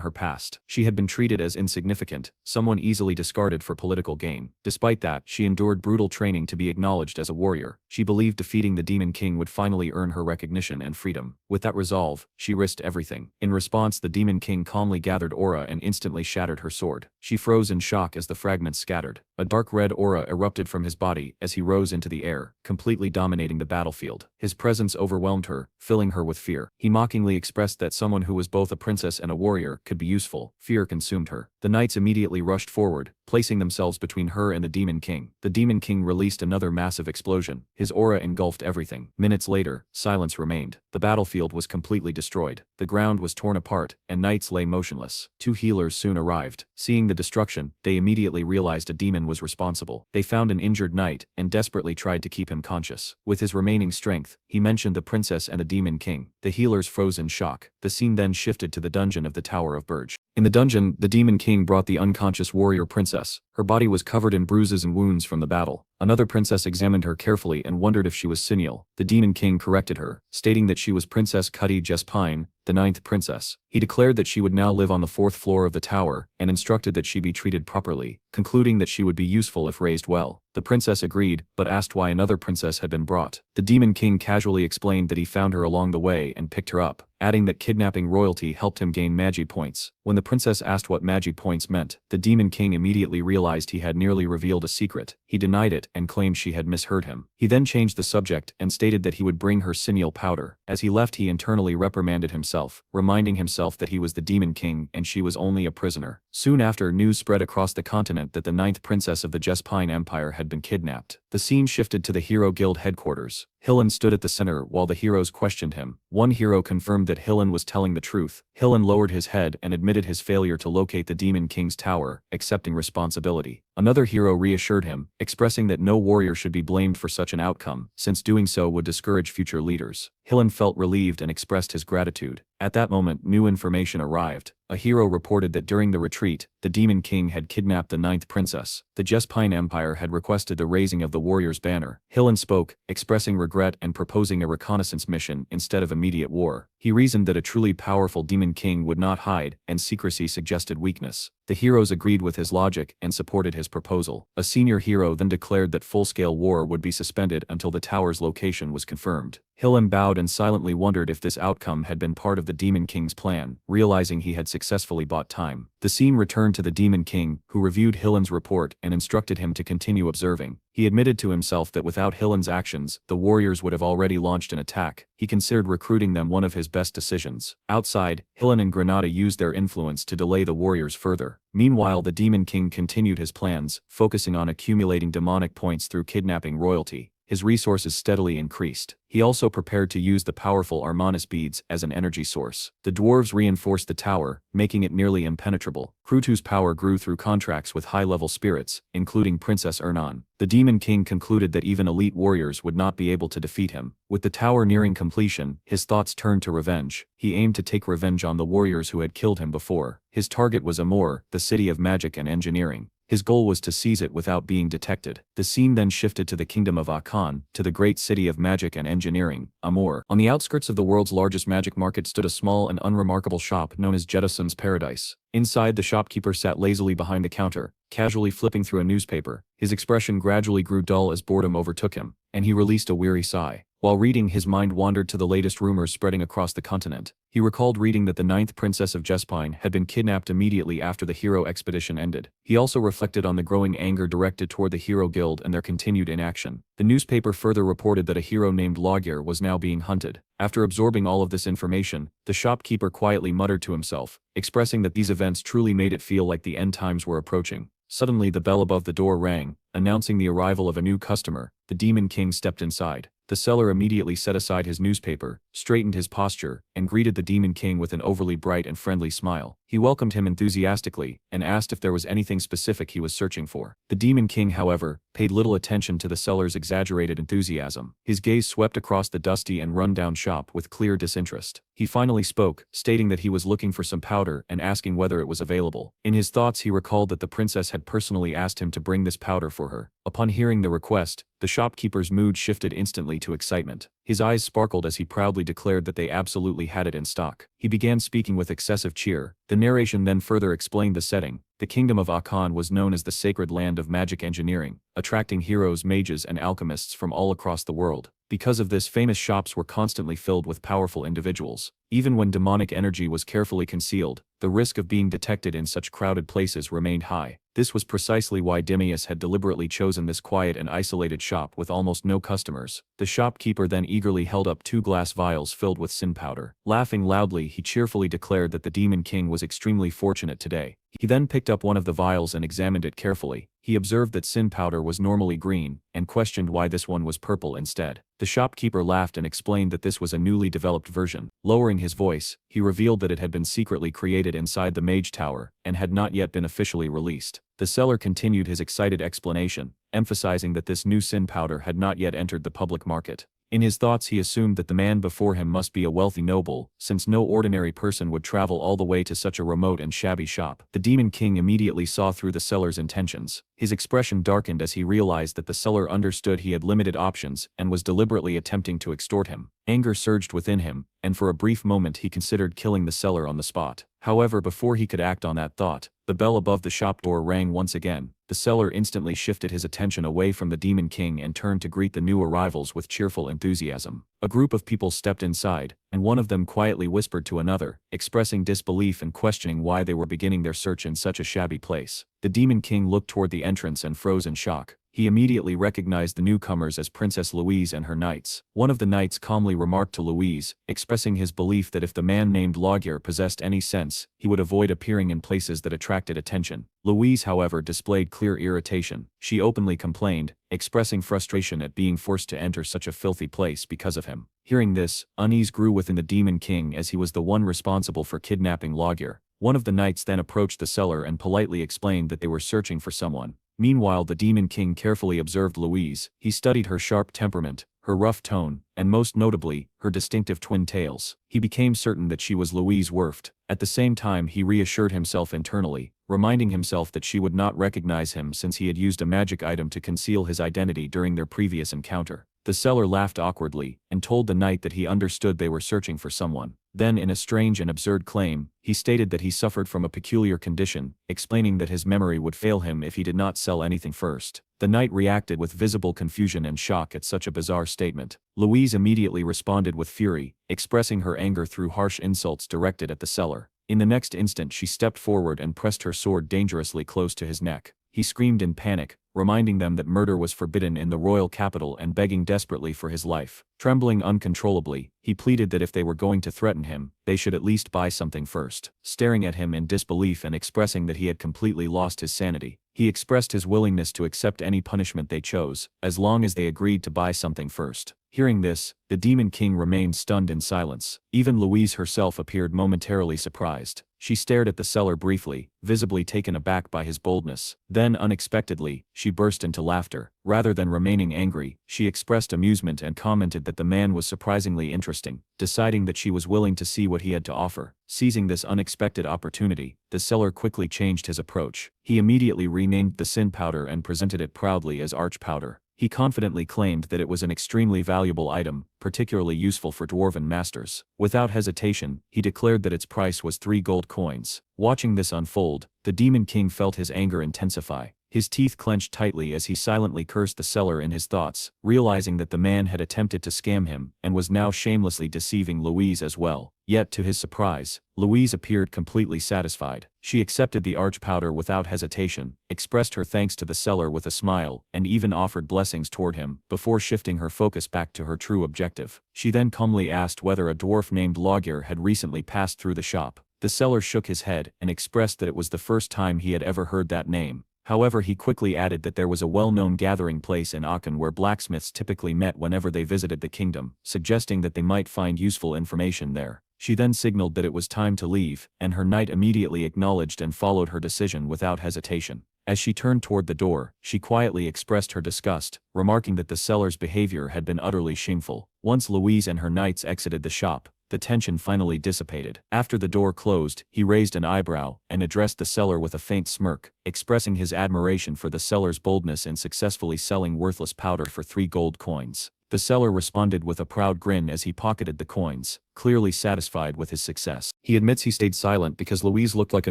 her past. She had been treated as insignificant, someone easily discarded for political gain. Despite that, she endured brutal training to be acknowledged as a warrior. She believed defeating the Demon King would finally earn her recognition and freedom. With that resolve, she risked everything. In response, the Demon King calmly gathered aura and instantly shattered her sword. She froze in shock as the fragments scattered. A dark red aura erupted from his body as he rose into the air, completely dominating the battlefield. His presence overwhelmed her, filling her with fear. He mockingly expressed that someone who was both a princess and a warrior could be useful. Fear consumed her. The knights immediately rushed forward, placing themselves between her and the Demon King. The Demon King released another massive explosion. His aura engulfed everything. Minutes later, silence remained. The battlefield was completely destroyed. The ground was torn apart, and knights lay motionless. Two healers soon arrived. Seeing the destruction, they immediately realized a demon was responsible. They found an injured knight, and desperately tried to keep him conscious. With his remaining strength, he mentioned the princess and the Demon King. The healers froze in shock. The scene then shifted to the dungeon of the Tower of Burge. In the dungeon, the Demon King brought the unconscious warrior princess. Her body was covered in bruises and wounds from the battle. Another princess examined her carefully and wondered if she was Senial. The Demon King corrected her, stating that she was Princess Cuddy Jespine, the 9th princess. He declared that she would now live on the 4th floor of the tower, and instructed that she be treated properly, concluding that she would be useful if raised well. The princess agreed, but asked why another princess had been brought. The Demon King casually explained that he found her along the way and picked her up, adding that kidnapping royalty helped him gain magi points. When the princess asked what magi points meant, the Demon King immediately realized he had nearly revealed a secret. He denied it and claimed she had misheard him. He then changed the subject and stated that he would bring her Senial powder. As he left, he internally reprimanded himself, reminding himself that he was the Demon King and she was only a prisoner. Soon after, news spread across the continent that the 9th princess of the Jespine Empire had been kidnapped. The scene shifted to the Hero Guild headquarters. Hillen stood at the center while the heroes questioned him. One hero confirmed that Hillen was telling the truth. Hillen lowered his head and admitted his failure to locate the Demon King's tower, accepting responsibility. Another hero reassured him, expressing that no warrior should be blamed for such an outcome, since doing so would discourage future leaders. Hillen felt relieved and expressed his gratitude. At that moment, new information arrived. A hero reported that during the retreat, the Demon King had kidnapped the 9th princess. The Jespine Empire had requested the raising of the warrior's banner. Hillen spoke, expressing regret and proposing a reconnaissance mission instead of immediate war. He reasoned that a truly powerful Demon King would not hide, and secrecy suggested weakness. The heroes agreed with his logic and supported his proposal. A senior hero then declared that full-scale war would be suspended until the tower's location was confirmed. Hillen bowed and silently wondered if this outcome had been part of the Demon King's plan, realizing he had successfully bought time. The scene returned to the Demon King, who reviewed Hillen's report and instructed him to continue observing. He admitted to himself that without Hillen's actions, the warriors would have already launched an attack. He considered recruiting them one of his best decisions. Outside, Hillen and Granada used their influence to delay the warriors further. Meanwhile, the Demon King continued his plans, focusing on accumulating demonic points through kidnapping royalty. His resources steadily increased. He also prepared to use the powerful Armanis beads as an energy source. The dwarves reinforced the tower, making it nearly impenetrable. Krutu's power grew through contracts with high-level spirits, including Princess Ernan. The Demon King concluded that even elite warriors would not be able to defeat him. With the tower nearing completion, his thoughts turned to revenge. He aimed to take revenge on the warriors who had killed him before. His target was Amur, the city of magic and engineering. His goal was to seize it without being detected. The scene then shifted to the kingdom of Akan, to the great city of magic and engineering, Amur. On the outskirts of the world's largest magic market stood a small and unremarkable shop known as Jettison's Paradise. Inside, the shopkeeper sat lazily behind the counter, casually flipping through a newspaper. His expression gradually grew dull as boredom overtook him, and he released a weary sigh. While reading, his mind wandered to the latest rumors spreading across the continent. He recalled reading that the 9th princess of Jespine had been kidnapped immediately after the hero expedition ended. He also reflected on the growing anger directed toward the Hero Guild and their continued inaction. The newspaper further reported that a hero named Logir was now being hunted. After absorbing all of this information, the shopkeeper quietly muttered to himself, expressing that these events truly made it feel like the end times were approaching. Suddenly, the bell above the door rang, announcing the arrival of a new customer. The Demon King stepped inside. The seller immediately set aside his newspaper, straightened his posture, and greeted the Demon King with an overly bright and friendly smile. He welcomed him enthusiastically, and asked if there was anything specific he was searching for. The Demon King, however, paid little attention to the seller's exaggerated enthusiasm. His gaze swept across the dusty and run-down shop with clear disinterest. He finally spoke, stating that he was looking for some powder and asking whether it was available. In his thoughts, he recalled that the princess had personally asked him to bring this powder for her. Upon hearing the request, the shopkeeper's mood shifted instantly to excitement. His eyes sparkled as he proudly declared that they absolutely had it in stock. He began speaking with excessive cheer. The narration then further explained the setting. The kingdom of Akan was known as the sacred land of magic engineering, attracting heroes, mages, and alchemists from all across the world. Because of this, famous shops were constantly filled with powerful individuals. Even when demonic energy was carefully concealed, the risk of being detected in such crowded places remained high. This was precisely why Demius had deliberately chosen this quiet and isolated shop with almost no customers. The shopkeeper then eagerly held up 2 glass vials filled with sin powder. Laughing loudly, he cheerfully declared that the Demon King was extremely fortunate today. He then picked up one of the vials and examined it carefully. He observed that sin powder was normally green, and questioned why this one was purple instead. The shopkeeper laughed and explained that this was a newly developed version. Lowering his voice, he revealed that it had been secretly created inside the Mage Tower, and had not yet been officially released. The seller continued his excited explanation, emphasizing that this new sin powder had not yet entered the public market. In his thoughts, he assumed that the man before him must be a wealthy noble, since no ordinary person would travel all the way to such a remote and shabby shop. The Demon King immediately saw through the seller's intentions. His expression darkened as he realized that the seller understood he had limited options and was deliberately attempting to extort him. Anger surged within him, and for a brief moment he considered killing the seller on the spot. However, before he could act on that thought, the bell above the shop door rang once again. The seller instantly shifted his attention away from the Demon King and turned to greet the new arrivals with cheerful enthusiasm. A group of people stepped inside, and one of them quietly whispered to another, expressing disbelief and questioning why they were beginning their search in such a shabby place. The Demon King looked toward the entrance and froze in shock. He immediately recognized the newcomers as Princess Louise and her knights. One of the knights calmly remarked to Louise, expressing his belief that if the man named Laguerre possessed any sense, he would avoid appearing in places that attracted attention. Louise, however, displayed clear irritation. She openly complained, expressing frustration at being forced to enter such a filthy place because of him. Hearing this, unease grew within the Demon King as he was the one responsible for kidnapping Laguerre. One of the knights then approached the seller and politely explained that they were searching for someone. Meanwhile, the Demon King carefully observed Louise. He studied her sharp temperament, her rough tone, and most notably, her distinctive twin tails. He became certain that she was Louise Werft. At the same time, he reassured himself internally, reminding himself that she would not recognize him since he had used a magic item to conceal his identity during their previous encounter. The seller laughed awkwardly, and told the knight that he understood they were searching for someone. Then, in a strange and absurd claim, he stated that he suffered from a peculiar condition, explaining that his memory would fail him if he did not sell anything first. The knight reacted with visible confusion and shock at such a bizarre statement. Louise immediately responded with fury, expressing her anger through harsh insults directed at the seller. In the next instant, she stepped forward and pressed her sword dangerously close to his neck. He screamed in panic, reminding them that murder was forbidden in the royal capital and begging desperately for his life. Trembling uncontrollably, he pleaded that if they were going to threaten him, they should at least buy something first. Staring at him in disbelief and expressing that he had completely lost his sanity, he expressed his willingness to accept any punishment they chose, as long as they agreed to buy something first. Hearing this, the Demon King remained stunned in silence. Even Louise herself appeared momentarily surprised. She stared at the seller briefly, visibly taken aback by his boldness. Then, unexpectedly, she burst into laughter. Rather than remaining angry, she expressed amusement and commented that the man was surprisingly interesting. Deciding that she was willing to see what he had to offer, seizing this unexpected opportunity, the seller quickly changed his approach. He immediately renamed the sin powder and presented it proudly as arch powder. He confidently claimed that it was an extremely valuable item, particularly useful for dwarven masters. Without hesitation, he declared that its price was 3 gold coins. Watching this unfold, the Demon King felt his anger intensify. His teeth clenched tightly as he silently cursed the seller in his thoughts, realizing that the man had attempted to scam him and was now shamelessly deceiving Louise as well. Yet to his surprise, Louise appeared completely satisfied. She accepted the arch powder without hesitation, expressed her thanks to the seller with a smile, and even offered blessings toward him, before shifting her focus back to her true objective. She then calmly asked whether a dwarf named Laguerre had recently passed through the shop. The seller shook his head and expressed that it was the first time he had ever heard that name. However, he quickly added that there was a well-known gathering place in Aachen where blacksmiths typically met whenever they visited the kingdom, suggesting that they might find useful information there. She then signaled that it was time to leave, and her knight immediately acknowledged and followed her decision without hesitation. As she turned toward the door, she quietly expressed her disgust, remarking that the seller's behavior had been utterly shameful. Once Louise and her knights exited the shop, the tension finally dissipated. After the door closed, he raised an eyebrow and addressed the seller with a faint smirk, expressing his admiration for the seller's boldness in successfully selling worthless powder for 3 gold coins. The seller responded with a proud grin as he pocketed the coins, clearly satisfied with his success. He admits he stayed silent because Louise looked like a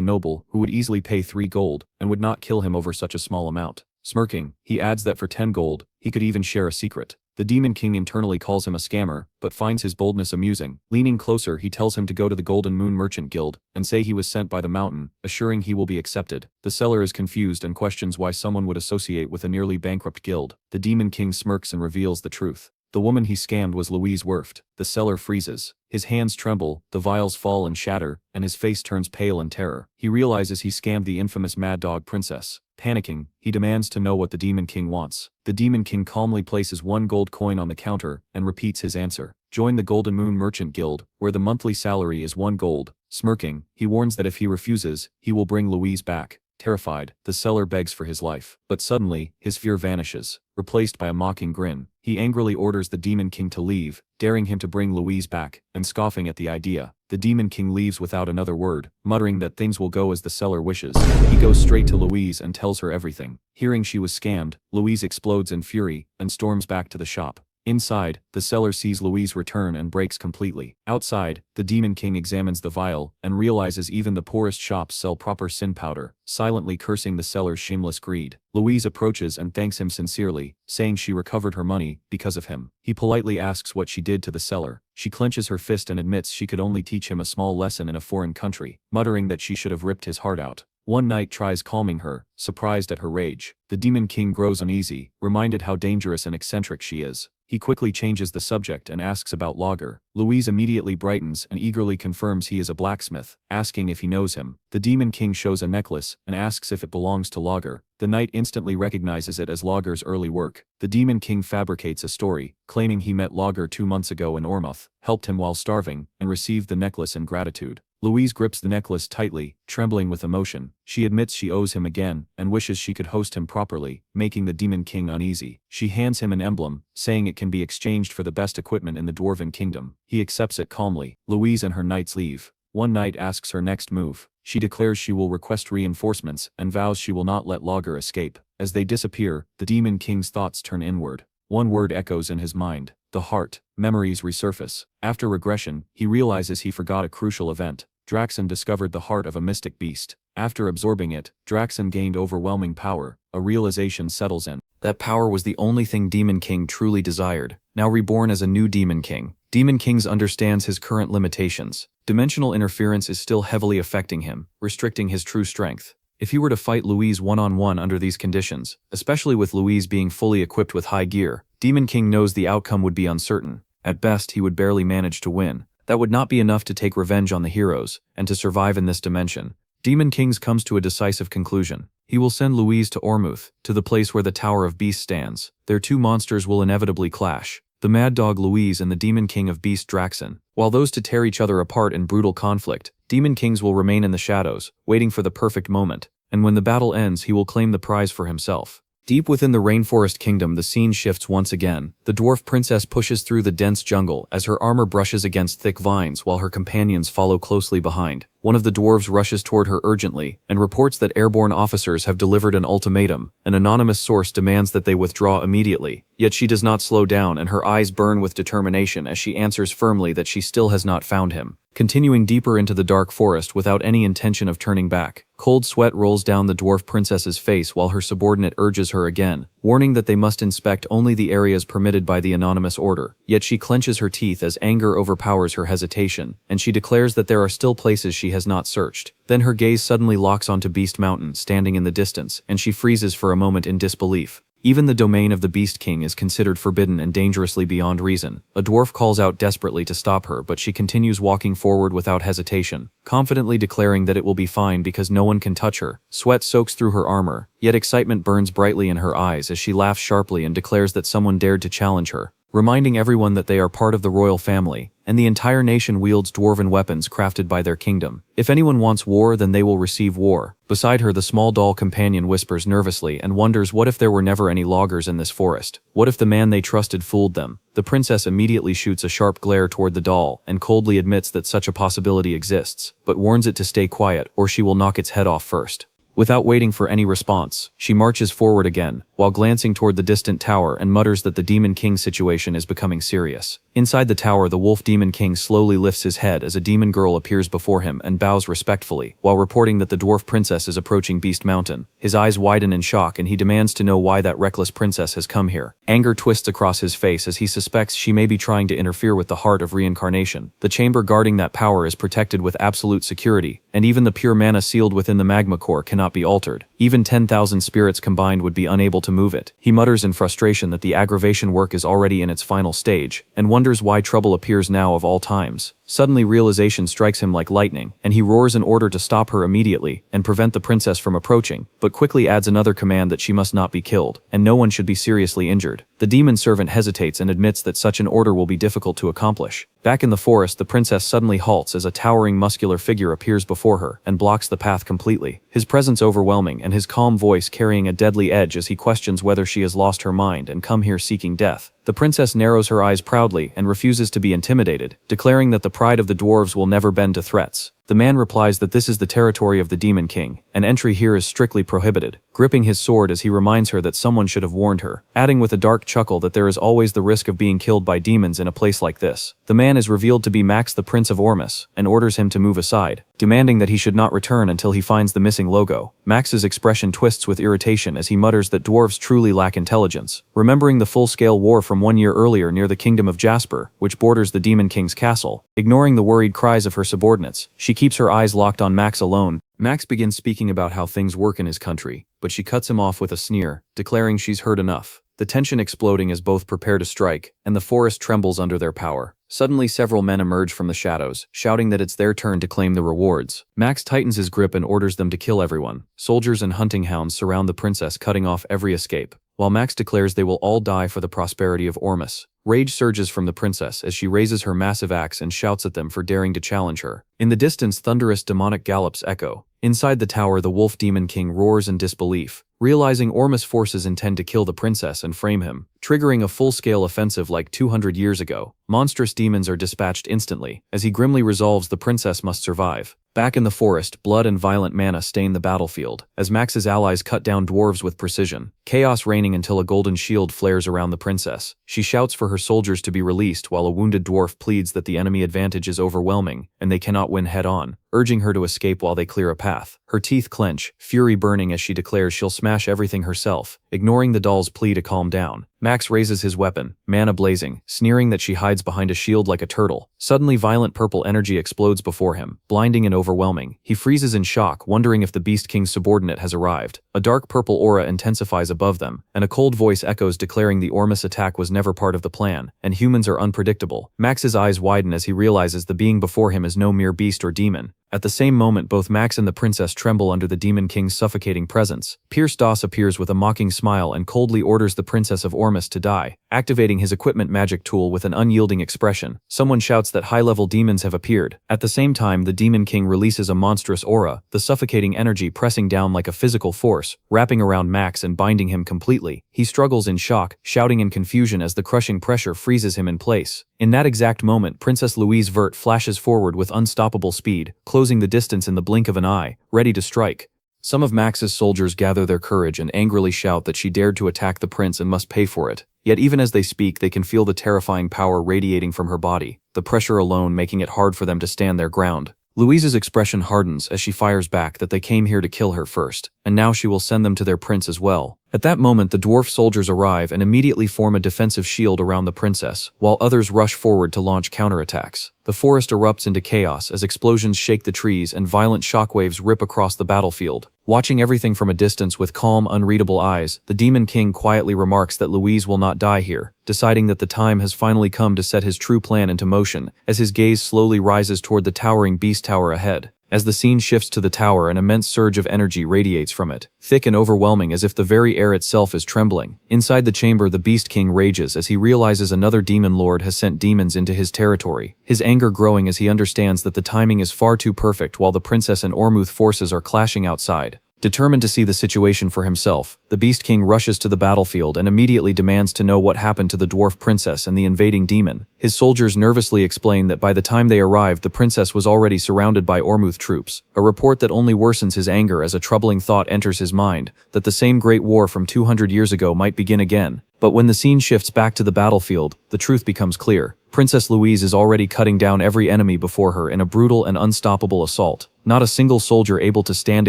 noble who would easily pay 3 gold and would not kill him over such a small amount. Smirking, he adds that for 10 gold, he could even share a secret. The Demon King internally calls him a scammer, but finds his boldness amusing. Leaning closer, he tells him to go to the Golden Moon Merchant Guild and say he was sent by the mountain, assuring he will be accepted. The seller is confused and questions why someone would associate with a nearly bankrupt guild. The Demon King smirks and reveals the truth. The woman he scammed was Louise Werft. The seller freezes. His hands tremble, the vials fall and shatter, and his face turns pale in terror. He realizes he scammed the infamous Mad Dog Princess. Panicking, he demands to know what the Demon King wants. The Demon King calmly places 1 gold coin on the counter and repeats his answer. Join the Golden Moon Merchant Guild, where the monthly salary is 1 gold. Smirking, he warns that if he refuses, he will bring Louise back. Terrified, the seller begs for his life. But suddenly, his fear vanishes, replaced by a mocking grin. He angrily orders the Demon King to leave, daring him to bring Louise back, and scoffing at the idea. The Demon King leaves without another word, muttering that things will go as the seller wishes. He goes straight to Louise and tells her everything. Hearing she was scammed, Louise explodes in fury and storms back to the shop. Inside, the seller sees Louise return and breaks completely. Outside, the Demon King examines the vial and realizes even the poorest shops sell proper sin powder, silently cursing the seller's shameless greed. Louise approaches and thanks him sincerely, saying she recovered her money because of him. He politely asks what she did to the seller. She clenches her fist and admits she could only teach him a small lesson in a foreign country, muttering that she should have ripped his heart out. One knight tries calming her, surprised at her rage. The Demon King grows uneasy, reminded how dangerous and eccentric she is. He quickly changes the subject and asks about Lager. Louise immediately brightens and eagerly confirms he is a blacksmith, asking if he knows him. The Demon King shows a necklace and asks if it belongs to Lager. The knight instantly recognizes it as Lager's early work. The Demon King fabricates a story, claiming he met Lager 2 months ago in Ormouth, helped him while starving, and received the necklace in gratitude. Louise grips the necklace tightly, trembling with emotion. She admits she owes him again, and wishes she could host him properly, making the Demon King uneasy. She hands him an emblem, saying it can be exchanged for the best equipment in the Dwarven Kingdom. He accepts it calmly. Louise and her knights leave. One knight asks her next move. She declares she will request reinforcements, and vows she will not let Lager escape. As they disappear, the Demon King's thoughts turn inward. One word echoes in his mind: the heart. Memories resurface. After regression, he realizes he forgot a crucial event. Draxon discovered the heart of a mystic beast. After absorbing it, Draxon gained overwhelming power. A realization settles in. That power was the only thing Demon King truly desired. Now reborn as a new Demon King, Demon King understands his current limitations. Dimensional interference is still heavily affecting him, restricting his true strength. If he were to fight Louise one-on-one under these conditions, especially with Louise being fully equipped with high gear, Demon King knows the outcome would be uncertain. At best, he would barely manage to win. That would not be enough to take revenge on the heroes, and to survive in this dimension. Demon King comes to a decisive conclusion. He will send Louise to Ormouth, to the place where the Tower of Beasts stands. Their two monsters will inevitably clash. The Mad Dog Louise and the Demon King of Beast Draxon. While those to tear each other apart in brutal conflict, Demon Kings will remain in the shadows, waiting for the perfect moment. And when the battle ends, he will claim the prize for himself. Deep within the Rainforest Kingdom, the scene shifts once again. The dwarf princess pushes through the dense jungle as her armor brushes against thick vines while her companions follow closely behind. One of the dwarves rushes toward her urgently and reports that airborne officers have delivered an ultimatum. An anonymous source demands that they withdraw immediately. Yet she does not slow down, and her eyes burn with determination as she answers firmly that she still has not found him. Continuing deeper into the dark forest without any intention of turning back, cold sweat rolls down the dwarf princess's face while her subordinate urges her again, warning that they must inspect only the areas permitted by the anonymous order. Yet she clenches her teeth as anger overpowers her hesitation, and she declares that there are still places she has not searched. Then her gaze suddenly locks onto Beast Mountain standing in the distance, and she freezes for a moment in disbelief. Even the domain of the Beast King is considered forbidden and dangerously beyond reason. A dwarf calls out desperately to stop her, but she continues walking forward without hesitation, confidently declaring that it will be fine because no one can touch her. Sweat soaks through her armor, yet excitement burns brightly in her eyes as she laughs sharply and declares that someone dared to challenge her, reminding everyone that they are part of the royal family, and the entire nation wields dwarven weapons crafted by their kingdom. If anyone wants war, then they will receive war. Beside her, the small doll companion whispers nervously and wonders what if there were never any loggers in this forest? What if the man they trusted fooled them? The princess immediately shoots a sharp glare toward the doll and coldly admits that such a possibility exists, but warns it to stay quiet or she will knock its head off first. Without waiting for any response, she marches forward again, while while glancing toward the distant tower and mutters that the Demon King's situation is becoming serious. Inside the tower, the Wolf Demon King slowly lifts his head as a demon girl appears before him and bows respectfully, while reporting that the dwarf princess is approaching Beast Mountain. His eyes widen in shock and he demands to know why that reckless princess has come here. Anger twists across his face as he suspects she may be trying to interfere with the heart of reincarnation. The chamber guarding that power is protected with absolute security, and even the pure mana sealed within the magma core cannot be altered. Even 10,000 spirits combined would be unable to move it. He mutters in frustration that the aggravation work is already in its final stage, and wonders why trouble appears now of all times. Suddenly realization strikes him like lightning, and he roars an order to stop her immediately and prevent the princess from approaching, but quickly adds another command that she must not be killed, and no one should be seriously injured. The demon servant hesitates and admits that such an order will be difficult to accomplish. Back in the forest, the princess suddenly halts as a towering muscular figure appears before her and blocks the path completely. His presence overwhelming and his calm voice carrying a deadly edge as he questions whether she has lost her mind and come here seeking death. The princess narrows her eyes proudly and refuses to be intimidated, declaring that the pride of the dwarves will never bend to threats. The man replies that this is the territory of the Demon King, and entry here is strictly prohibited, gripping his sword as he reminds her that someone should have warned her, adding with a dark chuckle that there is always the risk of being killed by demons in a place like this. The man is revealed to be Max, the Prince of Ormus, and orders him to move aside, demanding that he should not return until he finds the missing logo. Max's expression twists with irritation as he mutters that dwarves truly lack intelligence, remembering the full-scale war from 1 year earlier near the kingdom of Jasper, which borders the Demon King's castle. Ignoring the worried cries of her subordinates, she keeps her eyes locked on Max alone. Max begins speaking about how things work in his country, but she cuts him off with a sneer, declaring she's heard enough. The tension exploding as both prepare to strike, and the forest trembles under their power. Suddenly several men emerge from the shadows, shouting that it's their turn to claim the rewards. Max tightens his grip and orders them to kill everyone. Soldiers and hunting hounds surround the princess, cutting off every escape, while Max declares they will all die for the prosperity of Ormus. Rage surges from the princess as she raises her massive axe and shouts at them for daring to challenge her. In the distance, thunderous demonic gallops echo. Inside the tower, the Wolf Demon King roars in disbelief, realizing Ormus' forces intend to kill the princess and frame him, triggering a full-scale offensive like 200 years ago. Monstrous demons are dispatched instantly, as he grimly resolves the princess must survive. Back in the forest, blood and violent mana stain the battlefield, as Max's allies cut down dwarves with precision, chaos reigning until a golden shield flares around the princess. She shouts for her soldiers to be released while a wounded dwarf pleads that the enemy advantage is overwhelming and they cannot win head-on, urging her to escape while they clear a path. Her teeth clench, fury burning as she declares she'll smash everything herself, ignoring the doll's plea to calm down. Max raises his weapon, mana blazing, sneering that she hides behind a shield like a turtle. Suddenly violent purple energy explodes before him, blinding and overwhelming. He freezes in shock, wondering if the Beast King's subordinate has arrived. A dark purple aura intensifies above them, and a cold voice echoes declaring the Ormus attack was never part of the plan, and humans are unpredictable. Max's eyes widen as he realizes the being before him is no mere beast or demon. At the same moment, both Max and the princess tremble under the Demon King's suffocating presence. Pierce Doss appears with a mocking smile and coldly orders the Princess of Ormus to die, activating his equipment magic tool with an unyielding expression. Someone shouts that high-level demons have appeared. At the same time, the Demon King releases a monstrous aura, the suffocating energy pressing down like a physical force, wrapping around Max and binding him completely. He struggles in shock, shouting in confusion as the crushing pressure freezes him in place. In that exact moment, Princess Louise Vert flashes forward with unstoppable speed, closing the distance in the blink of an eye, ready to strike. Some of Max's soldiers gather their courage and angrily shout that she dared to attack the prince and must pay for it. Yet even as they speak, they can feel the terrifying power radiating from her body, the pressure alone making it hard for them to stand their ground. Louise's expression hardens as she fires back that they came here to kill her first, and now she will send them to their prince as well. At that moment, the dwarf soldiers arrive and immediately form a defensive shield around the princess, while others rush forward to launch counterattacks. The forest erupts into chaos as explosions shake the trees and violent shockwaves rip across the battlefield. Watching everything from a distance with calm, unreadable eyes, the Demon King quietly remarks that Louise will not die here, deciding that the time has finally come to set his true plan into motion, as his gaze slowly rises toward the towering beast tower ahead. As the scene shifts to the tower, an immense surge of energy radiates from it, thick and overwhelming as if the very air itself is trembling. Inside the chamber, the Beast King rages as he realizes another demon lord has sent demons into his territory, his anger growing as he understands that the timing is far too perfect while the princess and Ormuth forces are clashing outside. Determined to see the situation for himself, the Beast King rushes to the battlefield and immediately demands to know what happened to the dwarf princess and the invading demon. His soldiers nervously explain that by the time they arrived, the princess was already surrounded by Ormuth troops, a report that only worsens his anger as a troubling thought enters his mind, that the same great war from 200 years ago might begin again. But when the scene shifts back to the battlefield, the truth becomes clear. Princess Louise is already cutting down every enemy before her in a brutal and unstoppable assault. Not a single soldier able to stand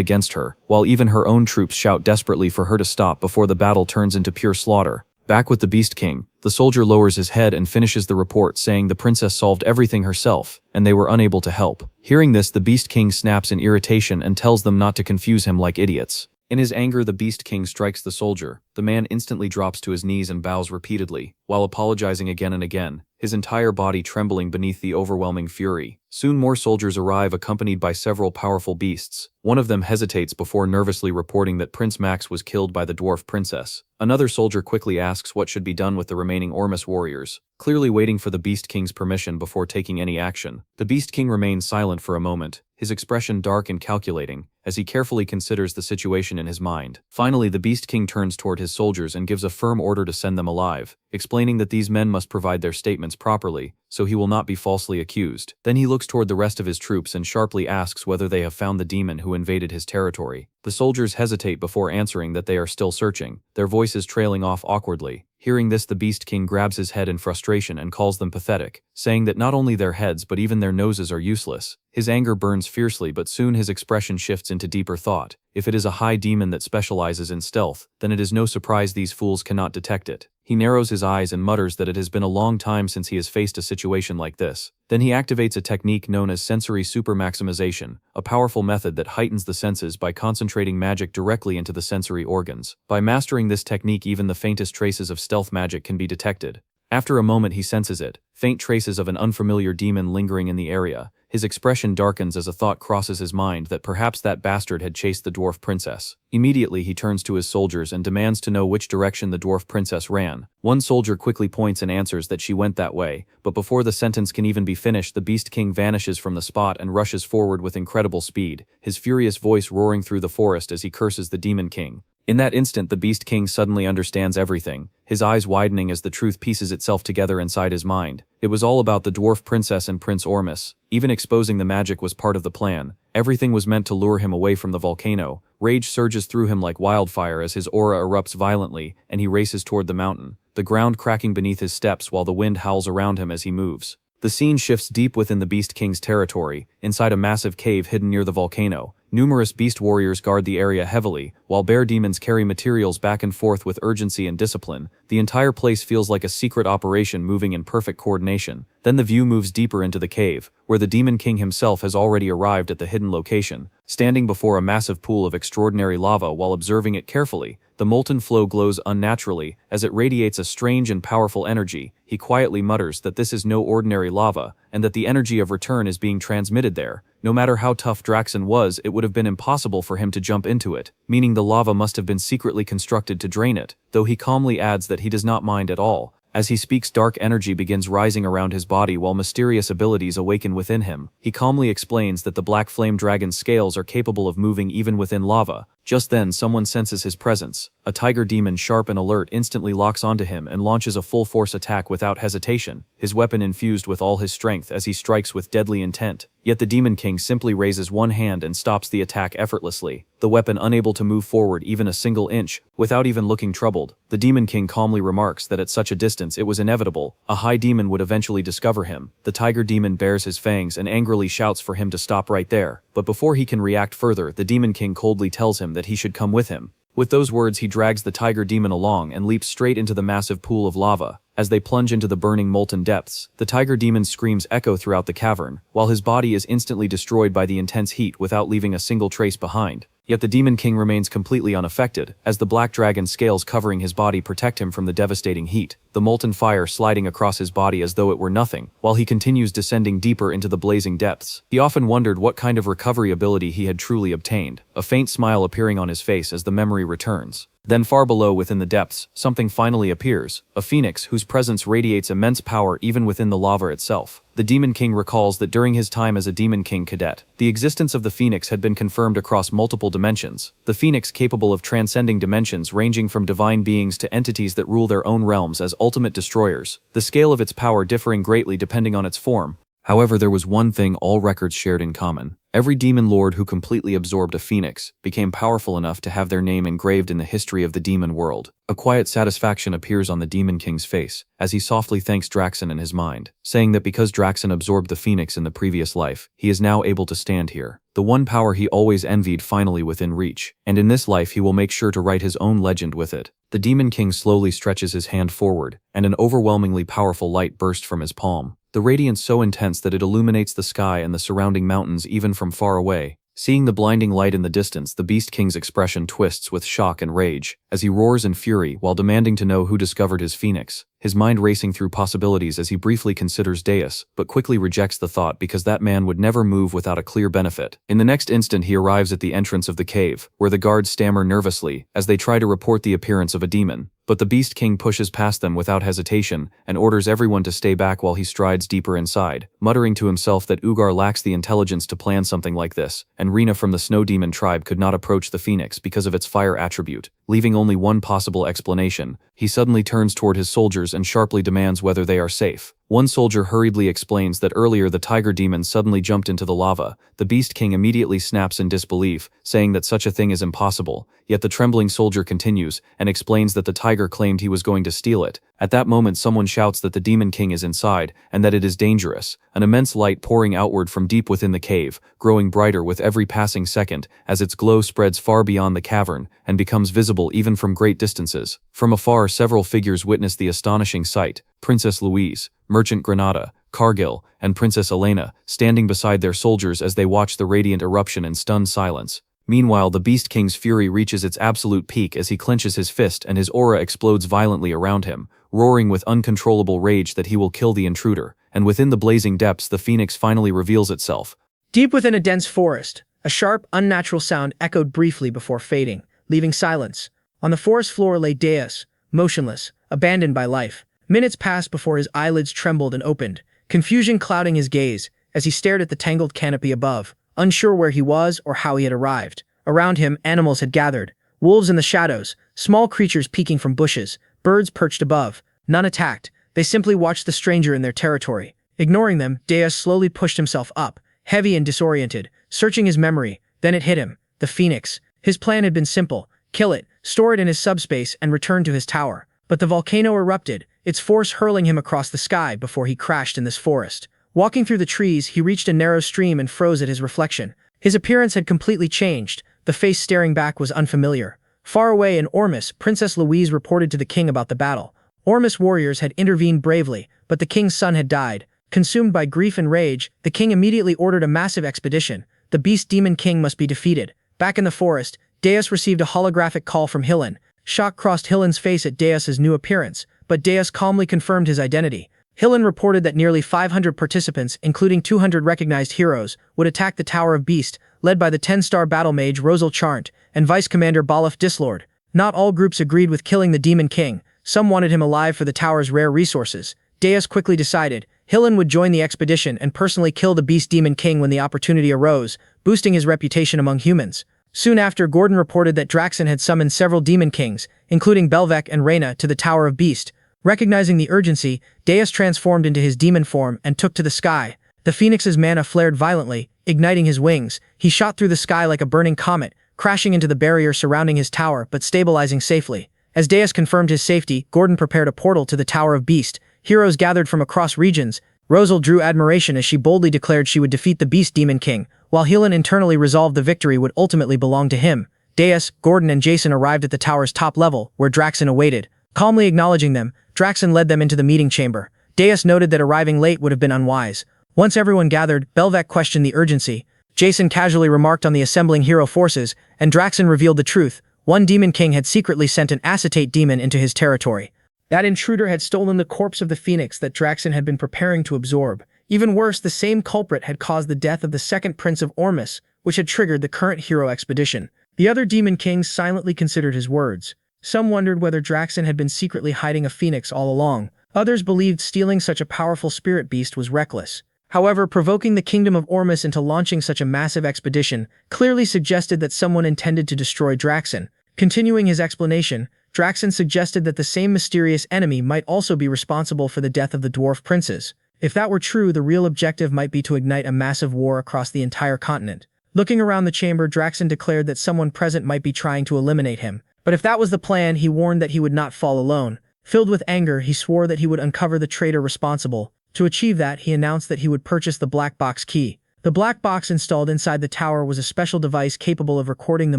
against her, while even her own troops shout desperately for her to stop before the battle turns into pure slaughter. Back with the Beast King, the soldier lowers his head and finishes the report saying the princess solved everything herself, and they were unable to help. Hearing this, the Beast King snaps in irritation and tells them not to confuse him like idiots. In his anger, the Beast King strikes the soldier. The man instantly drops to his knees and bows repeatedly, while apologizing again and again, his entire body trembling beneath the overwhelming fury. Soon more soldiers arrive accompanied by several powerful beasts. One of them hesitates before nervously reporting that Prince Max was killed by the dwarf princess. Another soldier quickly asks what should be done with the remaining Ormus warriors, clearly waiting for the Beast King's permission before taking any action. The Beast King remains silent for a moment, his expression dark and calculating, as he carefully considers the situation in his mind. Finally, the Beast King turns toward his soldiers and gives a firm order to send them alive, explaining that these men must provide their statements properly, so he will not be falsely accused. Then he looks toward the rest of his troops and sharply asks whether they have found the demon who invaded his territory. The soldiers hesitate before answering that they are still searching, their voices trailing off awkwardly. Hearing this, the Beast King grabs his head in frustration and calls them pathetic, saying that not only their heads but even their noses are useless. His anger burns fiercely, but soon his expression shifts into deeper thought. If it is a high demon that specializes in stealth, then it is no surprise these fools cannot detect it. He narrows his eyes and mutters that it has been a long time since he has faced a situation like this. Then he activates a technique known as sensory super-maximization, a powerful method that heightens the senses by concentrating magic directly into the sensory organs. By mastering this technique, even the faintest traces of stealth magic can be detected. After a moment he senses it, faint traces of an unfamiliar demon lingering in the area. His expression darkens as a thought crosses his mind that perhaps that bastard had chased the dwarf princess. Immediately he turns to his soldiers and demands to know which direction the dwarf princess ran. One soldier quickly points and answers that she went that way, but before the sentence can even be finished, the Beast King vanishes from the spot and rushes forward with incredible speed, his furious voice roaring through the forest as he curses the Demon King. In that instant, the Beast King suddenly understands everything, his eyes widening as the truth pieces itself together inside his mind. It was all about the dwarf princess and Prince Ormus. Even exposing the magic was part of the plan. Everything was meant to lure him away from the volcano. Rage surges through him like wildfire as his aura erupts violently, and he races toward the mountain, the ground cracking beneath his steps while the wind howls around him as he moves. The scene shifts deep within the Beast King's territory, inside a massive cave hidden near the volcano. Numerous beast warriors guard the area heavily, while bear demons carry materials back and forth with urgency and discipline. The entire place feels like a secret operation moving in perfect coordination. Then the view moves deeper into the cave, where the Demon King himself has already arrived at the hidden location. Standing before a massive pool of extraordinary lava while observing it carefully, the molten flow glows unnaturally as it radiates a strange and powerful energy. He quietly mutters that this is no ordinary lava, and that the energy of return is being transmitted there. No matter how tough Draxon was, it would have been impossible for him to jump into it, meaning the lava must have been secretly constructed to drain it, though he calmly adds that he does not mind at all. As he speaks, dark energy begins rising around his body while mysterious abilities awaken within him. He calmly explains that the black flame dragon's scales are capable of moving even within lava. Just then, someone senses his presence. A tiger demon, sharp and alert, instantly locks onto him and launches a full-force attack without hesitation, his weapon infused with all his strength as he strikes with deadly intent. Yet the Demon King simply raises one hand and stops the attack effortlessly, the weapon unable to move forward even a single inch. Without even looking troubled, the Demon King calmly remarks that at such a distance it was inevitable. A high demon would eventually discover him. The tiger demon bares his fangs and angrily shouts for him to stop right there. But before he can react further, the Demon King coldly tells him that he should come with him. With those words, he drags the tiger demon along and leaps straight into the massive pool of lava. As they plunge into the burning molten depths, the tiger demon's screams echo throughout the cavern, while his body is instantly destroyed by the intense heat without leaving a single trace behind. Yet the Demon King remains completely unaffected, as the black dragon scales covering his body protect him from the devastating heat, the molten fire sliding across his body as though it were nothing, while he continues descending deeper into the blazing depths. He often wondered what kind of recovery ability he had truly obtained, a faint smile appearing on his face as the memory returns. Then far below within the depths, something finally appears, a phoenix whose presence radiates immense power even within the lava itself. The Demon King recalls that during his time as a Demon King cadet, the existence of the phoenix had been confirmed across multiple dimensions, the phoenix capable of transcending dimensions ranging from divine beings to entities that rule their own realms as ultimate destroyers, the scale of its power differing greatly depending on its form. However, there was one thing all records shared in common. Every demon lord who completely absorbed a phoenix became powerful enough to have their name engraved in the history of the demon world. A quiet satisfaction appears on the Demon King's face, as he softly thanks Draxen in his mind, saying that because Draxen absorbed the phoenix in the previous life, he is now able to stand here. The one power he always envied finally within reach, and in this life he will make sure to write his own legend with it. The Demon King slowly stretches his hand forward, and an overwhelmingly powerful light burst from his palm. The radiance so intense that it illuminates the sky and the surrounding mountains even from far away. Seeing the blinding light in the distance, the Beast King's expression twists with shock and rage, as he roars in fury while demanding to know who discovered his phoenix, his mind racing through possibilities as he briefly considers Deus, but quickly rejects the thought because that man would never move without a clear benefit. In the next instant he arrives at the entrance of the cave, where the guards stammer nervously as they try to report the appearance of a demon. But the Beast King pushes past them without hesitation and orders everyone to stay back while he strides deeper inside, muttering to himself that Ugar lacks the intelligence to plan something like this, and Rena from the Snow Demon tribe could not approach the Phoenix because of its fire attribute, leaving only one possible explanation. He suddenly turns toward his soldiers and sharply demands whether they are safe. One soldier hurriedly explains that earlier the tiger demon suddenly jumped into the lava. The Beast King immediately snaps in disbelief, saying that such a thing is impossible, yet the trembling soldier continues and explains that the tiger claimed he was going to steal it. At that moment someone shouts that the Demon King is inside, and that it is dangerous, an immense light pouring outward from deep within the cave, growing brighter with every passing second as its glow spreads far beyond the cavern and becomes visible even from great distances. From afar several figures witness the astonishing sight: Princess Louise, Merchant Granada, Cargill, and Princess Elena, standing beside their soldiers as they watch the radiant eruption in stunned silence. Meanwhile, the Beast King's fury reaches its absolute peak as he clenches his fist and his aura explodes violently around him, roaring with uncontrollable rage that he will kill the intruder. And within the blazing depths the phoenix finally reveals itself. Deep within a dense forest, a sharp, unnatural sound echoed briefly before fading, leaving silence. On the forest floor lay Deus, motionless, abandoned by life. Minutes passed before his eyelids trembled and opened, confusion clouding his gaze as he stared at the tangled canopy above, unsure where he was or how he had arrived. Around him, animals had gathered, wolves in the shadows, small creatures peeking from bushes, birds perched above. None attacked, they simply watched the stranger in their territory. Ignoring them, Deus slowly pushed himself up, heavy and disoriented, searching his memory. Then it hit him: the phoenix. His plan had been simple: kill it, store it in his subspace, and return to his tower. But the volcano erupted, its force hurling him across the sky before he crashed in this forest. Walking through the trees, he reached a narrow stream and froze at his reflection. His appearance had completely changed. The face staring back was unfamiliar. Far away in Ormus, Princess Louise reported to the king about the battle. Ormus warriors had intervened bravely, but the king's son had died. Consumed by grief and rage, the king immediately ordered a massive expedition. The Beast Demon King must be defeated. Back in the forest, Deus received a holographic call from Hillen. Shock crossed Hillen's face at Deus's new appearance, but Deus calmly confirmed his identity. Hillen reported that nearly 500 participants, including 200 recognized heroes, would attack the Tower of Beast, led by the 10-star battle mage Rosal Charnt and Vice Commander Balaf Dislord. Not all groups agreed with killing the Demon King. Some wanted him alive for the tower's rare resources. Deus quickly decided Hillen would join the expedition and personally kill the Beast Demon King when the opportunity arose, boosting his reputation among humans. Soon after, Gordon reported that Draxen had summoned several Demon Kings, including Belvec and Reyna, to the Tower of Beast. Recognizing the urgency, Deus transformed into his demon form and took to the sky. The phoenix's mana flared violently, igniting his wings. He shot through the sky like a burning comet, crashing into the barrier surrounding his tower but stabilizing safely. As Deus confirmed his safety, Gordon prepared a portal to the Tower of Beast. Heroes gathered from across regions. Rosal drew admiration as she boldly declared she would defeat the Beast Demon King, while Hillen internally resolved the victory would ultimately belong to him. Deus, Gordon, and Jason arrived at the tower's top level, where Draxen awaited. Calmly acknowledging them, Draxen led them into the meeting chamber. Deus noted that arriving late would have been unwise. Once everyone gathered, Belvec questioned the urgency. Jason casually remarked on the assembling hero forces, and Draxen revealed the truth. One Demon King had secretly sent an acetate demon into his territory. That intruder had stolen the corpse of the phoenix that Draxen had been preparing to absorb. Even worse, the same culprit had caused the death of the second prince of Ormus, which had triggered the current hero expedition. The other Demon Kings silently considered his words. Some wondered whether Draxen had been secretly hiding a phoenix all along. Others believed stealing such a powerful spirit beast was reckless. However, provoking the kingdom of Ormus into launching such a massive expedition clearly suggested that someone intended to destroy Draxen. Continuing his explanation, Draxen suggested that the same mysterious enemy might also be responsible for the death of the dwarf princes. If that were true, the real objective might be to ignite a massive war across the entire continent. Looking around the chamber, Draxen declared that someone present might be trying to eliminate him. But if that was the plan, he warned that he would not fall alone. Filled with anger, he swore that he would uncover the traitor responsible. To achieve that, he announced that he would purchase the black box key. The black box installed inside the tower was a special device capable of recording the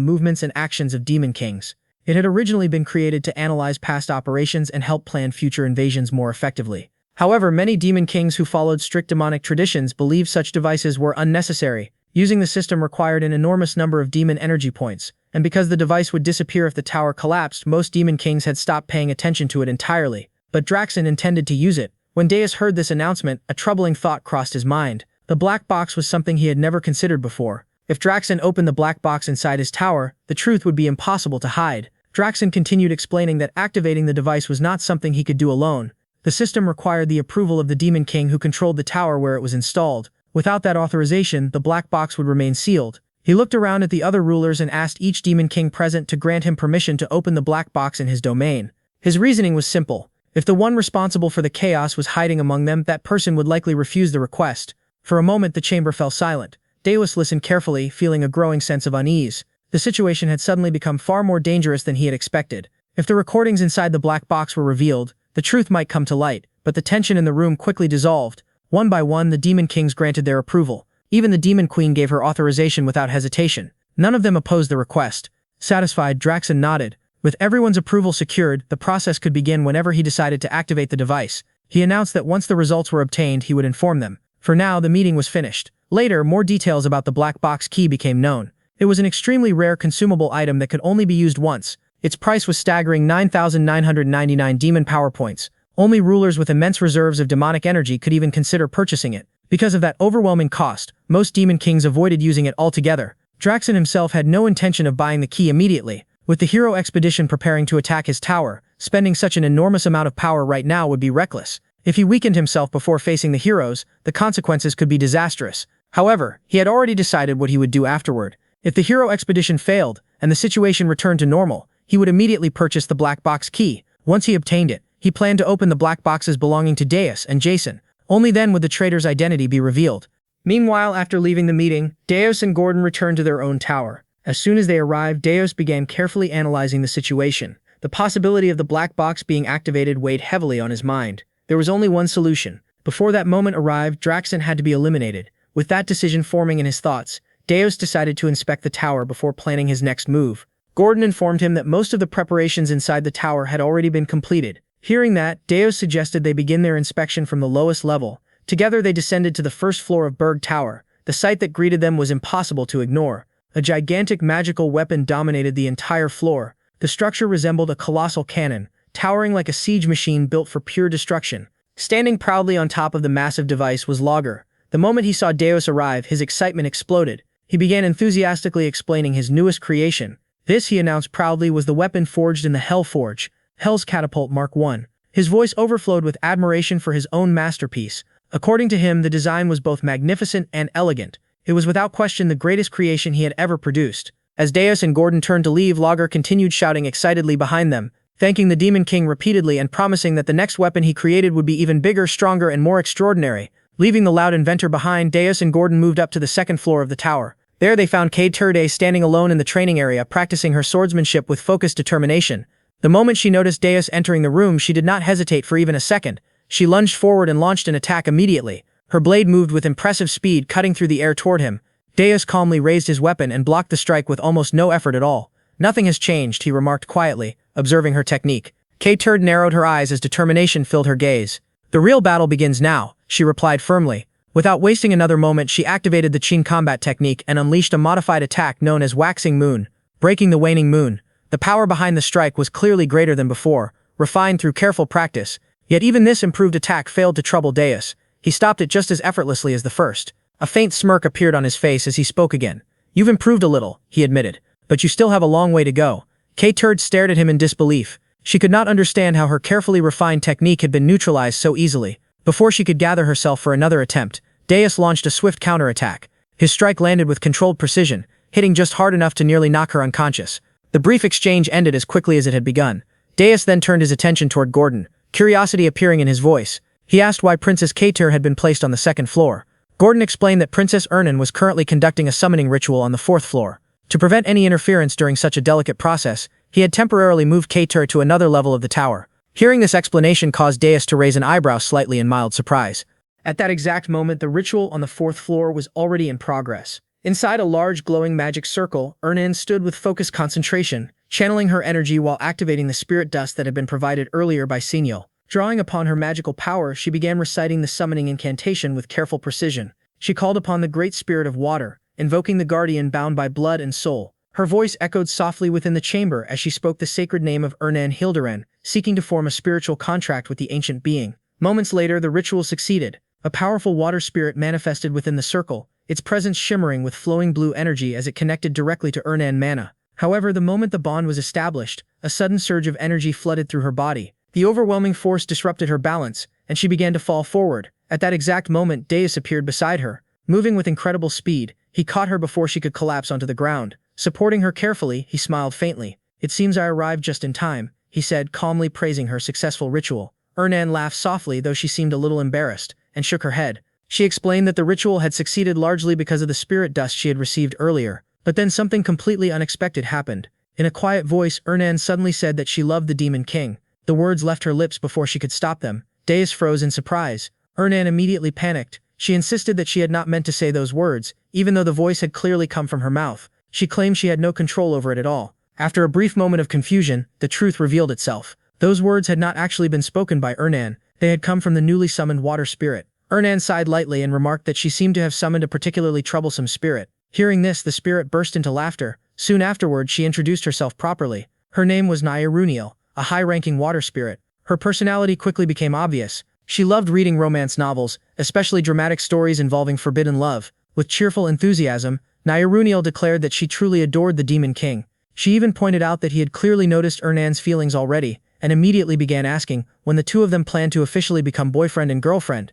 movements and actions of demon kings. It had originally been created to analyze past operations and help plan future invasions more effectively. However, many demon kings who followed strict demonic traditions believed such devices were unnecessary. Using the system required an enormous number of demon energy points, and because the device would disappear if the tower collapsed, most demon kings had stopped paying attention to it entirely. But Draxen intended to use it. When Deus heard this announcement, a troubling thought crossed his mind. The black box was something he had never considered before. If Draxen opened the black box inside his tower, the truth would be impossible to hide. Draxen continued explaining that activating the device was not something he could do alone. The system required the approval of the Demon King who controlled the tower where it was installed. Without that authorization, the black box would remain sealed. He looked around at the other rulers and asked each Demon King present to grant him permission to open the black box in his domain. His reasoning was simple. If the one responsible for the chaos was hiding among them, that person would likely refuse the request. For a moment, the chamber fell silent. Deus listened carefully, feeling a growing sense of unease. The situation had suddenly become far more dangerous than he had expected. If the recordings inside the black box were revealed, the truth might come to light, but the tension in the room quickly dissolved. One by one, the Demon Kings granted their approval. Even the Demon Queen gave her authorization without hesitation. None of them opposed the request. Satisfied, Draxen nodded. With everyone's approval secured, the process could begin whenever he decided to activate the device. He announced that once the results were obtained, he would inform them. For now, the meeting was finished. Later, more details about the black box key became known. It was an extremely rare consumable item that could only be used once. Its price was staggering 9,999 demon power points. Only rulers with immense reserves of demonic energy could even consider purchasing it. Because of that overwhelming cost, most demon kings avoided using it altogether. Draxen himself had no intention of buying the key immediately. With the hero expedition preparing to attack his tower, spending such an enormous amount of power right now would be reckless. If he weakened himself before facing the heroes, the consequences could be disastrous. However, he had already decided what he would do afterward. If the hero expedition failed, and the situation returned to normal, he would immediately purchase the black box key. Once he obtained it, he planned to open the black boxes belonging to Deus and Jason. Only then would the traitor's identity be revealed. Meanwhile, after leaving the meeting, Deus and Gordon returned to their own tower. As soon as they arrived, Deus began carefully analyzing the situation. The possibility of the black box being activated weighed heavily on his mind. There was only one solution. Before that moment arrived, Draxen had to be eliminated. With that decision forming in his thoughts, Deus decided to inspect the tower before planning his next move. Gordon informed him that most of the preparations inside the tower had already been completed. Hearing that, Deus suggested they begin their inspection from the lowest level. Together they descended to the first floor of Berg Tower. The sight that greeted them was impossible to ignore. A gigantic magical weapon dominated the entire floor. The structure resembled a colossal cannon, towering like a siege machine built for pure destruction. Standing proudly on top of the massive device was Logger. The moment he saw Deus arrive, his excitement exploded. He began enthusiastically explaining his newest creation. This, he announced proudly, was the weapon forged in the Hell Forge, Hell's Catapult Mark I. His voice overflowed with admiration for his own masterpiece. According to him, the design was both magnificent and elegant. It was without question the greatest creation he had ever produced. As Deus and Gordon turned to leave, Logger continued shouting excitedly behind them, thanking the Demon King repeatedly and promising that the next weapon he created would be even bigger, stronger, and more extraordinary. Leaving the loud inventor behind, Deus and Gordon moved up to the second floor of the tower. There they found Kate Turde standing alone in the training area, practicing her swordsmanship with focused determination. The moment she noticed Deus entering the room, she did not hesitate for even a second. She lunged forward and launched an attack immediately. Her blade moved with impressive speed, cutting through the air toward him. Deus calmly raised his weapon and blocked the strike with almost no effort at all. "Nothing has changed," he remarked quietly, observing her technique. Kate Turd narrowed her eyes as determination filled her gaze. "The real battle begins now," she replied firmly. Without wasting another moment, she activated the Qin combat technique and unleashed a modified attack known as Waxing Moon, breaking the waning moon. The power behind the strike was clearly greater than before, refined through careful practice. Yet even this improved attack failed to trouble Deus. He stopped it just as effortlessly as the first. A faint smirk appeared on his face as he spoke again. "You've improved a little," he admitted, "but you still have a long way to go." K-Turd stared at him in disbelief. She could not understand how her carefully refined technique had been neutralized so easily. Before she could gather herself for another attempt, Deus launched a swift counterattack. His strike landed with controlled precision, hitting just hard enough to nearly knock her unconscious. The brief exchange ended as quickly as it had begun. Deus then turned his attention toward Gordon, curiosity appearing in his voice. He asked why Princess K-Tur had been placed on the second floor. Gordon explained that Princess Ernan was currently conducting a summoning ritual on the fourth floor. To prevent any interference during such a delicate process, he had temporarily moved K-Tur to another level of the tower. Hearing this explanation caused Deus to raise an eyebrow slightly in mild surprise. At that exact moment, the ritual on the fourth floor was already in progress. Inside a large glowing magic circle, Ernan stood with focused concentration, channeling her energy while activating the spirit dust that had been provided earlier by Signal. Drawing upon her magical power, she began reciting the summoning incantation with careful precision. She called upon the great spirit of water, invoking the guardian bound by blood and soul. Her voice echoed softly within the chamber as she spoke the sacred name of Ernan Hilderan, seeking to form a spiritual contract with the ancient being. Moments later, the ritual succeeded. A powerful water spirit manifested within the circle, its presence shimmering with flowing blue energy as it connected directly to Ernan mana. However, the moment the bond was established, a sudden surge of energy flooded through her body. The overwhelming force disrupted her balance, and she began to fall forward. At that exact moment, Deus appeared beside her. Moving with incredible speed, he caught her before she could collapse onto the ground. Supporting her carefully, he smiled faintly. "It seems I arrived just in time," he said, calmly praising her successful ritual. Ernan laughed softly, though she seemed a little embarrassed, and shook her head. She explained that the ritual had succeeded largely because of the spirit dust she had received earlier. But then something completely unexpected happened. In a quiet voice, Ernan suddenly said that she loved the Demon King. The words left her lips before she could stop them. Deus froze in surprise. Ernan immediately panicked. She insisted that she had not meant to say those words, even though the voice had clearly come from her mouth. She claimed she had no control over it at all. After a brief moment of confusion, the truth revealed itself. Those words had not actually been spoken by Ernan. They had come from the newly summoned water spirit. Ernan sighed lightly and remarked that she seemed to have summoned a particularly troublesome spirit. Hearing this, the spirit burst into laughter. Soon afterward, she introduced herself properly. Her name was Nairuniel, a high-ranking water spirit. Her personality quickly became obvious. She loved reading romance novels, especially dramatic stories involving forbidden love. With cheerful enthusiasm, Nairuniel declared that she truly adored the Demon King. She even pointed out that he had clearly noticed Ernan's feelings already, and immediately began asking when the two of them planned to officially become boyfriend and girlfriend.